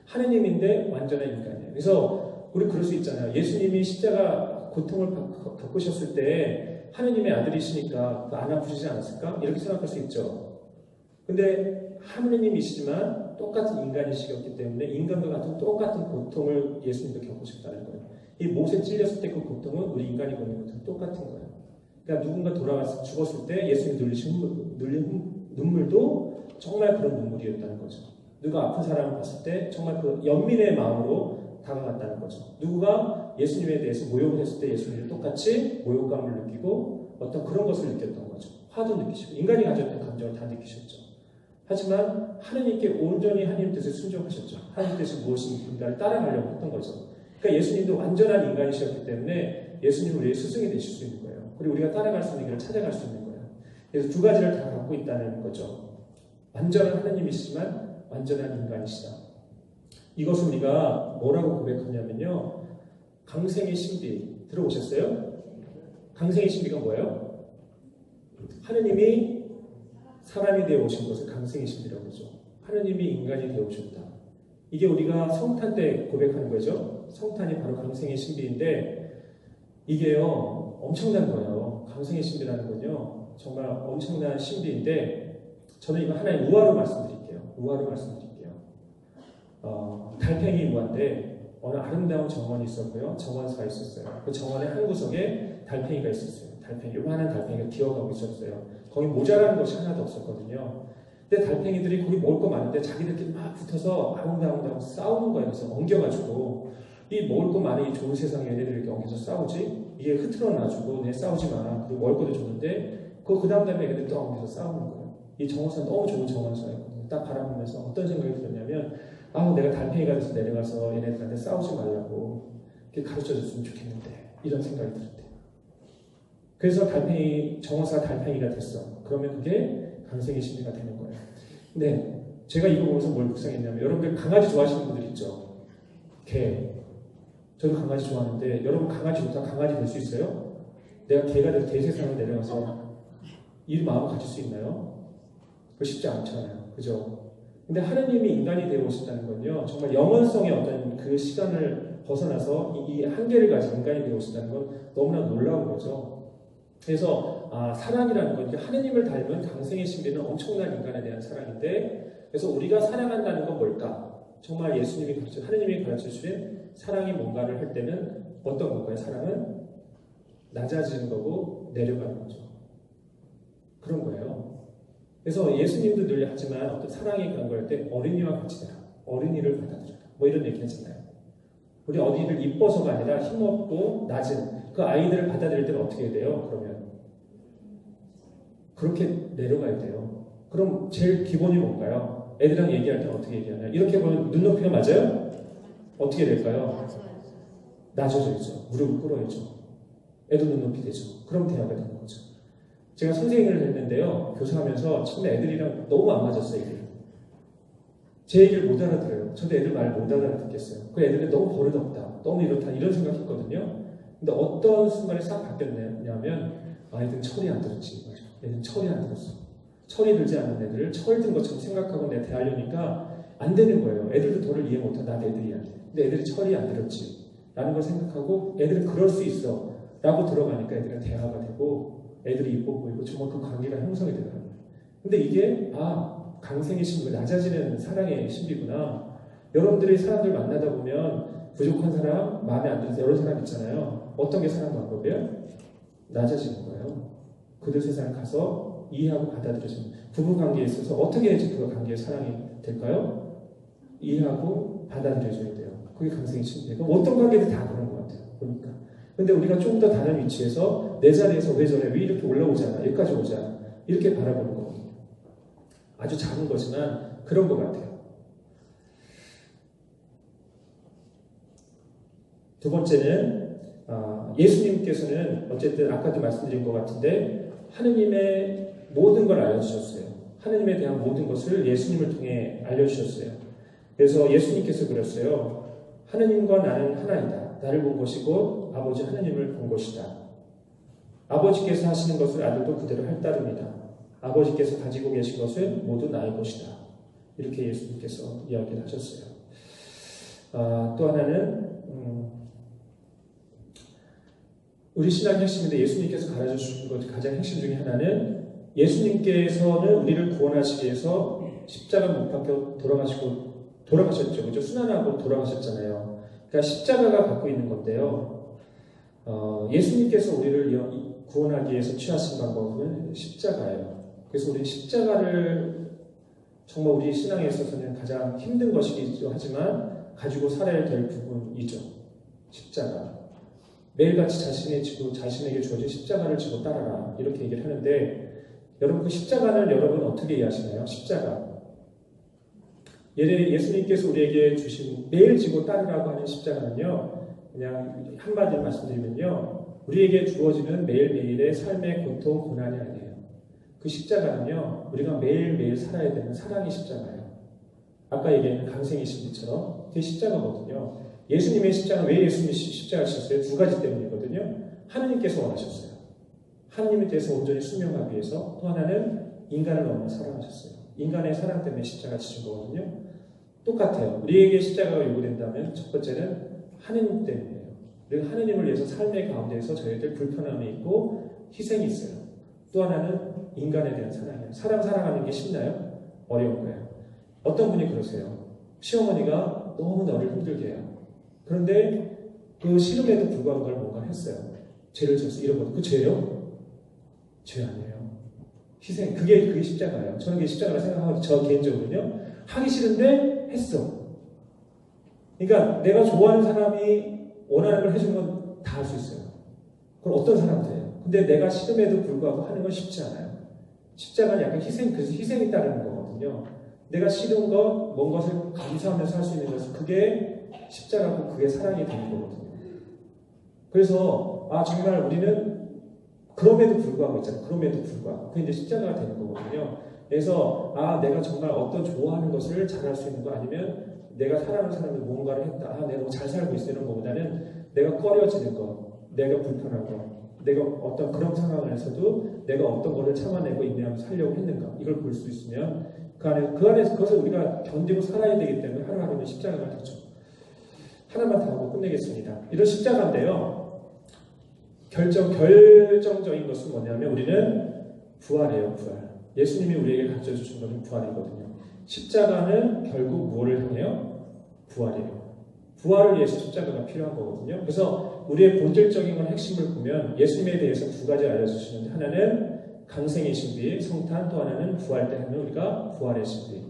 하느님인데 완전한 인간이에요. 그래서 우리 그럴 수 있잖아요. 예수님이 십자가 고통을 겪으셨을 때 하느님의 아들이시니까 안 아프시지 않았을까? 이렇게 생각할 수 있죠. 근데 하느님이시지만 똑같은 인간이시기 때문에 인간과 같은 똑같은 고통을 예수님도 겪으셨다는 거예요. 이 못에 찔렸을 때 그 고통은 우리 인간이 겪는 고통은 똑같은 거예요. 그러니까 누군가 돌아가서 죽었을 때 예수님이 눌린 눈물도 정말 그런 눈물이었다는 거죠. 누가 아픈 사람을 봤을 때 정말 그 연민의 마음으로 다가갔다는 거죠. 누구가 예수님에 대해서 모욕을 했을 때 예수님이 똑같이 모욕감을 느끼고 어떤 그런 것을 느꼈던 거죠. 화도 느끼시고 인간이 가졌던 감정을 다 느끼셨죠. 하지만 하느님께 온전히 하나님 뜻에 순종하셨죠. 하나님 뜻이 무엇인가를 따라가려고 했던 거죠. 그러니까 예수님도 완전한 인간이셨기 때문에 예수님은 우리의 스승이 되실 수 있는 거예요. 그리고 우리가 따라갈 수 있는 길을 찾아갈 수 있는 거예요. 그래서 두 가지를 다 갖고 있다는 거죠. 완전한 하느님이시지만 완전한 인간이시다. 이것을 우리가 뭐라고 고백하냐면요, 강생의 신비 들어보셨어요? 강생의 신비가 뭐예요? 하느님이 사람이 되어 오신 것을 강생의 신비라고 그러죠. 하느님이 인간이 되어 오셨다. 이게 우리가 성탄 때 고백하는 거죠. 성탄이 바로 강생의 신비인데 이게요 엄청난 거예요. 강생의 신비라는 건요 정말 엄청난 신비인데 저는 이거 하나의 우화로 말씀드릴게요. 달팽이 우화인데 어느 아름다운 정원이 있었고요. 정원사가 있었어요. 그 정원의 한 구석에 달팽이가 있었어요. 요만한 달팽이가 기어가고 있었어요. 거기 모자라는 것이 하나도 없었거든요. 근데 달팽이들이 거기 먹을 거 많은데 자기들끼리 막 붙어서 아웅다웅 싸우는 거예요. 그래서 엉겨가지고 이 먹을 거 많은 이 좋은 세상에 얘네들이 이렇게 엉겨서 싸우지? 이게 흐트러놔주고 내 싸우지 마. 그리고 먹을 것도 줬는데 그 다음 애들이 또 엉겨서 싸우는 거예요. 이 정원사는 너무 좋은 정원사였거든요. 딱 바라보면서 어떤 생각이 들었냐면 내가 달팽이가 돼서 내려가서 얘네들한테 싸우지 말라고 이렇게 가르쳐줬으면 좋겠는데 이런 생각이 들었대요. 그래서 정원사가 달팽이가 됐어. 그러면 그게 강생의 신비가 되는 거예요. 근데 제가 이거 보면서 뭘 묵상했냐면 여러분들 강아지 좋아하시는 분들 있죠? 개. 저도 강아지 좋아하는데 여러분 강아지 좋다 강아지 될 수 있어요? 내가 개가 돼서 개 세상으로 내려가서 이 마음을 가질 수 있나요? 그거 쉽지 않잖아요. 그죠? 근데 하느님이 인간이 되어 오셨다는 건요 정말 영원성의 어떤 그 시간을 벗어나서 이 한계를 가진 인간이 되어 오신다는 건 너무나 놀라운 거죠. 그래서 사랑이라는 건 하느님을 닮은 강생의 신비는 엄청난 인간에 대한 사랑인데, 그래서 우리가 사랑한다는 건 뭘까? 정말 예수님이 하느님이 가르쳐 주신 사랑이 뭔가를 할 때는 어떤 건가요? 사랑은 낮아지는 거고 내려가는 거죠. 그런 거예요. 그래서 예수님도 늘 하지만 어떤 사랑의 그런 걸 할 때 어린이와 같이 되라. 어린이를 받아들여라. 뭐 이런 얘기 하잖아요. 우리 어린이를 이뻐서가 아니라 힘없고 낮은 그 아이들을 받아들일 때는 어떻게 해야 돼요? 그러면 그렇게 내려가야 돼요. 그럼 제일 기본이 뭔가요? 애들이랑 얘기할 때는 어떻게 얘기하나요? 이렇게 보면 눈높이가 맞아요? 어떻게 될까요? 낮아져야죠. 무릎을 꿇어야죠. 애도 눈높이 되죠. 그럼 대화가 되는 거죠. 제가 선생님을 했는데요. 교사하면서 처음에 애들이랑 너무 안 맞았어요. 제 얘기를 못 알아들어요. 저도 애들 말 못 알아듣겠어요. 그 애들이 너무 버릇없다. 너무 이렇다. 이런 생각했거든요. 근데 어떤 순간에 싹 바뀌었냐면 애들은 철이 안 들었지. 애들은 철이 안 들었어. 철이 들지 않는 애들을 철 든 것처럼 생각하고 내가 대하려니까 안 되는 거예요. 애들도 저를 이해 못하. 나도 애들이 안 돼. 근데 애들이 철이 안 들었지. 라는 걸 생각하고 애들은 그럴 수 있어. 라고 들어가니까 애들은 대화가 되고 애들이 이뻐 보이고 정말 그 관계가 형성이 되더라고요. 근데 이게 강생의 신비, 낮아지는 사랑의 신비구나. 여러분들이 사람들 만나다 보면 부족한 사람, 마음에 안 드는 여러 사람 있잖아요. 어떤 게 사랑 방법이에요? 낮아지는 거예요. 그들 세상에 가서 이해하고 받아들여지는 부부 관계에 있어서 어떻게 해야지 그 관계의 사랑이 될까요? 이해하고 받아들여줘야 돼요. 그게 강생의 신비예요. 어떤 관계도 다 그런 것 같아요. 보니까. 근데 우리가 조금 더 다른 위치에서 내 자리에서 왜 저래? 왜 이렇게 올라오지 않아? 여기까지 오자. 이렇게 바라보는 거거든요. 아주 작은 거지만 그런 것 같아요. 두 번째는 예수님께서는 어쨌든 아까도 말씀드린 것 같은데 하느님의 모든 걸 알려주셨어요. 하느님에 대한 모든 것을 예수님을 통해 알려주셨어요. 그래서 예수님께서 그랬어요. 하느님과 나는 하나이다. 나를 본 것이 곧 아버지 하느님을 본 것이다. 아버지께서 하시는 것을 아들도 그대로 할 따름이다. 아버지께서 가지고 계신 것은 모두 나의 것이다. 이렇게 예수님께서 이야기를 하셨어요. 또 하나는 우리 신앙의 핵심인데 예수님께서 가르쳐 주신 것 가장 핵심 중에 하나는 예수님께서는 우리를 구원하시기 위해서 십자가 못 박혀 돌아가셨죠. 그죠? 순환하고 돌아가셨잖아요. 그러니까 십자가가 갖고 있는 건데요. 예수님께서 우리를 구원하기 위해서 취하신 방법은 십자가예요. 그래서 우리 십자가를 정말 우리 신앙에 있어서는 가장 힘든 것이기도 하지만 가지고 살아야 될 부분이죠. 십자가. 매일같이 자신에게 주어진 십자가를 지고 따라라. 이렇게 얘기를 하는데 여러분 그 십자가를 여러분 어떻게 이해하시나요? 십자가. 예수님께서 우리에게 주신 매일 지고 따르라고 하는 십자가는요. 그냥 한마디로 말씀드리면요. 우리에게 주어지는 매일매일의 삶의 고통, 고난이 아니에요. 그 십자가는요. 우리가 매일매일 살아야 되는 사랑의 십자가예요. 아까 얘기했는 강생의 신비처럼 그게 십자가거든요. 예수님의 십자가는 왜 예수님이 십자가를 지셨어요? 두 가지 때문이거든요. 하느님께서 원하셨어요. 하느님에 대해서 온전히 순명하기 위해서. 또 하나는 인간을 너무 사랑하셨어요. 인간의 사랑 때문에 십자가 지신 거거든요. 똑같아요. 우리에게 십자가가 요구된다면 첫 번째는 하느님 때문이에요. 우리가 하느님을 위해서 삶의 가운데에서 저희들 불편함이 있고 희생이 있어요. 또 하나는 인간에 대한 사랑이에요. 사랑하는 게 쉽나요? 어려운 거예요. 어떤 분이 그러세요. 시어머니가 너무 너를 힘들게 해요. 그런데 그 싫음에도 불구하고 그걸 뭔가 했어요. 죄를 졌어. 잃어버려. 그 죄요? 죄 아니에요. 희생. 그게 십자가예요. 저는 그게 십자가라 생각하고 저 개인적으로는요. 하기 싫은데 했어. 그러니까 내가 좋아하는 사람이 원하는 걸 해주는 건 다 할 수 있어요. 그럼 어떤 사람도 해요. 근데 내가 싫음에도 불구하고 하는 건 쉽지 않아요. 십자가는 약간 그래서 희생이 따르는 거거든요. 내가 싫은 것, 먼 것을 감수하면서 할 수 있는 것은 그게 십자가고 그게 사랑이 되는 거거든요. 그래서 정말 우리는 그럼에도 불구하고 있잖아요. 그럼에도 불구하고 그게 이제 십자가가 되는 거거든요. 그래서 내가 정말 어떤 좋아하는 것을 잘할 수 있는 거 아니면 내가 사랑하는 사람이 무언가를 했다. 내가 너무 잘 살고 있어. 이런 것보다는 내가 꺼려지는 것, 내가 불편한 것, 내가 어떤 그런 상황에서도 내가 어떤 것을 참아내고 인내하면서 살려고 했는가. 이걸 볼 수 있으면 그 안에서 그것을 우리가 견디고 살아야 되기 때문에 하루하루는 십자가가 되죠. 하나만 더 하고 끝내겠습니다. 이런 십자가인데요. 결정적인 것은 뭐냐면 우리는 부활이에요. 부활. 예수님이 우리에게 가르쳐주신 것은 부활이거든요. 십자가는 결국 무엇을 향해요? 부활이에요. 부활을 위해서 십자가가 필요한 거거든요. 그래서 우리의 본질적인 건 핵심을 보면 예수님에 대해서 두 가지 알려주시는데 하나는 강생의 신비, 성탄, 또 하나는 부활 때 하는 우리가 부활의 신비.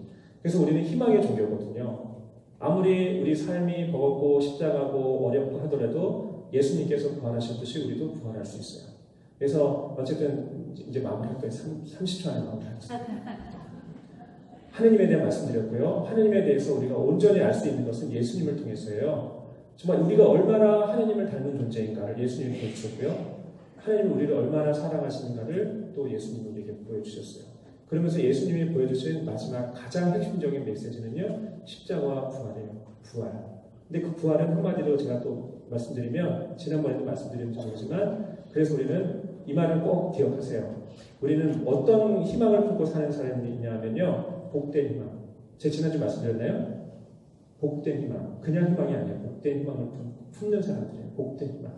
그래서 우리는 희망의 종교거든요. 아무리 우리 삶이 버겁고 십자가고 어렵고 하더라도 예수님께서 부활하셨듯이 우리도 부활할 수 있어요. 그래서 어쨌든 이제 마무리할 거예요. 30초 안에 마무리하겠습니다. 하느님에 대한 말씀드렸고요. 하느님에 대해서 우리가 온전히 알 수 있는 것은 예수님을 통해서예요. 정말 우리가 얼마나 하느님을 닮은 존재인가를 예수님이 보여주셨고요. 하느님이 우리를 얼마나 사랑하시는가를 또 예수님이 우리에게 보여주셨어요. 그러면서 예수님이 보여주신 마지막 가장 핵심적인 메시지는요. 십자가와 부활이에요. 부활. 근데 그 부활은 한마디로 제가 또 말씀드리면 지난번에도 말씀드렸는지 모르지만 그래서 우리는 이 말을 꼭 기억하세요. 우리는 어떤 희망을 품고 사는 사람이냐면요. 복된 희망. 제가 지난주 말씀드렸나요? 복된 희망. 그냥 희망이 아니에요. 복된 희망을 품는 사람들이에요. 복된 희망.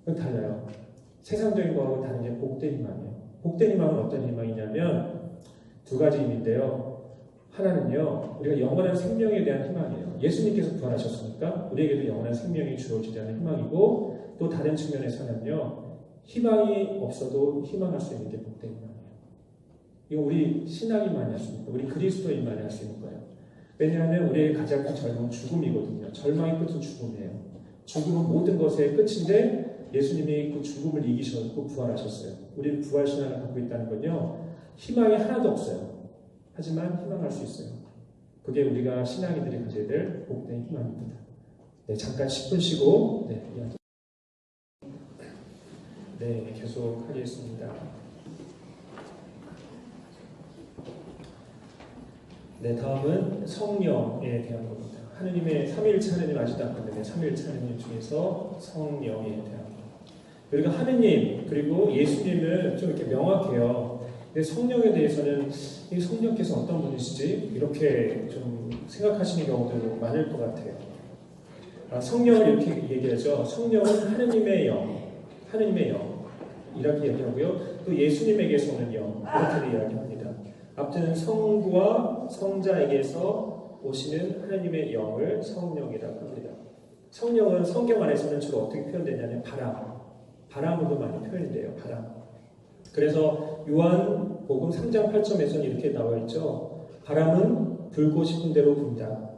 그건 달라요. 세상적인 거하고 다른 게 복된 희망이에요. 복된 희망은 어떤 희망이냐면 두 가지 의미인데요. 하나는요. 우리가 영원한 생명에 대한 희망이에요. 예수님께서 부활하셨으니까 우리에게도 영원한 생명이 주어지자는 희망이고 또 다른 측면에서는요. 희망이 없어도 희망할 수 있는 게 복된 희망이에요. 이거 우리 신앙인만이 할 수 있는 거예요. 우리 그리스도인만이 할 수 있는 거예요. 왜냐하면 우리의 가장 큰 절망은 죽음이거든요. 절망의 끝은 죽음이에요. 죽음은 모든 것의 끝인데 예수님이 그 죽음을 이기셨고 부활하셨어요. 우리는 부활신앙을 갖고 있다는 건요. 희망이 하나도 없어요. 하지만 희망할 수 있어요. 그게 우리가 신앙인들이 가져야 될 복된 희망입니다. 네, 잠깐 10분 쉬고 네, 계속 하겠습니다. 네, 다음은 성령에 대한 겁니다. 하느님의 삼위일체 하느님 아직도 안 끝났네요. 삼위일체 하느님 중에서 성령에 대한 것. 우리가 하느님 그리고 예수님은 좀 이렇게 명확해요. 근데 성령에 대해서는 이 성령께서 어떤 분이시지? 이렇게 좀 생각하시는 경우도 많을 것 같아요. 성령을 이렇게 얘기하죠. 성령은 하느님의 영, 하느님의 영 이렇게 얘기하고요. 또 예수님에게서 오는 영 이렇게 이야기합니다. 아무튼 성부와 성자에게서 오시는 하나님의 영을 성령이라고 합니다. 성령은 성경 안에서는 주로 어떻게 표현되냐면 바람으로 많이 표현돼요. 바람. 그래서 요한복음 3장 8절에서는 이렇게 나와 있죠. 바람은 불고 싶은 대로 분다.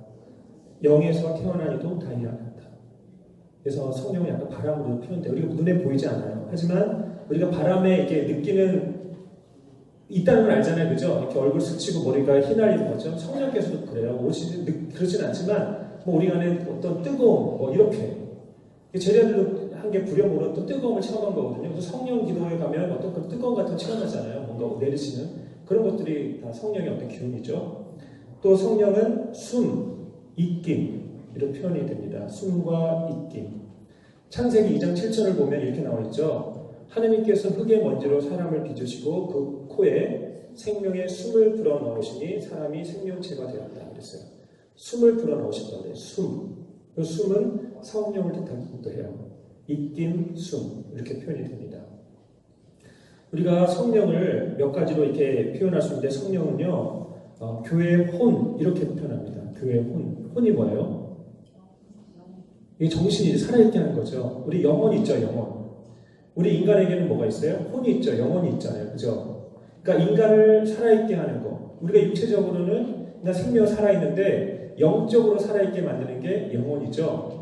영에서 태어난 이도 다 일어난다. 그래서 성령은 약간 바람으로 표현돼요. 우리가 눈에 보이지 않아요. 하지만 우리가 바람에 이렇게 느끼는 있다는 걸 알잖아요. 그죠? 이렇게 얼굴 스치고 머리가 휘날리는 거죠. 성령께서도 그래요. 그렇진 않지만 뭐 우리 안에 어떤 뜨거움 뭐 이렇게 제자들도 한 게 부려먹은 어떤 뜨거움을 체험한 거거든요. 그래서 성령 기도에 가면 어떤 그 뜨거움 같은 거 체험하잖아요. 뭔가 내리시는 그런 것들이 다 성령의 어떤 기운이죠. 또 성령은 숨, 입김 이런 표현이 됩니다. 숨과 입김. 창세기 2장 7절을 보면 이렇게 나와 있죠. 하느님께서 흙의 먼지로 사람을 빚으시고 그 코에 생명의 숨을 불어넣으시니 사람이 생명체가 되었다 그랬어요. 숨을 불어넣으신다고 그래요. 숨. 그 숨은 성령을 뜻하기도 해요. 입김, 숨 이렇게 표현이 됩니다. 우리가 성령을 몇 가지로 이렇게 표현할 수 있는데 성령은요. 교회의 혼 이렇게 표현합니다. 교회의 혼. 혼이 뭐예요? 이게 정신이 살아있게 하는 거죠. 우리 영혼 있죠. 영혼. 우리 인간에게는 뭐가 있어요? 혼이 있죠. 영혼이 있잖아요. 그죠? 그러니까 인간을 살아있게 하는 거. 우리가 육체적으로는 그냥 생명 살아있는데 영적으로 살아있게 만드는 게 영혼이죠.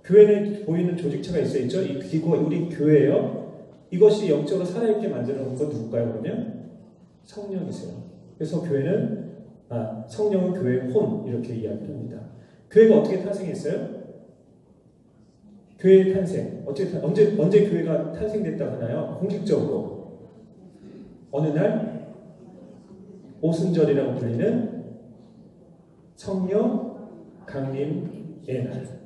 교회는 보이는 조직체가 있어야죠. 이 기구, 우리 교회예요. 이것이 영적으로 살아있게 만드는 건 누굴까요? 그러면 성령이세요. 그래서 교회는 성령은 교회의 혼 이렇게 이야기를 합니다. 교회가 어떻게 탄생했어요? 교회의 탄생. 언제 교회가 탄생됐다고 하나요? 공식적으로. 어느 날? 오순절이라고 불리는 성령 강림의 날.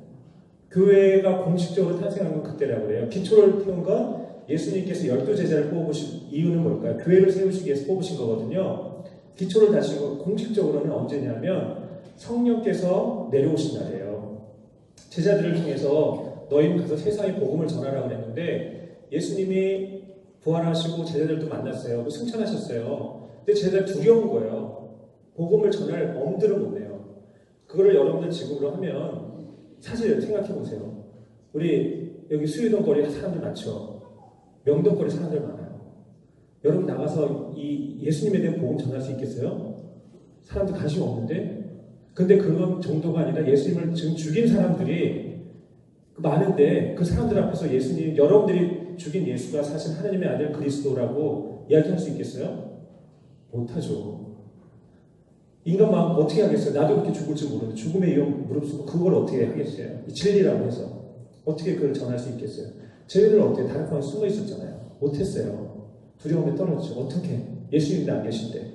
교회가 공식적으로 탄생한 건 그때라고 그래요. 기초를 태운 건 예수님께서 12제자를 뽑으신 이유는 뭘까요? 교회를 세우시기 위해서 뽑으신 거거든요. 기초를 다시고 공식적으로는 언제냐면 성령께서 내려오신 날이에요. 제자들을 통해서 너희는 가서 세상에 복음을 전하라고 그랬는데 예수님이 부활하시고 제자들도 만났어요. 승천하셨어요. 근데 제자들 두려운 거예요. 복음을 전할 엄두를 못 내요. 그거를 여러분들 지금으로 하면 사실 생각해 보세요. 우리 여기 수유동 거리 사람들 많죠. 명동 거리 사람들 많아요. 여러분 나가서 이 예수님에 대한 복음 전할 수 있겠어요? 사람들 관심 없는데? 근데 그런 정도가 아니라 예수님을 지금 죽인 사람들이 많은데 그 사람들 앞에서 예수님, 여러분들이 죽인 예수가 사실 하나님의 아들 그리스도라고 이야기할 수 있겠어요? 못하죠. 인간 마음 어떻게 하겠어요? 나도 그렇게 죽을 줄 모르는데 죽음의 위험 무릅쓰고 그걸 어떻게 하겠어요? 이 진리라고 해서 어떻게 그걸 전할 수 있겠어요? 저희들은 어떻게 다른 방에 숨어 있었잖아요. 못했어요. 두려움에 떨어졌죠. 어떻게? 예수님도 안 계신데.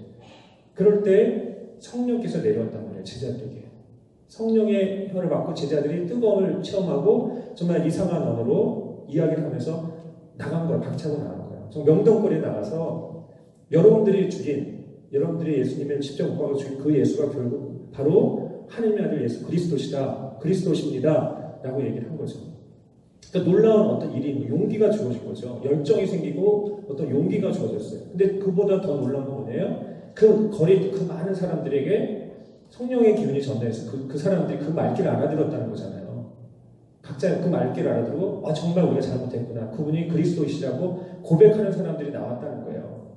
그럴 때 성령께서 내려왔단 말이에요. 제자들에게. 성령의 혀를 받고 제자들이 뜨거움을 체험하고 정말 이상한 언어로 이야기를 하면서 나간 거예요. 박차고 나간 거예요. 저 명동거리에 나가서 여러분들이 죽인, 여러분들이 예수님을 십자가 못 박아 죽인 그 예수가 결국 바로 하나님의 아들 예수 그리스도시다. 그리스도십니다. 라고 얘기를 한 거죠. 그러니까 놀라운 어떤 일이 용기가 주어진 거죠. 열정이 생기고 어떤 용기가 주어졌어요. 근데 그보다 더 놀라운 건 뭐예요? 그 거리, 그 많은 사람들에게 성령의 기운이 전달해서 그 사람들이 그 말귀를 알아들었다는 거잖아요. 각자 그 말귀를 알아들고 정말 우리가 잘못했구나. 그분이 그리스도이시라고 고백하는 사람들이 나왔다는 거예요.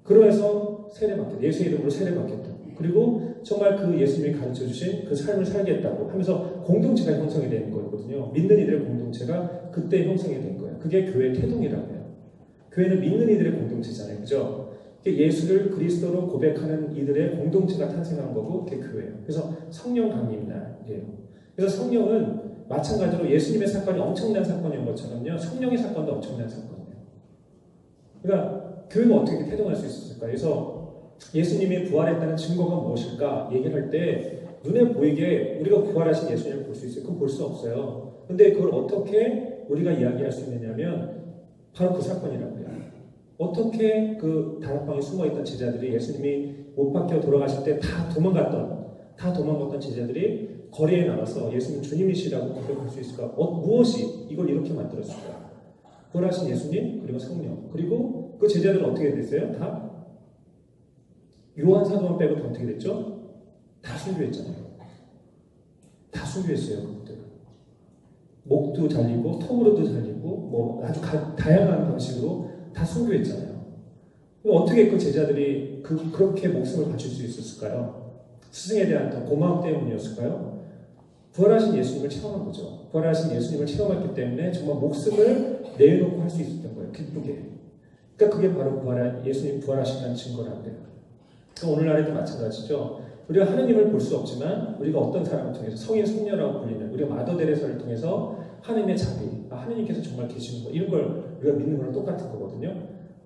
그러면서 세례받겠다. 예수의 이름으로 세례받겠다. 그리고 정말 그 예수님이 가르쳐주신 그 삶을 살겠다고 하면서 공동체가 형성이 되는 거거든요. 믿는 이들의 공동체가 그때 형성이 된 거예요. 그게 교회의 태동이라고 해요. 교회는 믿는 이들의 공동체잖아요. 그죠? 예수를 그리스도로 고백하는 이들의 공동체가 탄생한 거고 그게 교회예요. 그래서 성령 강림 날이에요. 그래서 성령은 마찬가지로 예수님의 사건이 엄청난 사건인 것처럼요. 성령의 사건도 엄청난 사건이에요. 그러니까 교회가 어떻게 태동할 수 있었을까? 그래서 예수님이 부활했다는 증거가 무엇일까? 얘기할 때 눈에 보이게 우리가 부활하신 예수님을 볼 수 있어요. 그건 볼 수 없어요. 근데 그걸 어떻게 우리가 이야기할 수 있느냐면 바로 그 사건이라고요. 어떻게 그 다락방에 숨어있던 제자들이 예수님이 못 박혀 돌아가실 때 다 도망갔던 제자들이 거리에 나가서 예수님 주님이시라고 고백할 수 있을까? 무엇이 이걸 이렇게 만들었을까? 부활하신 예수님, 그리고 성령, 그리고 그 제자들은 어떻게 됐어요? 다 요한 사도만 빼고 다 어떻게 됐죠? 다 순교했잖아요. 다 순교했어요. 그분들. 목도 잘리고 통으로도 잘리고 뭐 아주 다양한 방식으로 다 순교했잖아요. 어떻게 그 제자들이 그렇게 목숨을 바칠 수 있었을까요? 스승에 대한 더 고마움 때문이었을까요? 부활하신 예수님을 체험한 거죠. 부활하신 예수님을 체험했기 때문에 정말 목숨을 내놓고 할 수 있었던 거예요. 기쁘게. 그러니까 그게 바로 예수님 부활하신다는 증거라고 해요. 오늘날에도 마찬가지죠. 우리가 하느님을 볼 수 없지만 우리가 어떤 사람을 통해서 성인 성녀라고 불리는 우리가 마더 데레사를 통해서 하느님의 자비, 하느님께서 정말 계시는 거 이런 걸 우리가 믿는 거랑 똑같은 거거든요.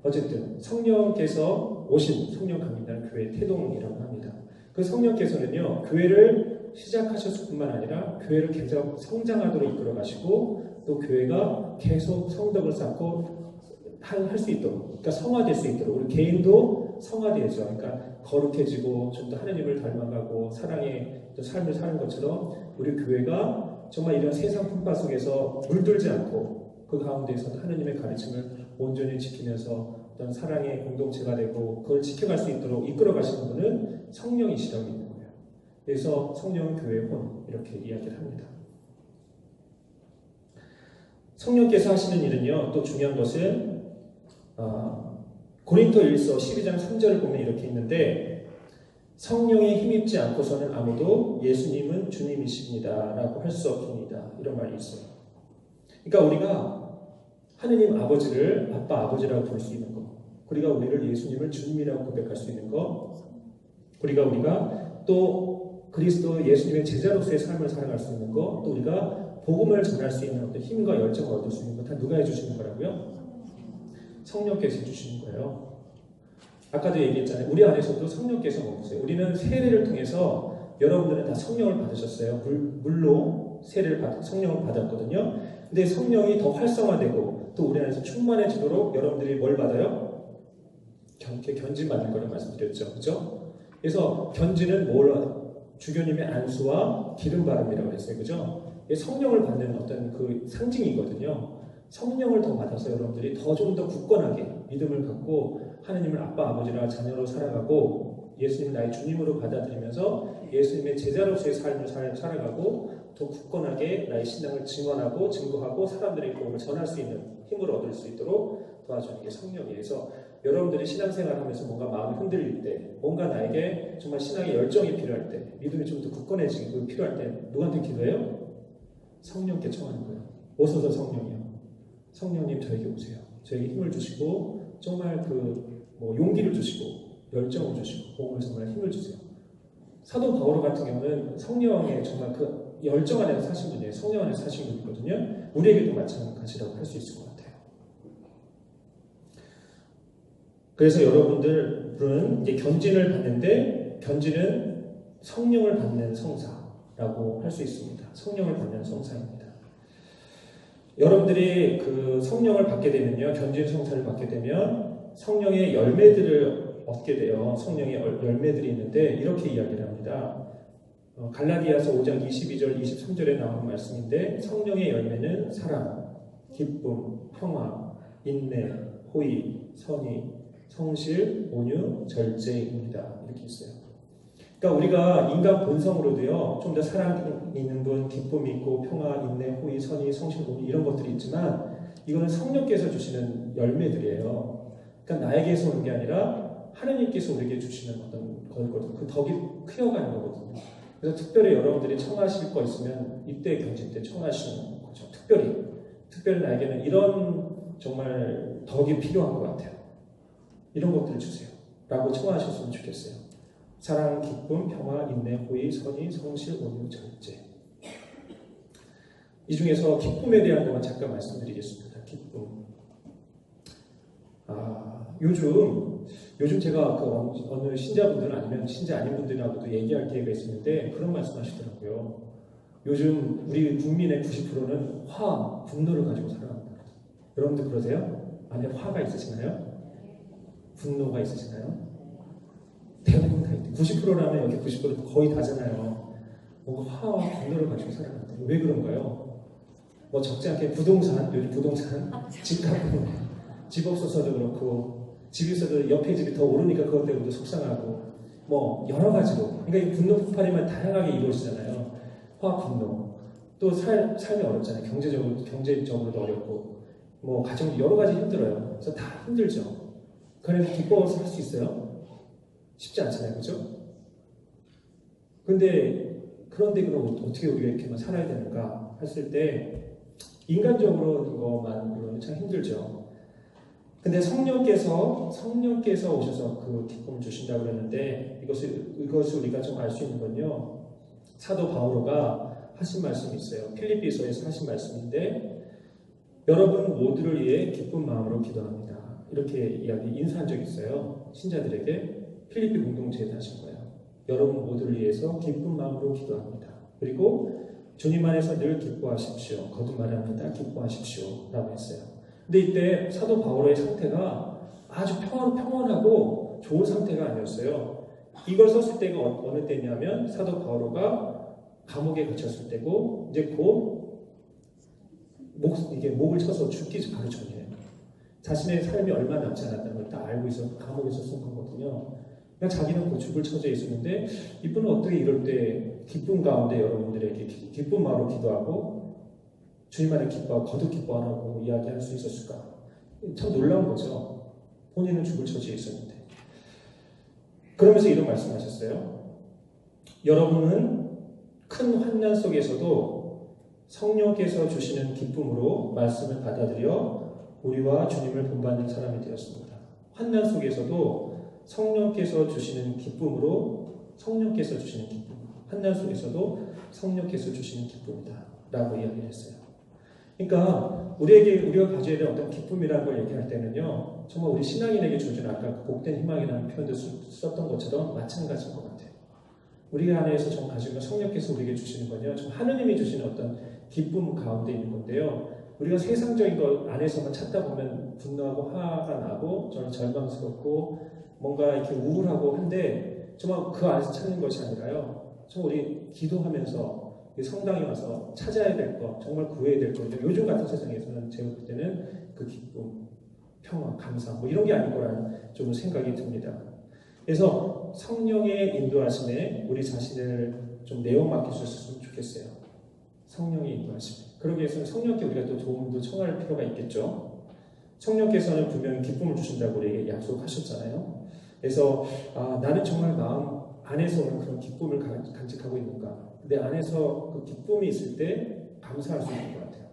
어쨌든 성령께서 오신 성령 강림단 교회의 태동이라고 합니다. 그 성령께서는요 교회를 시작하셨을 뿐만 아니라 교회를 계속 성장하도록 이끌어 가시고 또 교회가 계속 성덕을 쌓고 할 수 있도록, 그러니까 성화될 수 있도록 우리 개인도 성화되죠. 그러니까 거룩해지고 좀 더 하나님을 닮아가고 사랑의 삶을 사는 것처럼 우리 교회가 정말 이런 세상 풍파 속에서 물들지 않고 그 가운데서 하나님의 가르침을 온전히 지키면서 어떤 사랑의 공동체가 되고 그걸 지켜갈 수 있도록 이끌어 가시는 분은 성령이시라고 있는 거예요. 그래서 성령은 교회의 혼 이렇게 이야기를 합니다. 성령께서 하시는 일은요 또 중요한 것은 고린토일서 12장 3절을 보면 이렇게 있는데 성령에 힘입지 않고서는 아무도 예수님은 주님이십니다 라고 할 수 없습니다. 이런 말이 있어요. 그러니까 우리가 하느님 아버지를 아빠 아버지라고 부를 수 있는 것, 우리가 우리를 예수님을 주님이라고 고백할 수 있는 것, 우리가 또 그리스도 예수님의 제자로서의 삶을 살아갈 수 있는 것, 또 우리가 복음을 전할 수 있는 어떤 힘과 열정을 얻을 수 있는 것 다 누가 해주시는 거라고요? 성령께서 해주시는 거예요. 아까도 얘기했잖아요. 우리 안에서도 성령께서 먹으세요. 우리는 세례를 통해서 여러분들은 다 성령을 받으셨어요. 물로 성령을 받았거든요. 근데 성령이 더 활성화되고 또 우리 안에서 충만해지도록 여러분들이 뭘 받아요? 견진 받는 거를 말씀드렸죠. 그죠? 그래서 견진은 주교님의 안수와 기름 바름이라고 했어요. 그죠? 성령을 받는 어떤 그 상징이거든요. 성령을 더 받아서 여러분들이 좀 더 굳건하게 믿음을 갖고 하느님을 아빠 아버지라 자녀로 살아가고 예수님 나의 주님으로 받아들이면서 예수님의 제자로서의 삶을 살아가고 더 굳건하게 나의 신앙을 증언하고 증거하고 사람들의 복음을 전할 수 있는 힘을 얻을 수 있도록 도와주는 게 성령이어서 여러분들이 신앙생활을 하면서 뭔가 마음이 흔들릴 때 뭔가 나에게 정말 신앙의 열정이 필요할 때 믿음이 좀 더 굳건해지고 필요할 때 누구한테 기도해요? 성령께 청하는 거예요. 오소서 성령이요. 성령님 저에게 오세요. 저에게 힘을 주시고 정말 용기를 주시고 열정을 주시고 복음을 정말 힘을 주세요. 사도 바오로 같은 경우는 성령의 정말 그 열정 안에서 사신 분이에요. 성령 안에서 사신 분이거든요. 우리에게도 마찬가지라고 할 수 있을 것 같아요. 그래서 여러분들은 이제 견진을 받는데 견진은 성령을 받는 성사라고 할 수 있습니다. 성령을 받는 성사입니다. 여러분들이 그 성령을 받게 되면요, 견진 성사를 받게 되면 성령의 열매들을 얻게 돼요. 성령의 열매들이 있는데 이렇게 이야기를 합니다. 갈라디아서 5장 22절 23절에 나오는 말씀인데 성령의 열매는 사랑, 기쁨, 평화, 인내, 호의, 선의, 성실, 온유, 절제입니다. 이렇게 있어요. 그러니까 우리가 인간 본성으로도요, 좀 더 사랑 있는 분, 기쁨이 있고 평화, 인내, 호의, 선의, 성실, 온유 이런 것들이 있지만 이거는 성령께서 주시는 열매들이에요. 그러니까 나에게서 오는 게 아니라 하느님께서 우리에게 주시는 어떤 거거든요. 그 덕이 크여가는 거거든요. 그래서 특별히 여러분들이 청하실 거 있으면 이때 견진 때 청하시는 거죠. 특별히 나에게는 이런 정말 덕이 필요한 것 같아요. 이런 것들을 주세요. 라고 청하셨으면 좋겠어요. 사랑, 기쁨, 평화, 인내, 호의, 선의, 성실, 온유, 절제. 이 중에서 기쁨에 대한 것만 잠깐 말씀드리겠습니다. 기쁨. 요즘 제가 어느 신자분들 아니면 신자 아닌 분들하고도 얘기할 기회가 있었는데 그런 말씀 하시더라고요. 요즘 우리 국민의 90%는 분노를 가지고 살아갑니다. 여러분들 그러세요? 안에 화가 있으시나요? 분노가 있으시나요? 대부분 다 있대요. 90%라면 여기 90% 거의 다잖아요. 뭔가 화와 분노를 가지고 살아간다. 왜 그런가요? 뭐 적지 않게 요즘 부동산, 집값, 집 없어서도 그렇고, 집 있어도 옆에 집이 더 오르니까 그것 때문에 속상하고, 뭐 여러 가지로. 그러니까 이 분노 폭발이면 다양하게 이루어지잖아요. 화, 분노. 또 삶이 어렵잖아요. 경제적으로도 어렵고, 뭐 가정도 여러 가지 힘들어요. 그래서 다 힘들죠. 그래서 기뻐서 할 수 있어요? 쉽지 않잖아요. 그죠? 그런데 그럼 어떻게 우리가 이렇게만 살아야 되는가 했을 때 인간적으로 그것만으로는 참 힘들죠. 근데 성령께서 오셔서 그 기쁨을 주신다고 그랬는데 이것을 우리가 좀 알 수 있는 건요. 사도 바오로가 하신 말씀이 있어요. 필립비서에서 하신 말씀인데 여러분 모두를 위해 기쁜 마음으로 기도합니다. 이렇게 인사한 적이 있어요. 신자들에게 필리피 공동체에 하신 거예요. 여러분 모두를 위해서 기쁜 마음으로 기도합니다. 그리고 주님 안에서 늘 기뻐하십시오. 거듭말을 합니다. 기뻐하십시오. 라고 했어요. 근데 이때 사도 바오로의 상태가 아주 평온하고 좋은 상태가 아니었어요. 이걸 썼을 때가 어느 때냐면 사도 바오로가 감옥에 갇혔을 때고 이제 목을 쳐서 죽기 바로 전이에요. 자신의 삶이 얼마 남지 않았다는 걸 다 알고 있어서 감옥에서 쓴 거거든요. 그러니까 자기는 죽을 처지에 있었는데 이분은 어떻게 이럴 때 기쁨 가운데 여러분들에게 기쁜 마음으로 기도하고 주님 안에 기뻐하고 거듭 기뻐하라고 이야기할 수 있었을까? 참 놀라운 거죠. 본인은 죽을 처지에 있었는데. 그러면서 이런 말씀하셨어요. 여러분은 큰 환난 속에서도 성령께서 주시는 기쁨으로 말씀을 받아들여 우리와 주님을 본받는 사람이 되었습니다. 환난 속에서도 성령께서 주시는 기쁨, 환난 속에서도 성령께서 주시는 기쁨이다 라고 이야기를 했어요. 그러니까 우리가 가져야 될 어떤 기쁨이라는 걸 얘기할 때는요, 정말 우리 신앙인에게 주어진 아까 복된 희망이라는 표현도 썼던 것처럼 마찬가지인 것 같아요. 우리 안에서 정 가지고 성령께서 우리에게 주시는 건요, 정 하느님이 주시는 어떤 기쁨 가운데 있는 건데요. 우리가 세상적인 것 안에서만 찾다 보면 분노하고 화가 나고 저는 절망스럽고 뭔가 이렇게 우울하고 한데 정말 그 안에서 찾는 것이 아니라요. 정말 우리 기도하면서 성당에 와서 찾아야 될 것, 정말 구해야 될 것. 요즘 같은 세상에서는 제가 볼 때는 그 기쁨, 평화, 감사 뭐 이런 게 아닐 거라는 좀 생각이 듭니다. 그래서 성령의 인도하심에 우리 자신을 좀 내용 맡길 수 있었으면 좋겠어요. 성령의 인도하심. 그러기 위해서는 성령께 우리가 또 도움도 청할 필요가 있겠죠. 성령께서는 분명히 기쁨을 주신다고 우리에게 약속하셨잖아요. 그래서 나는 정말 마음 안에서 오는 그런 기쁨을 간직하고 있는가. 내 안에서 그 기쁨이 있을 때 감사할 수 있는 것 같아요.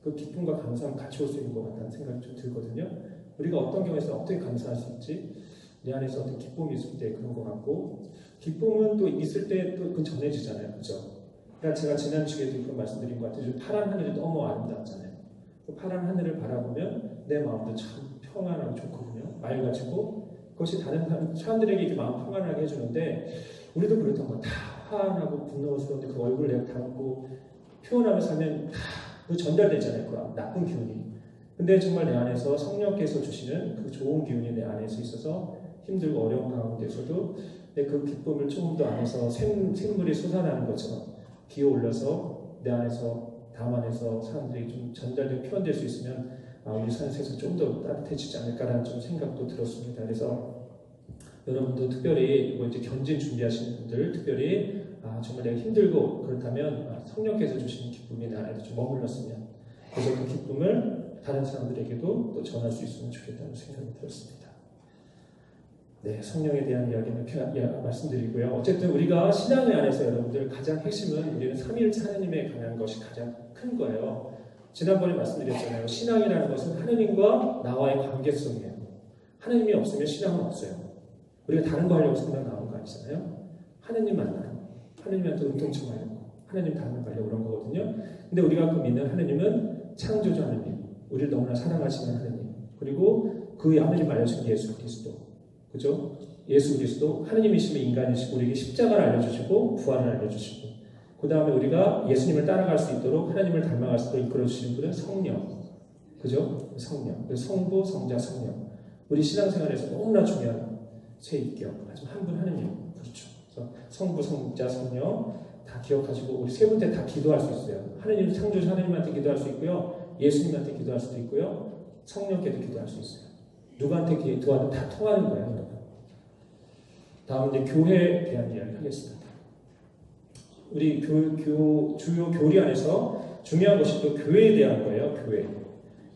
그 기쁨과 감사함을 같이 올 수 있는 것 같다는 생각이 좀 들거든요. 우리가 어떤 경우에서 어떻게 감사할 수 있지? 내 안에서 어떤 기쁨이 있을 때 그런 것 같고, 기쁨은 또 있을 때 또 그 전해지잖아요. 그죠? 그러니까 제가 지난 주에도 그런 말씀드린 것 같아요. 파란 하늘이 너무 아름답잖아요. 그 파란 하늘을 바라보면 내 마음도 참 평안하고 좋거든요. 맑아지고, 그것이 다른 사람들에게 이렇게 마음 평안하게 해주는데, 우리도 그렇던 거 다 화나고 분노스러운데 그 얼굴 내가 담고 표현하면서 하면 다 그 전달되잖아요. 그 나쁜 기운이. 근데 정말 내 안에서 성령께서 주시는 그 좋은 기운이 내 안에서 있어서 힘들고 어려운 가운데서도 내 그 기쁨을 조금 더 안에서 샘물이 솟아나는 것처럼 기어올라서 내 안에서 담 안에서 사람들이 좀 전달되고 표현될 수 있으면 우리 삶에서 좀 더 따뜻해지지 않을까라는 좀 생각도 들었습니다. 그래서 여러분도 특별히 이거 이제 견진 준비하시는 분들 특별히 정말 내가 힘들고 그렇다면 성령께서 주시는 기쁨이 내 안에도 좀 머물렀으면, 그래서 그 기쁨을 다른 사람들에게도 또 전할 수 있으면 좋겠다는 생각이 들었습니다. 네, 성령에 대한 이야기는 이렇게 말씀드리고요. 어쨌든 우리가 신앙의 안에서 여러분들 가장 핵심은 우리는 삼위일체 하나님에 관한 것이 가장 큰 거예요. 지난번에 말씀드렸잖아요. 신앙이라는 것은 하느님과 나와의 관계성이에요. 하느님이 없으면 신앙은 없어요. 우리가 다른 거 하려고 성당 나온 거 아니잖아요. 하느님 만나요. 하느님한테 은통청하려고, 하느님 닮아가려고 그런 거거든요. 근데 우리가 그 믿는 하느님은 창조주 하느님, 우리를 너무나 사랑하시는 하느님, 그리고 그 하느님 알려주신 예수 그리스도, 그죠? 예수 그리스도 하느님이시면 인간이시고 우리에게 십자가를 알려주시고 부활을 알려주시고, 그 다음에 우리가 예수님을 따라갈 수 있도록 하나님을 닮아갈 수 있도록 이끌어주시는 분은 성령, 그죠? 성령, 성부, 성자, 성령. 우리 신앙생활에서 너무나 중요한 세 입격, 하지만 한 분 하느님, 그렇죠? 그래서 성부, 성자, 성령 다 기억하시고 우리 세 분한테 다 기도할 수 있어요. 하느님, 창조주 하느님한테 기도할 수도 있고요, 예수님한테 기도할 수도 있고요, 성령께도 기도할 수 있어요. 누구한테 기도하든 다 통하는 거예요, 여러분. 다음 이제 교회에 대한 이야기를 하겠습니다. 우리 주요 교리 안에서 중요한 것이 또 교회에 대한 거예요.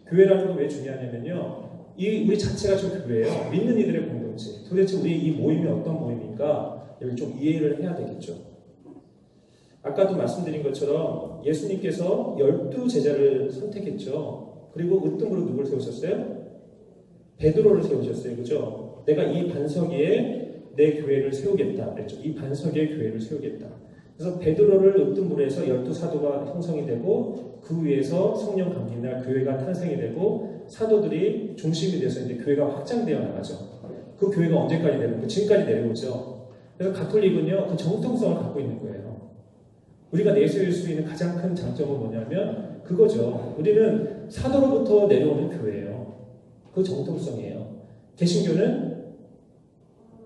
교회라는 건 왜 중요하냐면요, 우리 자체가 좀 교회예요. 믿는 이들의 공동체. 도대체 우리 이 모임이 어떤 모임인가 여기 좀 이해를 해야 되겠죠. 아까도 말씀드린 것처럼 예수님께서 12제자를 선택했죠. 그리고 으뜸으로 누굴 세우셨어요? 베드로를 세우셨어요. 그죠? 내가 이 반석 위에 내 교회를 세우겠다 그랬죠. 이 반석 위에 교회를 세우겠다. 그래서 베드로를 으뜸으로 해서 12사도가 형성이 되고, 그 위에서 성령 감리나 교회가 탄생이 되고, 사도들이 중심이 돼서 이제 교회가 확장되어 나가죠. 그 교회가 언제까지 내려오고 지금까지 내려오죠. 그래서 가톨릭은요, 그 정통성을 갖고 있는 거예요. 우리가 내세울 수 있는 가장 큰 장점은 뭐냐면 그거죠. 우리는 사도로부터 내려오는 교회예요. 그 정통성이에요. 개신교는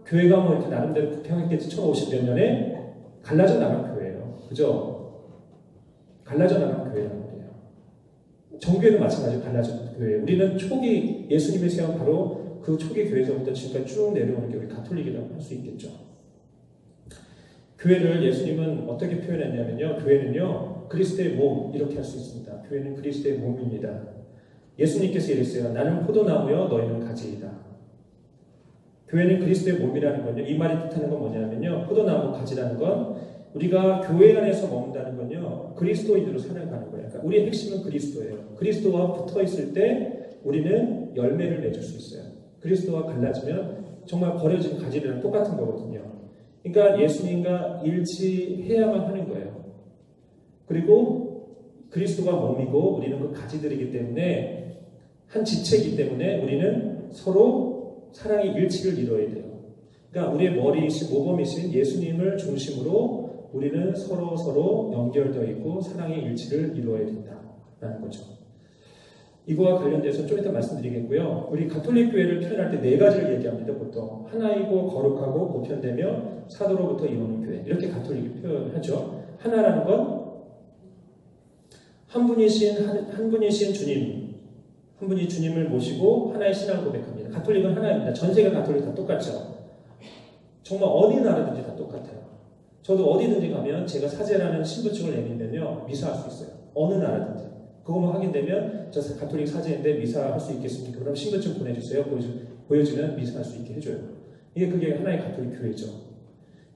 교회가 뭐 이렇게 나름대로 부평했겠지, 1050몇 년에 갈라져 나간 교회예요. 그죠? 갈라져 나간 교회라는 거예요. 정교회도 마찬가지로 갈라져 교회. 우리는 초기 예수님의 세운 바로 그 초기 교회에서부터 지금까지 쭉 내려오는 게 우리 가톨릭이라고 할 수 있겠죠. 교회를 예수님은 어떻게 표현했냐면요, 교회는요 그리스도의 몸, 이렇게 할 수 있습니다. 교회는 그리스도의 몸입니다. 예수님께서 이랬어요. 나는 포도나무여 너희는 가지이다. 교회는 그리스도의 몸이라는 건요, 이 말이 뜻하는 건 뭐냐면요, 포도나무 가지라는 건 우리가 교회 안에서 머문다는 건요, 그리스도인으로 살아가는 거예요. 그러니까 우리의 핵심은 그리스도예요. 그리스도와 붙어 있을 때 우리는 열매를 맺을 수 있어요. 그리스도와 갈라지면 정말 버려진 가지랑 똑같은 거거든요. 그러니까 예수님과 일치해야만 하는 거예요. 그리고 그리스도가 몸이고 우리는 그 가지들이기 때문에, 한 지체이기 때문에 우리는 서로 사랑의 일치를 이루어야 돼요. 그러니까 우리의 머리이신 모범이신 예수님을 중심으로 우리는 서로 연결되어 있고 사랑의 일치를 이루어야 된다라는 거죠. 이거와 관련돼서 좀 이따 말씀드리겠고요. 우리 가톨릭 교회를 표현할 때 네 가지를 얘기합니다. 보통 하나이고 거룩하고 보편되며 사도로부터 이루는 교회, 이렇게 가톨릭이 표현하죠. 하나라는 건 한 분이신 주님, 한 분이 주님을 모시고 하나의 신앙을 고백합니다. 가톨릭은 하나입니다. 전 세계 가톨릭 다 똑같죠. 정말 어디 나라든지 다 똑같아요. 저도 어디든지 가면 제가 사제라는 신분증을 내밀면요 미사할 수 있어요. 어느 나라든지. 그것만 확인되면 저 가톨릭 사제인데 미사할 수 있겠습니까? 그럼 신분증 보내주세요. 보여주면 미사할 수 있게 해줘요. 그게 하나의 가톨릭 교회죠.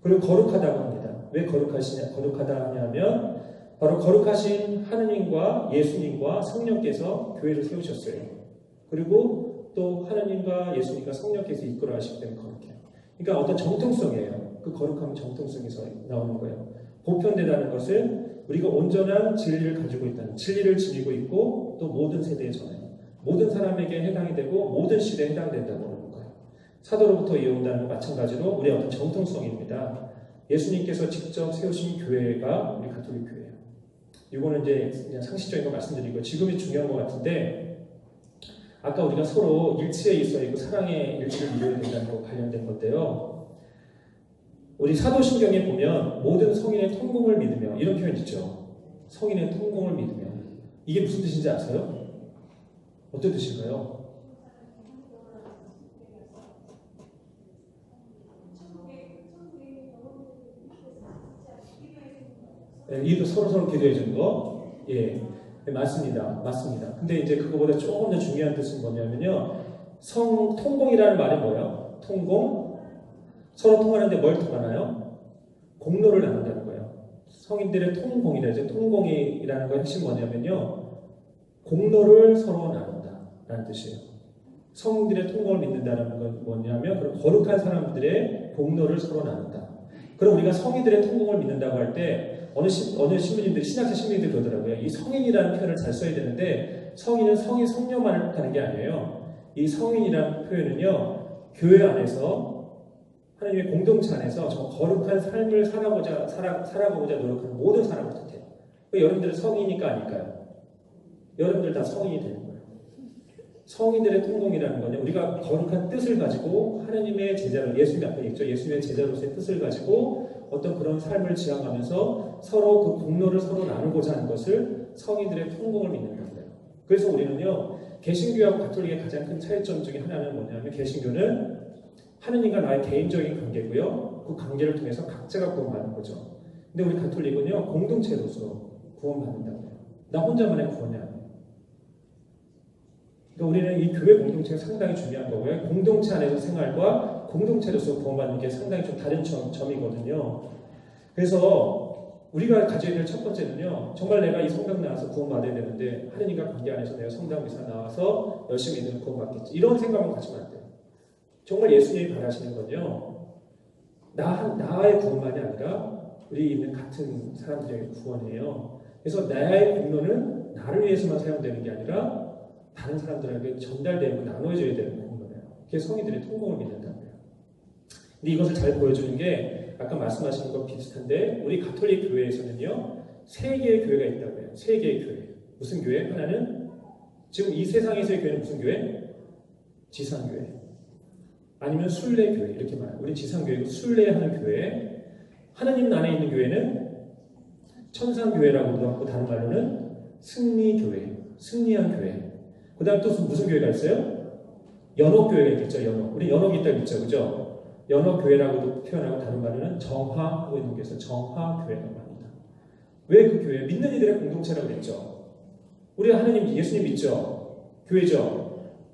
그리고 거룩하다고 합니다. 왜 거룩하다 하냐면 바로 거룩하신 하느님과 예수님과 성령께서 교회를 세우셨어요. 그리고 또 하느님과 예수님과 성령께서 이끌어 하시기 때문에 거룩해요. 그러니까 어떤 정통성이에요. 그 거룩함은 정통성에서 나오는 거예요. 보편되다는 것은 우리가 온전한 진리를 가지고 있다는, 진리를 지니고 있고 또 모든 세대에 전해요. 모든 사람에게 해당이 되고 모든 시대에 해당된다고 하는 거예요. 사도로부터 이어온다는 것 마찬가지로 우리의 어떤 정통성입니다. 예수님께서 직접 세우신 교회가 우리 가톨릭 교회예요. 이거는 이제 그냥 상식적인 거 말씀드리고 지금이 중요한 것 같은데 아까 우리가 서로 일치에 있어 있고 사랑의 일치를 이루어야 된다는 거 관련된 건데요. 우리 사도신경에 보면 모든 성인의 통공을 믿으며 이런 표현 있죠. 성인의 통공을 믿으며 이게 무슨 뜻인지 아세요? 어떤 뜻일까요? 이도 서로 기도해 주는 거? 예. 네, 맞습니다. 근데 이제 그거보다 조금 더 중요한 뜻은 뭐냐면요. 통공이라는 말이 뭐예요? 통공? 서로 통하는데 뭘 통하나요? 공로를 나눈다는 거예요. 성인들의 통공이라죠. 통공이라는 거 핵심 뭐냐면요. 공로를 서로 나눈다라는 뜻이에요. 성인들의 통공을 믿는다는 건 뭐냐면 그런 거룩한 사람들의 공로를 서로 나눈다. 그럼 우리가 성인들의 통공을 믿는다고 할 때 어느 신부님들이 신학자 신부님들이 그러더라고요. 이 성인이라는 표현을 잘 써야 되는데 성인은 성인 성령만을 뜻하는 게 아니에요. 이 성인이라는 표현은요. 교회 안에서 하나님의 공동체 안에서 저 거룩한 삶을 살아가고자 노력하는 모든 사람을 뜻해요. 여러분들은 성인이니까 아닐까요? 여러분들 다 성인이 되는 거예요. 성인들의 통공이라는 거는 우리가 거룩한 뜻을 가지고 하나님의 제자로 예수님 앞에 있죠. 예수님의 제자로서의 뜻을 가지고 어떤 그런 삶을 지향하면서 서로 그 공로를 서로 나누고자 하는 것을 성인들의 통공을 믿는 겁니다. 그래서 우리는요. 개신교하고 가톨릭의 가장 큰 차이점 중에 하나는 뭐냐면 개신교는 하느님과 나의 개인적인 관계고요. 그 관계를 통해서 각자가 구원받는 거죠. 근데 우리 가톨릭은요. 공동체로서 구원받는다고 해요. 나 혼자만의 구원이 아니에요. 그러니까 우리는 이 교회 공동체가 상당히 중요한 거고요. 공동체 안에서 생활과 공동체로서 구원받는 게 상당히 좀 다른 점이거든요. 그래서 우리가 가져야 될 첫 번째는요. 정말 내가 이 성당 나와서 구원받아야 되는데 하느님과 관계 안에서 내가 성당 미사 나와서 열심히 있는 구원받겠지. 이런 생각만 가지면 안 돼요. 정말 예수님이 바라시는 건요. 나의 구원만이 아니라 우리 있는 같은 사람들의 구원이에요. 그래서 나의 공로는 나를 위해서만 사용되는 게 아니라 다른 사람들에게 전달되고 나눠져야 되는 공로예요. 그게 성인들의 통공을 믿는다는 거예요. 근데 이것을 잘 보여주는 게 아까 말씀하신 것 비슷한데 우리 가톨릭 교회에서는요. 세 개의 교회가 있다고 해요. 세 개의 교회. 무슨 교회? 하나는 지금 이 세상에서의 교회는 무슨 교회? 지상교회. 아니면 순례교회 이렇게 말해요. 우리 지상교회고 순례하는 교회. 하나님 안에 있는 교회는 천상교회라고도 하고 다른 말로는 승리교회, 승리한 교회. 그 다음 또 무슨 교회가 있어요? 연옥교회가 있겠죠. 연옥. 우리 연옥이 있다고 있죠. 그죠? 연옥교회라고도 표현하고 다른 말로는 정화하고 있는 교회에서 정화교회라고 합니다. 왜 그 교회? 믿는 이들의 공동체라고 그랬죠. 우리 하나님 예수님 믿죠. 교회죠.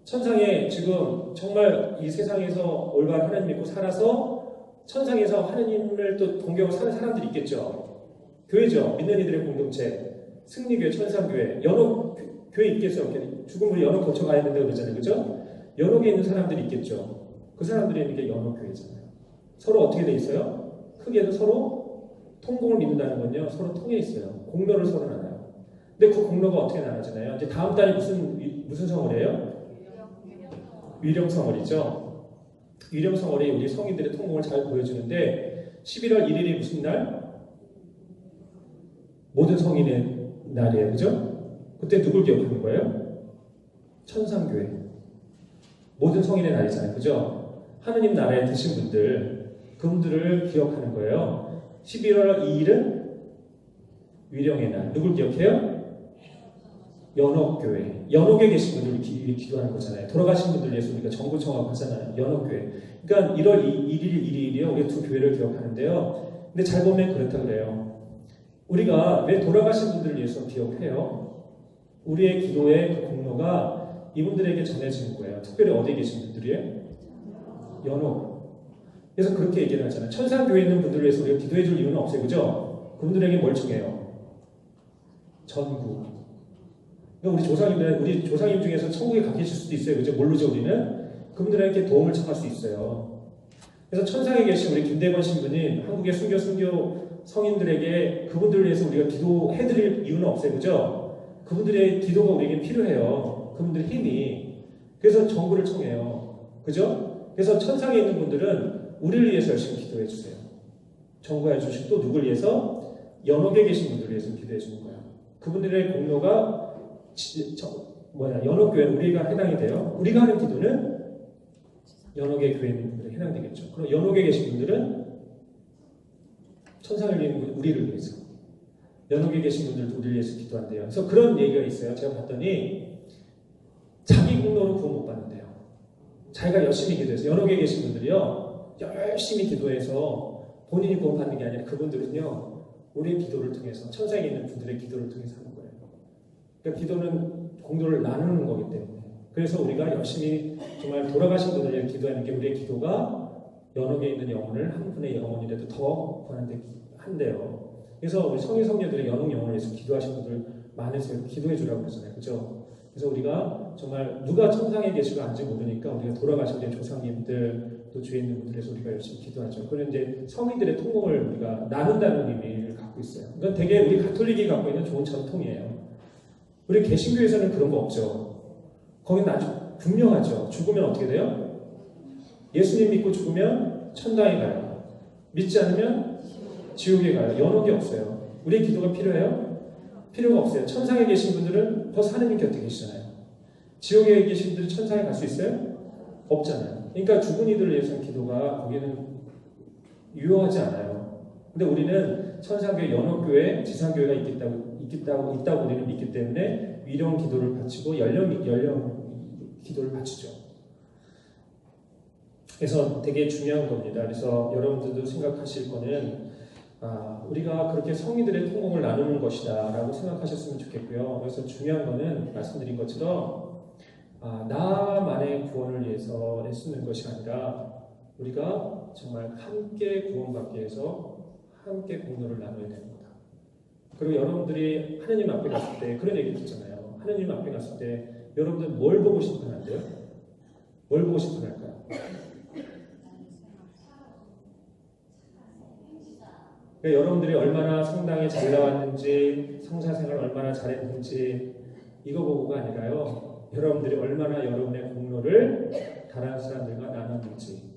천상에 지금 정말 이 세상에서 올바른 하나님 믿고 살아서 천상에서 하나님을 또 동경하고 사는 사람들이 있겠죠. 교회죠. 믿는 이들의 공동체. 승리교회, 천상교회, 연옥 교회 있겠어요? 죽음을 연옥 거쳐가야 된다고 그러잖아요. 그죠? 연옥에 있는 사람들이 있겠죠. 그 사람들이 있는 게 연옥교회잖아요. 서로 어떻게 돼 있어요? 크게도 서로 통공을 믿는다는 건요. 서로 통해 있어요. 공로를 서로 나눠요. 근데 그 공로가 어떻게 나눠지나요? 이제 다음 달에 무슨 성월이에요? 위령성월이죠. 위령성월이 우리 성인들의 통공을 잘 보여주는데 11월 1일이 무슨 날? 모든 성인의 날이에요. 그죠? 그때 누굴 기억하는 거예요? 천상교회. 모든 성인의 날이잖아요. 그죠? 하느님 나라에 드신 분들, 그분들을 기억하는 거예요. 11월 2일은 위령의 날. 누굴 기억해요? 연옥교회. 연옥에 계신 분들 기도하는 거잖아요. 돌아가신 분들 위해서 우리가 정부 청하고 하잖아요. 연옥교회. 그러니까 1월 1일이요. 우리가 두 교회를 기억하는데요. 근데 잘 보면 그렇다 그래요. 우리가 왜 돌아가신 분들을 위해서 기억해요? 우리의 기도의 그 공로가 이분들에게 전해지는 거예요. 특별히 어디에 계신 분들이에요? 연옥. 그래서 그렇게 얘기를 하잖아요. 천상교회에 있는 분들을 위해서 우리가 기도해 줄 이유는 없어요. 그죠? 그분들에게 뭘 청해요? 전구. 그러니까 우리 조상님 중에서 천국에 가 계실 수도 있어요. 그죠? 모르죠, 우리는? 그분들에게 도움을 청할 수 있어요. 그래서 천상에 계신 우리 김대건 신부님, 한국의 순교 성인들에게 그분들을 위해서 우리가 기도해드릴 이유는 없어요. 그죠? 그분들의 기도가 우리에게 필요해요. 그분들의 힘이. 그래서 정부를 청해요. 그죠? 그래서 천상에 있는 분들은 우리를 위해서 열심히 기도해 주세요. 정부해 주시고 또 누굴 위해서? 연옥에 계신 분들을 위해서 기도해 주는 거예요. 그분들의 공로가 연옥교회는 우리가 해당이 돼요. 우리가 하는 기도는 연옥의 교회 있는 분들에 해당되겠죠. 그럼 연옥에 계신 분들은 천상을 위한 우리를 위해서, 연옥에 계신 분들도 우리를 위해서 기도한대요. 그래서 그런 얘기가 있어요. 제가 봤더니 자기 공로로 구원 못 받는데요. 자기가 열심히 기도해서, 연옥에 계신 분들이요 열심히 기도해서 본인이 구원 받는 게 아니라 그분들은요 우리의 기도를 통해서, 천상에 있는 분들의 기도를 통해서 하는 거예요. 그러니까 기도는 공로를 나누는 거기 때문에. 그래서 우리가 열심히 정말 돌아가신 분을 위해 기도하는 게 우리의 기도가 연옥에 있는 영혼을 한 분의 영혼이라도 더 구하는데 한대요. 그래서 우리 성인 성녀들의 연옥 영혼을 위해서 기도하신 분들 많으세요. 기도해 주라고 그러잖아요. 그죠? 그래서 우리가 정말 누가 천상에 계시고 안지 모르니까 우리가 돌아가신 우리 조상님들 또 주에 있는 분들에서 우리가 열심히 기도하죠. 그런 이제 성인들의 통공을 우리가 나눈다는 의미를 갖고 있어요. 이건 되게 우리 가톨릭이 갖고 있는 좋은 전통이에요. 우리 개신교에서는 그런 거 없죠. 거기는 아주 분명하죠. 죽으면 어떻게 돼요? 예수님 믿고 죽으면 천당에 가요. 믿지 않으면 지옥에 가요. 연옥이 없어요. 우리의 기도가 필요해요? 필요가 없어요. 천상에 계신 분들은 벌써 하느님 곁에 계시잖아요. 지옥에 계신 분들은 천상에 갈 수 있어요? 없잖아요. 그러니까 죽은 이들을 위해서는 기도가 거기는 유효하지 않아요. 근데 우리는 천상교회, 연옥교회, 지상교회가 있다고 우리는 믿기 때문에 위령 기도를 바치고 연령 기도를 바치죠. 그래서 되게 중요한 겁니다. 그래서 여러분들도 생각하실 거는 우리가 그렇게 성인들의 통공을 나누는 것이다 라고 생각하셨으면 좋겠고요. 그래서 중요한 거는 말씀드린 것처럼 나만의 구원을 위해서 애쓰는 것이 아니라 우리가 정말 함께 구원받기 위해서 함께 공로를 나눠야 되는 거다. 그리고 여러분들이 하느님 앞에 갔을 때 그런 얘기 듣잖아요. 하느님 앞에 갔을 때 여러분들 뭘 보고 싶어 한대요? 뭘 보고 싶어 할까요? 그러니까 여러분들이 얼마나 성당에 잘 나왔는지, 성사생활 얼마나 잘했는지 이거 보고가 아니라요. 여러분들이 얼마나 여러분의 공로를 다른 사람들과 나눴는지,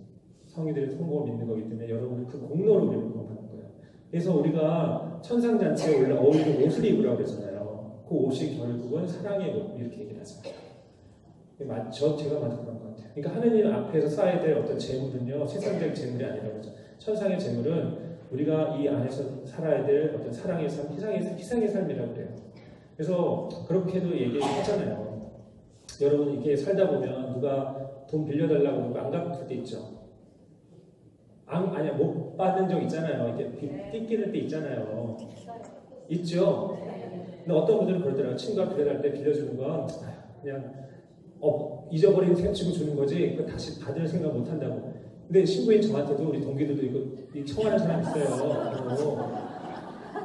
성인들의 통곡을 믿는 거기 때문에 여러분들 그 공로를 우리는 구원받는 거예요. 그래서 우리가 천상잔치에 어울리는 옷을 입으라고 그러잖아요. 그 옷이 결국은 사랑의 옷 이렇게 얘기를 하잖아요. 제가 봐도 그런 것 같아요. 그러니까 하느님 앞에서 쌓아야 될 어떤 재물은요, 세상적 재물이 아니라 그러죠. 천상의 재물은 우리가 이 안에서 살아야 될 어떤 사랑의 삶, 희생의 삶이라고 그래요. 그래서 그렇게도 얘기하잖아요. 여러분 이렇게 살다 보면 누가 돈 빌려달라고 그러고 안 갚을 때 있죠. 아니야, 못 받은 적 있잖아요. 이렇게 띠끼는 때 있잖아요. 있죠? 근데 어떤 분들은 그러더라고요. 친구가 빌려달 때 빌려주는 건 그냥 잊어버린 셈 치고 주는 거지 그거 다시 받을 생각 못 한다고. 근데 신부인 저한테도 우리 동기들도 이거 청하는 사람 있어요.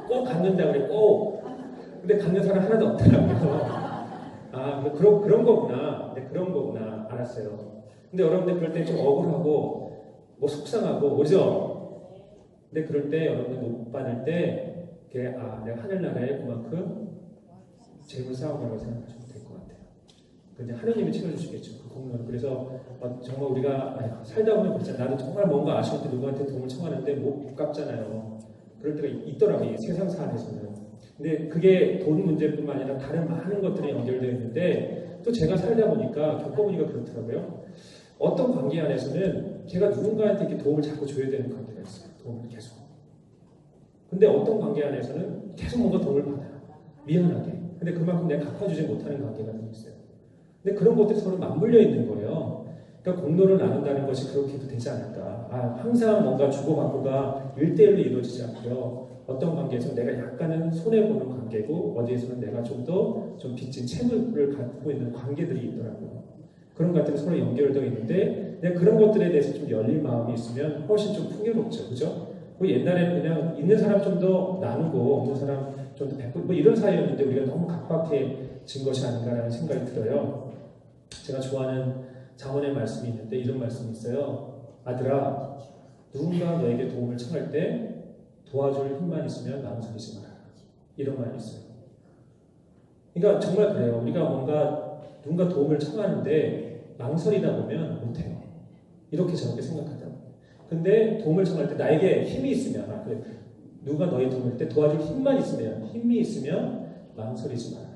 꼭 갖는다 그래. 꼭. 근데 갖는 사람 하나도 없더라고요. 그런 거구나. 그런 거구나. 알았어요. 근데 여러분들 그럴 때 좀 억울하고 속상하고 그죠? 근데 그럴 때 여러분들 못 받을 때 내가 하늘나라에 그만큼 재물 쌓아가라고 생각하시면 될 것 같아요. 근데 하느님이 채워주시겠죠. 그 공로는. 그래서 정말 우리가 살다 보면 그렇잖아요. 나도 정말 뭔가 아쉬울 때 누구한테 도움을 청하는데 못 갚잖아요. 그럴 때가 있더라고요. 세상 사안에서는. 근데 그게 돈 문제뿐만 아니라 다른 많은 것들이 연결되어 있는데 또 제가 살다 보니까 겪어보니까 그렇더라고요. 어떤 관계 안에서는 제가 누군가한테 이렇게 도움을 자꾸 줘야 되는 관계가 있어요. 도움을 계속. 근데 어떤 관계 안에서는 계속 뭔가 도움을 받아요. 미안하게. 근데 그만큼 내가 갚아주지 못하는 관계가 좀 있어요. 근데 그런 것들이 서로 맞물려 있는 거예요. 그러니까 공로를 나눈다는 것이 그렇게 해도 되지 않을까. 항상 뭔가 주고받고가 1대1로 이루어지지 않고요. 어떤 관계에서 내가 약간은 손해보는 관계고 어디에서는 내가 좀 더 좀 빚진 채무를 갖고 있는 관계들이 있더라고요. 그런 것들이 서로 연결되어 있는데 그런 것들에 대해서 좀 열린 마음이 있으면 훨씬 좀 풍요롭죠. 그죠? 옛날에는 그냥 있는 사람 좀 더 나누고 없는 사람 좀 더 베풀고 뭐 이런 사이였는데 우리가 너무 각박해진 것이 아닌가라는 생각이 들어요. 제가 좋아하는 자문의 말씀이 있는데 이런 말씀이 있어요. 아들아, 누군가 너에게 도움을 청할 때 도와줄 힘만 있으면 망설이지 마라. 이런 말이 있어요. 그러니까 정말 그래요. 우리가 뭔가 누군가 도움을 청하는데 망설이다 보면 못해요. 이렇게 저렇게 생각하다. 근데 도움을 청할 때 나에게 힘이 있으면 그래. 누가 너의 도움을 때 도와줄 힘만 있으면 힘이 있으면 망설이지 마라.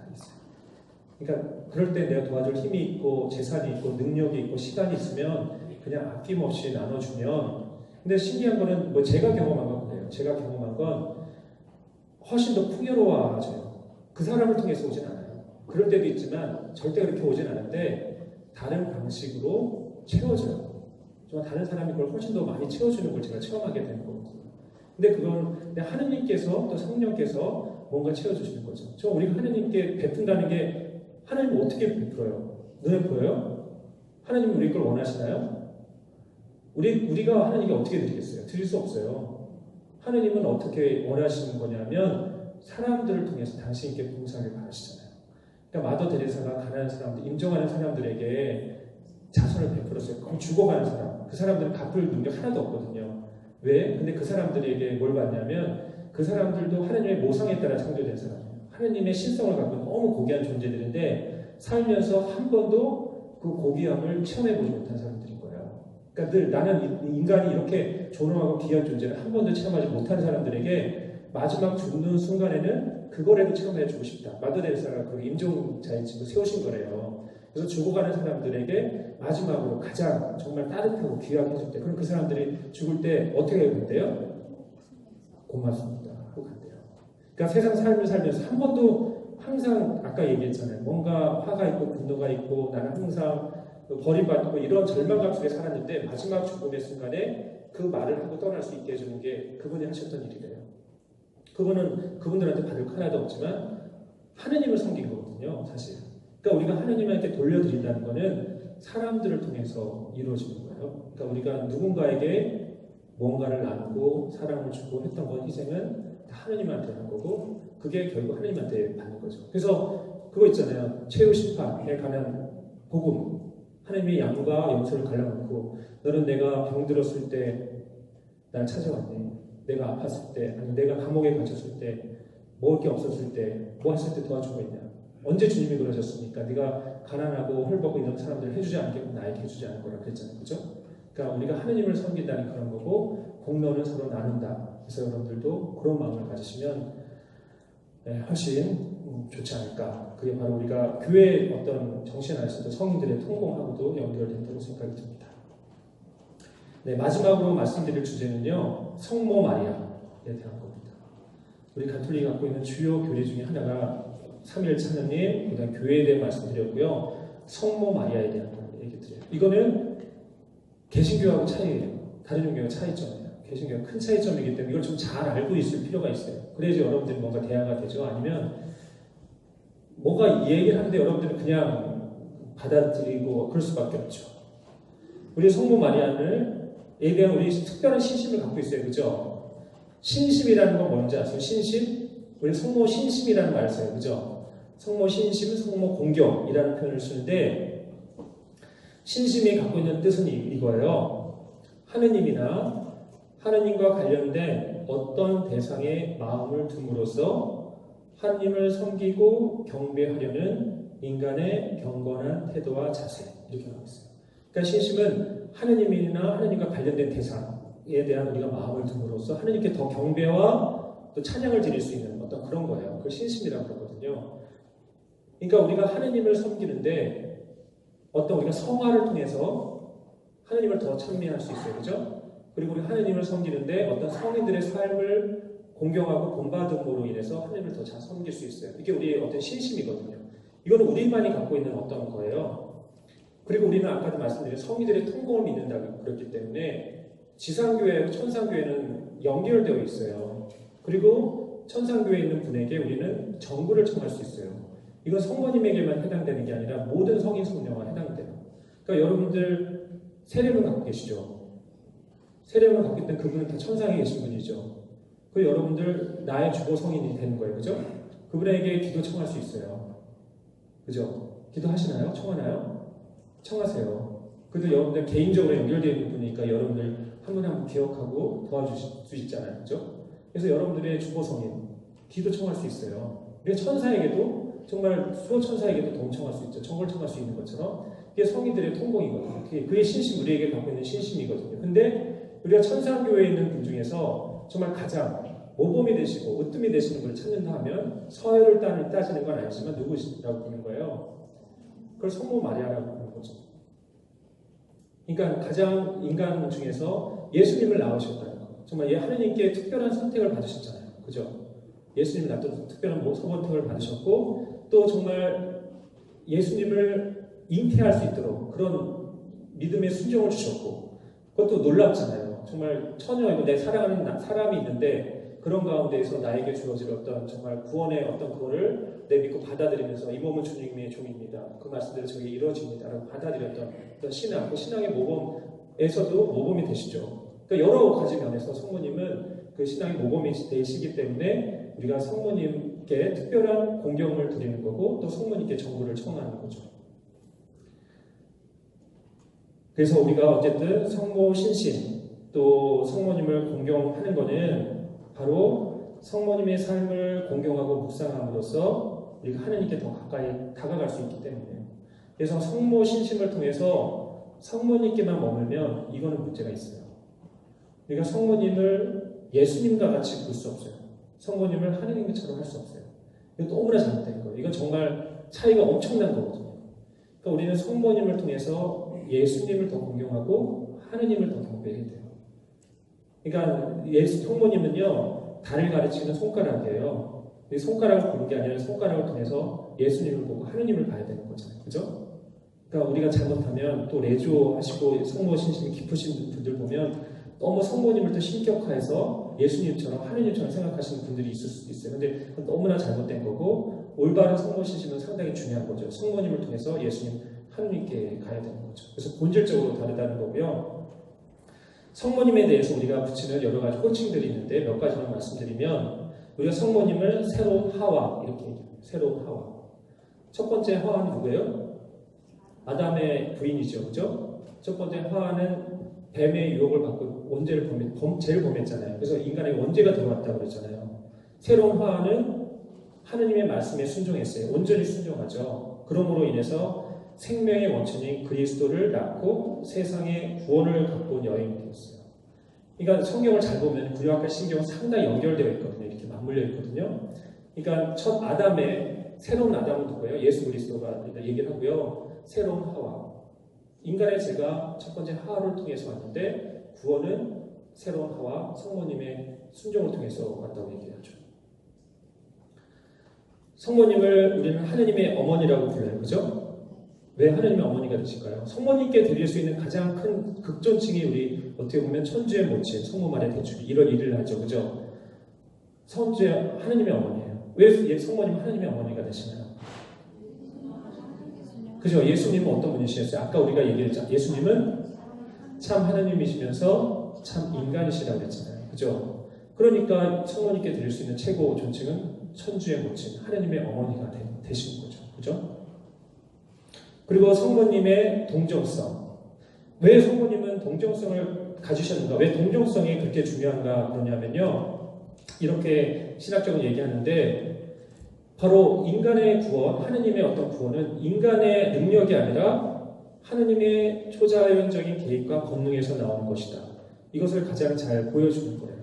그러니까 그럴 때 내가 도와줄 힘이 있고 재산이 있고 능력이 있고 시간이 있으면 그냥 아낌없이 나눠주면 근데 신기한 거는 뭐 제가 경험한 건 그래요. 제가 경험한 건 훨씬 더 풍요로워져요. 그 사람을 통해서 오진 않아요. 그럴 때도 있지만 절대 그렇게 오진 않은데 다른 방식으로 채워져요. 정말 다른 사람이 그걸 훨씬 더 많이 채워주는 걸 제가 체험하게 되는 거거든요. 근데 그건 하느님께서 또 성령께서 뭔가 채워주시는 거죠. 우리가 하느님께 베푼다는 게 하나님은 어떻게 베풀어요? 눈에 보여요? 하나님은 우리 걸 원하시나요? 우리가 하나님께 어떻게 드리겠어요? 드릴 수 없어요. 하나님은 어떻게 원하시는 거냐면 사람들을 통해서 당신께 봉사를 바라시잖아요. 그러니까 마더 데레사가 가난한 사람들, 임종하는 사람들에게 자선을 베풀었어요. 그럼 죽어가는 사람, 그 사람들은 갚을 능력 하나도 없거든요. 왜? 근데 그 사람들에게 뭘 받냐면 그 사람들도 하나님의 모성에 따라 창조된 사람이에요. 하나님의 신성을 갖고 너무 고귀한 존재들인데 살면서 한 번도 그 고귀함을 체험해보지 못한 사람들인 거예요. 그러니까 늘 나는 인간이 이렇게 존엄하고 귀한 존재를 한 번도 체험하지 못한 사람들에게 마지막 죽는 순간에는 그거라도 체험해주고 싶다. 마더데레사가 그 임종자의 집을 세우신 거래요. 그래서 죽어가는 사람들에게 마지막으로 가장 정말 따뜻하고 귀하게 해줄 때 그럼 그 사람들이 죽을 때 어떻게 간대요? 고맙습니다 하고 간대요. 그러니까 세상 삶을 살면서 한 번도 항상 아까 얘기했잖아요. 뭔가 화가 있고 분노가 있고 나는 항상 버림받고 이런 절망감 속에 살았는데 마지막 죽음의 순간에 그 말을 하고 떠날 수 있게 해주는 게 그분이 하셨던 일이래요. 그분들한테 받을 거 하나도 없지만 하느님을 섬긴 거거든요. 사실. 그러니까 우리가 하느님한테 돌려드린다는 거는 사람들을 통해서 이루어지는 거예요. 그러니까 우리가 누군가에게 뭔가를 나누고 사랑을 주고 했던 건 희생은 다 하느님한테 하는 거고 그게 결국 하느님한테 받는 거죠. 그래서 그거 있잖아요. 최후 심판에 관한 복음. 하느님의 양과 염소를 갈라놓고 너는 내가 병들었을 때 날 찾아왔니? 내가 아팠을 때 아니면 내가 감옥에 갇혔을 때 먹을 게 없었을 때 뭐 했을 때 도와주고 있냐? 언제 주님이 그러셨습니까? 네가 가난하고 헐벗고 있는 사람들 해주지 않겠고 나에게 해주지 않을 거라 그랬잖아요. 그죠? 그러니까 우리가 하느님을 섬긴다는 그런 거고 공로는 서로 나눈다. 그래서 여러분들도 그런 마음을 가지시면 훨씬 좋지 않을까. 그게 바로 우리가 교회의 어떤 정신 안에서도 성인들의 통공하고도 연결된다고 생각이 듭니다. 네, 마지막으로 말씀드릴 주제는요. 성모 마리아에 대한 겁니다. 우리 가톨릭이 갖고 있는 주요 교리 중에 하나가 삼위일체 하느님, 그다음 교회에 대해 말씀드렸고요. 성모 마리아에 대한 얘기 드려요. 이거는 개신교하고 차이예요. 다른 종교와 차이점이에요. 개신교가 큰 차이점이기 때문에 이걸 좀 잘 알고 있을 필요가 있어요. 그래야지 여러분들이 뭔가 대화가 되죠. 아니면 뭔가 이 얘기를 하는데 여러분들은 그냥 받아들이고 그럴 수밖에 없죠. 우리 성모 마리아에 대한 우리 특별한 신심을 갖고 있어요. 그죠? 신심이라는 건 뭔지 아세요? 신심? 우리 성모 신심이라는 말을 써요. 그죠? 성모 신심, 성모 공경이라는 표현을 쓰는데 신심이 갖고 있는 뜻은 이거예요. 하느님과 관련된 어떤 대상에 마음을 둠으로써 하느님을 섬기고 경배하려는 인간의 경건한 태도와 자세 이렇게 나와 있어요. 그러니까 신심은 하느님이나 하느님과 관련된 대상에 대한 우리가 마음을 둠으로써 하느님께 더 경배와 또 찬양을 드릴 수 있는 어떤 그런 거예요. 그걸 신심이라고 그러거든요. 그러니까 우리가 하느님을 섬기는데 어떤 우리가 성화를 통해서 하느님을 더 찬미할 수 있어요. 그죠? 그리고 우리 하느님을 섬기는데 어떤 성인들의 삶을 공경하고 본받음으로 인해서 하나님을 더 잘 섬길 수 있어요. 이게 우리의 어떤 신심이거든요. 이거는 우리만이 갖고 있는 어떤 거예요. 그리고 우리는 아까도 말씀드린 성의들의 통공을 믿는다고 그랬기 때문에 지상교회, 천상교회는 연결되어 있어요. 그리고 천상교회에 있는 분에게 우리는 정구를 청할 수 있어요. 이건 성모님에게만 해당되는 게 아니라 모든 성인 성녀가 해당돼요. 그러니까 여러분들 세례를 갖고 계시죠. 세례를 갖고 있던 그분은 다 천상에 계신 분이죠. 그 여러분들 나의 주보 성인이 되는 거예요. 그죠? 그분에게 기도 청할 수 있어요. 그죠? 기도하시나요? 청하나요? 청하세요. 그래도 여러분들 개인적으로 연결되어 있는 분이니까 여러분들 한 분 한 분 기억하고 도와주실 수 있잖아요. 그죠? 그래서 여러분들의 주보 성인 기도 청할 수 있어요. 그래서 천사에게도 정말 수호 천사에게도 도움 청할 수 있죠. 정을 청할 수 있는 것처럼 그게 성인들의 통공이거든요. 그게 신심, 우리에게 갖고 있는 신심이거든요. 근데 우리가 천상교회에 있는 분 중에서 정말 가장 모범이 되시고 으뜸이 되시는 분을 찾는다 하면 서열을 따지는 건 아니지만 누구시라고 부르는 거예요? 그걸 성모 마리아라고 부르는 거죠. 그러니까 가장 인간 중에서 예수님을 낳으셨다는 거. 정말 하느님께 특별한 선택을 받으셨잖아요. 그죠? 예수님을 낳던 특별한 선택을 받으셨고 또 정말 예수님을 잉태할 수 있도록 그런 믿음의 순종을 주셨고 그것도 놀랍잖아요. 정말 처녀이고 내 사랑하는 사람이 있는데 그런 가운데에서 나에게 주어질 어떤 정말 구원의 어떤 그거를 내 믿고 받아들이면서 이 몸은 주님의 종입니다. 그 말씀대로 저게 이루어집니다라고 받아들였던 어떤 신앙, 그 신앙의 모범에서도 모범이 되시죠. 그러니까 여러 가지 면에서 성모님은 그 신앙의 모범이 되시기 때문에 우리가 성모님께 특별한 공경을 드리는 거고 또 성모님께 정구를 청하는 거죠. 그래서 우리가 어쨌든 성모 신신 또 성모님을 공경하는 거는 바로 성모님의 삶을 공경하고 묵상함으로써 우리가 하나님께 더 가까이 다가갈 수 있기 때문이에요. 그래서 성모 신심을 통해서 성모님께만 머물면 이거는 문제가 있어요. 우리가 성모님을 예수님과 같이 볼 수 없어요. 성모님을 하느님처럼 할 수 없어요. 이거 너무나 잘못된 거예요. 이건 정말 차이가 엄청난 거거든요. 그러니까 우리는 성모님을 통해서 예수님을 더 공경하고 하느님을 더 경배해야 돼요. 그러니까 성모님은요 달을 가르치는 손가락이에요. 이 손가락을 보는 게 아니라 손가락을 통해서 예수님을 보고 하느님을 봐야 되는 거잖아요. 그죠? 그러니까 우리가 잘못하면 또 레조하시고 성모 신심이 깊으신 분들 보면 너무 성모님을 또 신격화해서 예수님처럼 하느님처럼 생각하시는 분들이 있을 수도 있어요. 근데 그건 너무나 잘못된 거고 올바른 성모 신심은 상당히 중요한 거죠. 성모님을 통해서 예수님 하느님께 가야 되는 거죠. 그래서 본질적으로 다르다는 거고요. 성모님에 대해서 우리가 붙이는 여러 가지 호칭들이 있는데 몇 가지만 말씀드리면 우리가 성모님을 새로운 하와 이렇게 얘기해요. 새로운 하와. 첫 번째 하와는 누구예요? 아담의 부인이죠. 그죠? 첫 번째 하와는 뱀의 유혹을 받고 원죄를 죄를 범했잖아요. 그래서 인간에게 원죄가 들어왔다고 그랬잖아요. 새로운 하와는 하느님의 말씀에 순종했어요. 온전히 순종하죠. 그러므로 인해서 생명의 원천인 그리스도를 낳고 세상의 구원을 갖고 온 여인이 되었어요. 그러니까 성경을 잘 보면 구약과 신경은 상당히 연결되어 있거든요. 이렇게 맞물려 있거든요. 그러니까 첫 아담의 새로운 아담은 누구예요? 예수 그리스도가 얘기를 하고요. 새로운 하와. 인간의 죄가 첫 번째 하와를 통해서 왔는데 구원은 새로운 하와 성모님의 순종을 통해서 왔다고 얘기하죠. 성모님을 우리는 하느님의 어머니라고 불러요. 그죠? 왜 하느님의 어머니가 되실까요? 성모님께 드릴 수 있는 가장 큰 극존칭이 우리 어떻게 보면 천주의 모친, 성모말의 대축이 이런 일을 하죠. 그죠? 천주의 하느님의 어머니예요. 왜 성모님은 하느님의 어머니가 되시나요? 그죠? 예수님은 어떤 분이시겠어요? 아까 우리가 얘기했죠. 예수님은 참 하느님이시면서 참 인간이시라고 했잖아요. 그죠? 그러니까 성모님께 드릴 수 있는 최고 존칭은 천주의 모친, 하느님의 어머니가 되시는 거죠. 그죠? 그리고 성모님의 동정성. 왜 성모님은 동정성을 가지셨는가? 왜 동정성이 그렇게 중요한가 그러냐면요. 이렇게 신학적으로 얘기하는데 바로 인간의 구원, 하느님의 어떤 구원은 인간의 능력이 아니라 하느님의 초자연적인 계획과 권능에서 나오는 것이다. 이것을 가장 잘 보여주는 거예요.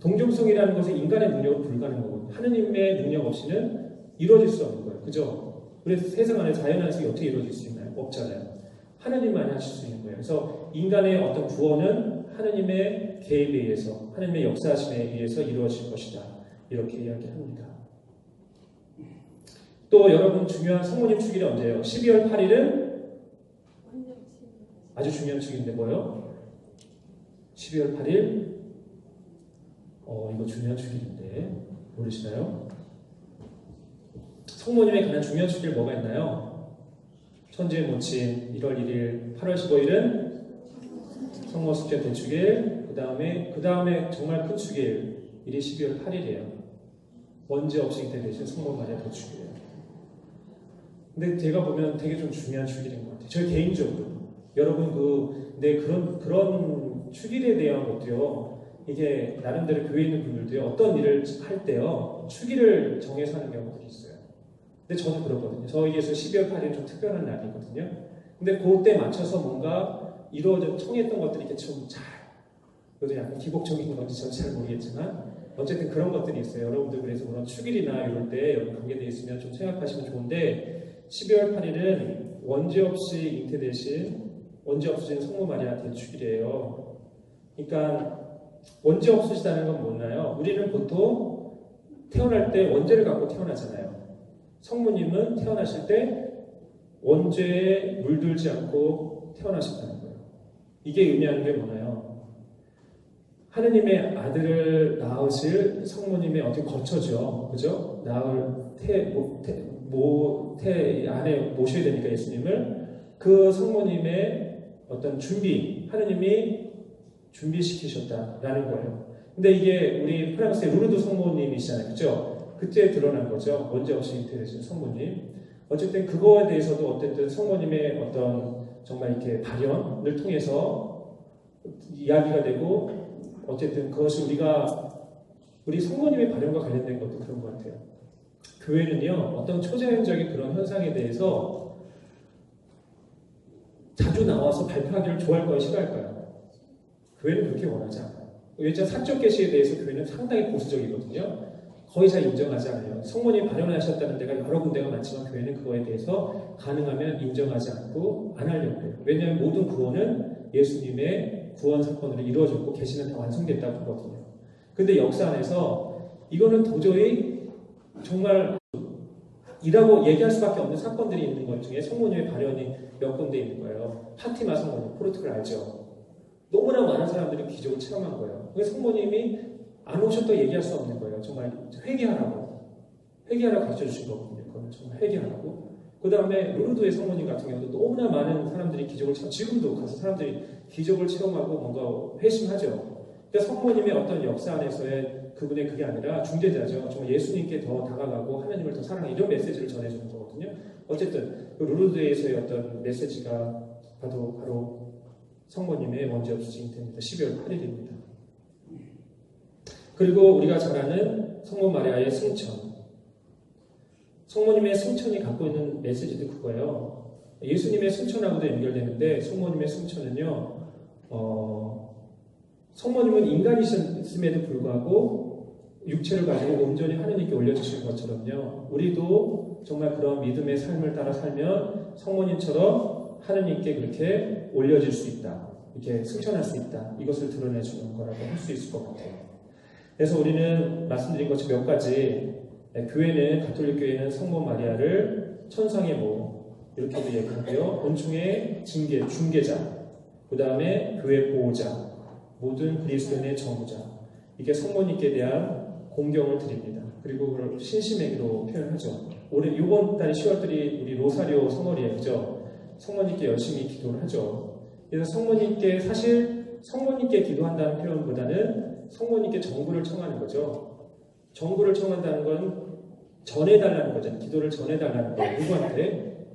동정성이라는 것은 인간의 능력으로 불가능하고 하느님의 능력 없이는 이루어질 수 없는 거예요. 그죠? 그래서 세상 안에 자연 안에서 어떻게 이루어질 수 있나요? 없잖아요. 하느님만이 하실 수 있는 거예요. 그래서 인간의 어떤 구원은 하느님의 개입에 의해서, 하느님의 역사하심에 의해서 이루어질 것이다. 이렇게 이야기합니다. 또 여러분 중요한 성모님 축일이 언제예요? 12월 8일은 아주 중요한 축일인데 뭐예요? 12월 8일 이거 중요한 축일인데 모르시나요? 성모님에 관한 중요한 축일 뭐가 있나요? 천주의 모친 1월 1일, 8월 15일은 성모 숙제 대축일, 그 다음에 정말 큰 축일 일이 12월 8일이에요. 원죄 없이 잉태되신 성모 마리아 대축이에요. 근데 제가 보면 되게 좀 중요한 축일인 것 같아요. 저 개인적으로 여러분 그런 축일에 대한 것도요. 이게 나름대로 교회 있는 분들도요. 어떤 일을 할 때요. 축일을 정해서 하는 경우들이 있어요. 근데 저는 그렇거든요. 저에게서 12월 8일은 좀 특별한 날이거든요. 근데 그때 맞춰서 뭔가 청했던 것들이 이렇게 좀 그것도 약간 기복적인 건지 저는 잘 모르겠지만 어쨌든 그런 것들이 있어요. 여러분들 그래서 그런 축일이나 이럴 때 여러분 관계되어 있으면 좀 생각하시면 좋은데 12월 8일은 원죄 없이 잉태되신 원죄 없으신 성모 마리아 대축일이에요. 그러니까 원죄 없으시다는 건 뭐나요? 우리는 보통 태어날 때 원죄를 갖고 태어나잖아요. 성모님은 태어나실 때 원죄에 물들지 않고 태어나셨다는 거예요. 이게 의미하는 게 뭐나요? 하느님의 아들을 낳으실 성모님의 어떻게 거처죠. 그죠? 낳을 태 안에 모셔야 되니까 예수님을 그 성모님의 어떤 하느님이 준비시키셨다라는 거예요. 근데 이게 우리 프랑스의 루르드 성모님이시잖아요. 그죠? 그때 드러난 거죠. 원죄 없이 잉태되신 성모님. 어쨌든 그거에 대해서도 어쨌든 성모님의 어떤 정말 이렇게 발현을 통해서 이야기가 되고 어쨌든 그것이 우리 성모님의 발현과 관련된 것도 그런 것 같아요. 교회는요, 어떤 초자연적인 그런 현상에 대해서 자주 나와서 발표하기를 좋아할까요? 싫어할까요? 교회는 그렇게 원하지 않아요. 왜냐하면 사적 계시에 대해서 교회는 상당히 보수적이거든요. 거의 잘 인정하지 않아요. 성모님이 발현하셨다는 데가 여러 군데가 많지만 교회는 그거에 대해서 가능하면 인정하지 않고 안 하려고 해요. 왜냐하면 모든 구원은 예수님의 구원 사건으로 이루어졌고 계시는 다 완성됐다고 보거든요. 근데 역사 안에서 이거는 도저히 정말 이라고 얘기할 수밖에 없는 사건들이 있는 것 중에 성모님의 발현이 몇 군데 있는 거예요. 파티마 성모님, 포르투갈 알죠? 너무나 많은 사람들이 기적을 체험한 거예요. 그래서 성모님이 안 오셨다고 얘기할 수 없는 거예요. 정말 회개하라고 가르쳐 주신 거거든요. 그거는 정말 회개하라고. 그 다음에 루르드의 성모님 같은 경우도 너무나 많은 사람들이 기적을 지금도 가서 사람들이 기적을 체험하고 뭔가 회심하죠. 그러니까 성모님의 어떤 역사 안에서의 그분의 그게 아니라 중재자죠. 정말 예수님께 더 다가가고 하나님을 더 사랑해 이런 메시지를 전해주는 거거든요. 어쨌든 그 루르드에서의 어떤 메시지가 바로 성모님의 원죄 없이 잉태입니다. 12월 8일입니다. 그리고 우리가 잘 아는 성모 마리아의 승천. 성모님의 승천이 갖고 있는 메시지도 그거예요. 예수님의 승천하고도 연결되는데 성모님의 승천은요. 성모님은 인간이셨음에도 불구하고 육체를 가지고 온전히 하느님께 올려주신 것처럼요. 우리도 정말 그런 믿음의 삶을 따라 살면 성모님처럼 하느님께 그렇게 올려질 수 있다. 이렇게 승천할 수 있다. 이것을 드러내주는 거라고 할 수 있을 것 같아요. 그래서 우리는 말씀드린 것처럼 몇 가지 교회는 가톨릭 교회는 성모 마리아를 천상의 모 이렇게도 얘기하고요. 본충의 중개자, 그 다음에 교회 보호자, 모든 그리스도인의 정부자. 이게 성모님께 대한 공경을 드립니다. 그리고 그걸 신심에게로 표현하죠. 이번 달 10월달이 우리 로사리오 성월이에요. 그죠? 성모님께 열심히 기도를 하죠. 그래서 성모님께 기도한다는 표현보다는 성모님께 정부를 청하는 거죠. 정부를 청한다는 건 전해달라는 거잖아요. 기도를 전해달라는 거예요. 누구한테?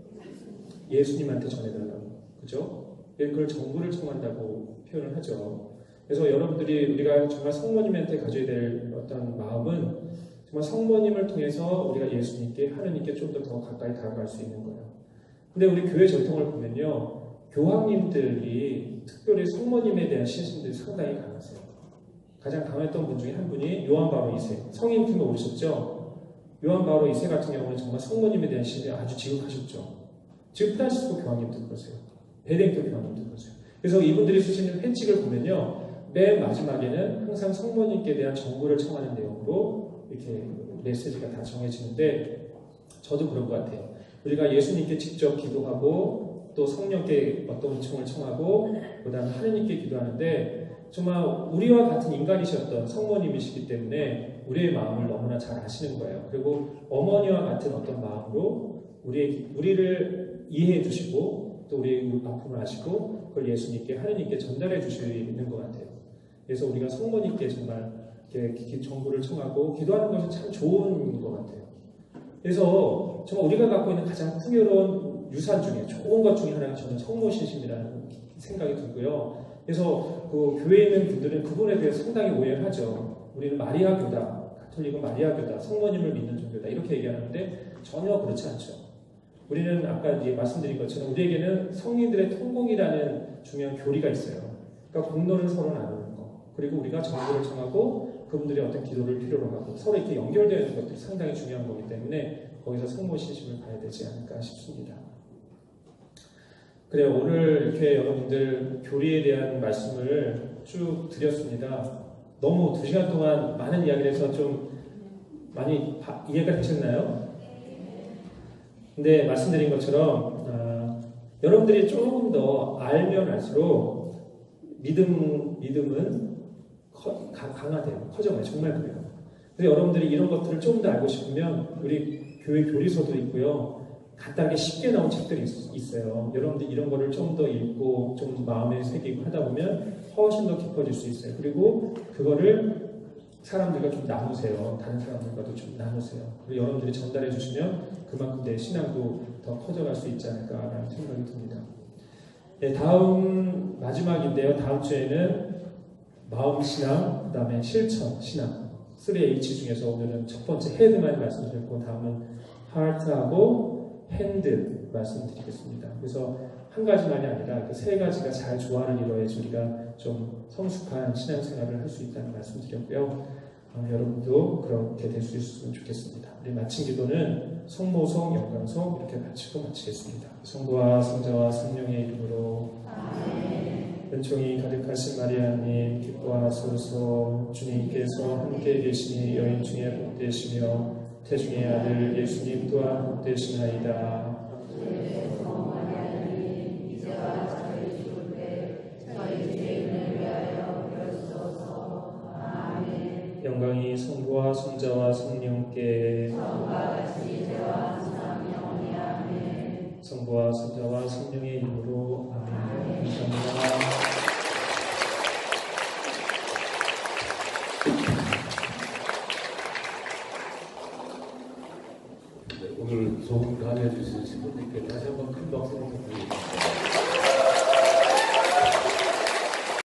예수님한테 전해달라고. 그죠? 그걸 정부를 청한다고 표현을 하죠. 그래서 여러분들이 우리가 정말 성모님한테 가져야 될 어떤 마음은 정말 성모님을 통해서 우리가 예수님께 하느님께 좀 더 가까이 다가갈 수 있는 거예요. 근데 우리 교회 전통을 보면요. 교황님들이 특별히 성모님에 대한 신심들이 상당히 강하세요. 가장 강했던 분 중에 한 분이 요한 바로 2세. 성인 팀에 오셨죠? 요한 바로 2세 같은 경우는 정말 성모님에 대한 신심이 아주 지극하셨죠. 지금 프란시스코 교황님도 그러세요. 베드행토 교황님도 그렇죠. 그래서 이분들이 쓰시는 편칙을 보면요, 맨 마지막에는 항상 성모님께 대한 정보를 청하는 내용으로 이렇게 메시지가 다 정해지는데, 저도 그런 것 같아요. 우리가 예수님께 직접 기도하고 또 성령께 어떤 은총을 청하고 그다음 하느님께 기도하는데, 정말 우리와 같은 인간이셨던 성모님이시기 때문에 우리의 마음을 너무나 잘 아시는 거예요. 그리고 어머니와 같은 어떤 마음으로 우리를 이해해 주시고 또 우리의 아픔을 아시고 그걸 예수님께 하느님께 전달해 주시는 것 같아요. 그래서 우리가 성모님께 정말 이렇게 정보를 청하고 기도하는 것이 참 좋은 것 같아요. 그래서 정말 우리가 갖고 있는 가장 풍요로운 유산 중에 좋은 것 중에 하나가 저는 성모신심이라는 생각이 들고요. 그래서 그 교회에 있는 분들은 그분에 대해서 상당히 오해를 하죠. 우리는 마리아교다, 가톨릭은 마리아교다, 성모님을 믿는 종교다 이렇게 얘기하는데 전혀 그렇지 않죠. 우리는 아까 말씀드린 것처럼 우리에게는 성인들의 통공이라는 중요한 교리가 있어요. 그러니까 공로를 서로 나누는 거, 그리고 우리가 정보를 청하고 그분들의 어떤 기도를 필요로 하고 서로 이렇게 연결되는 것들이 상당히 중요한 거기 때문에 거기서 성모신심을 봐야 되지 않을까 싶습니다. 그래요. 오늘 이렇게 여러분들 교리에 대한 말씀을 쭉 드렸습니다. 너무 2시간 동안 많은 이야기를 해서 좀 많이 이해가 되셨나요? 근데 말씀드린 것처럼 여러분들이 조금 더 알면 알수록 믿음은 강화돼요. 커져가요. 정말 그래요. 그래서 여러분들이 이런 것들을 조금 더 알고 싶으면 우리 교회 교리서도 있고요. 간단하게 쉽게 나온 책들이 있어요. 여러분들 이런 거를 좀 더 읽고 좀 마음에 새기고 하다 보면 훨씬 더 깊어질 수 있어요. 그리고 그거를 사람들과 좀 나누세요. 다른 사람들과도 좀 나누세요. 그리고 여러분들이 전달해 주시면 그만큼 내 신앙도 더 커져갈 수 있지 않을까라는 생각이 듭니다. 네, 다음 마지막인데요. 다음 주에는 마음신앙, 그 다음에 실천신앙 3H 중에서 오늘은 첫 번째 헤드만 말씀드렸고 다음은 하트하고 핸드 말씀드리겠습니다. 그래서 한 가지만이 아니라 그 3가지가 잘 조화를 이루어야지 우리가 좀 성숙한 신앙생활을 할 수 있다는 말씀드렸고요. 여러분도 그렇게 될 수 있었으면 좋겠습니다. 우리 마친 기도는 성모성, 영광성 이렇게 마치고 마치겠습니다. 성부와 성자와 성령의 이름으로 아멘. 은총이 가득하신 마리아님 기뻐하소서. 주님께서 함께 계시니 여인 중에 복되시며 태중의 아들 예수님 또한 복되시나이다. 영광이 성부와 성자와 성령께 성부와 성자와 성령의 이름으로 아멘. 감사합니다. 오늘 소금 강해 주신 신부님께 다시 한번 큰 박수 부탁드립니다.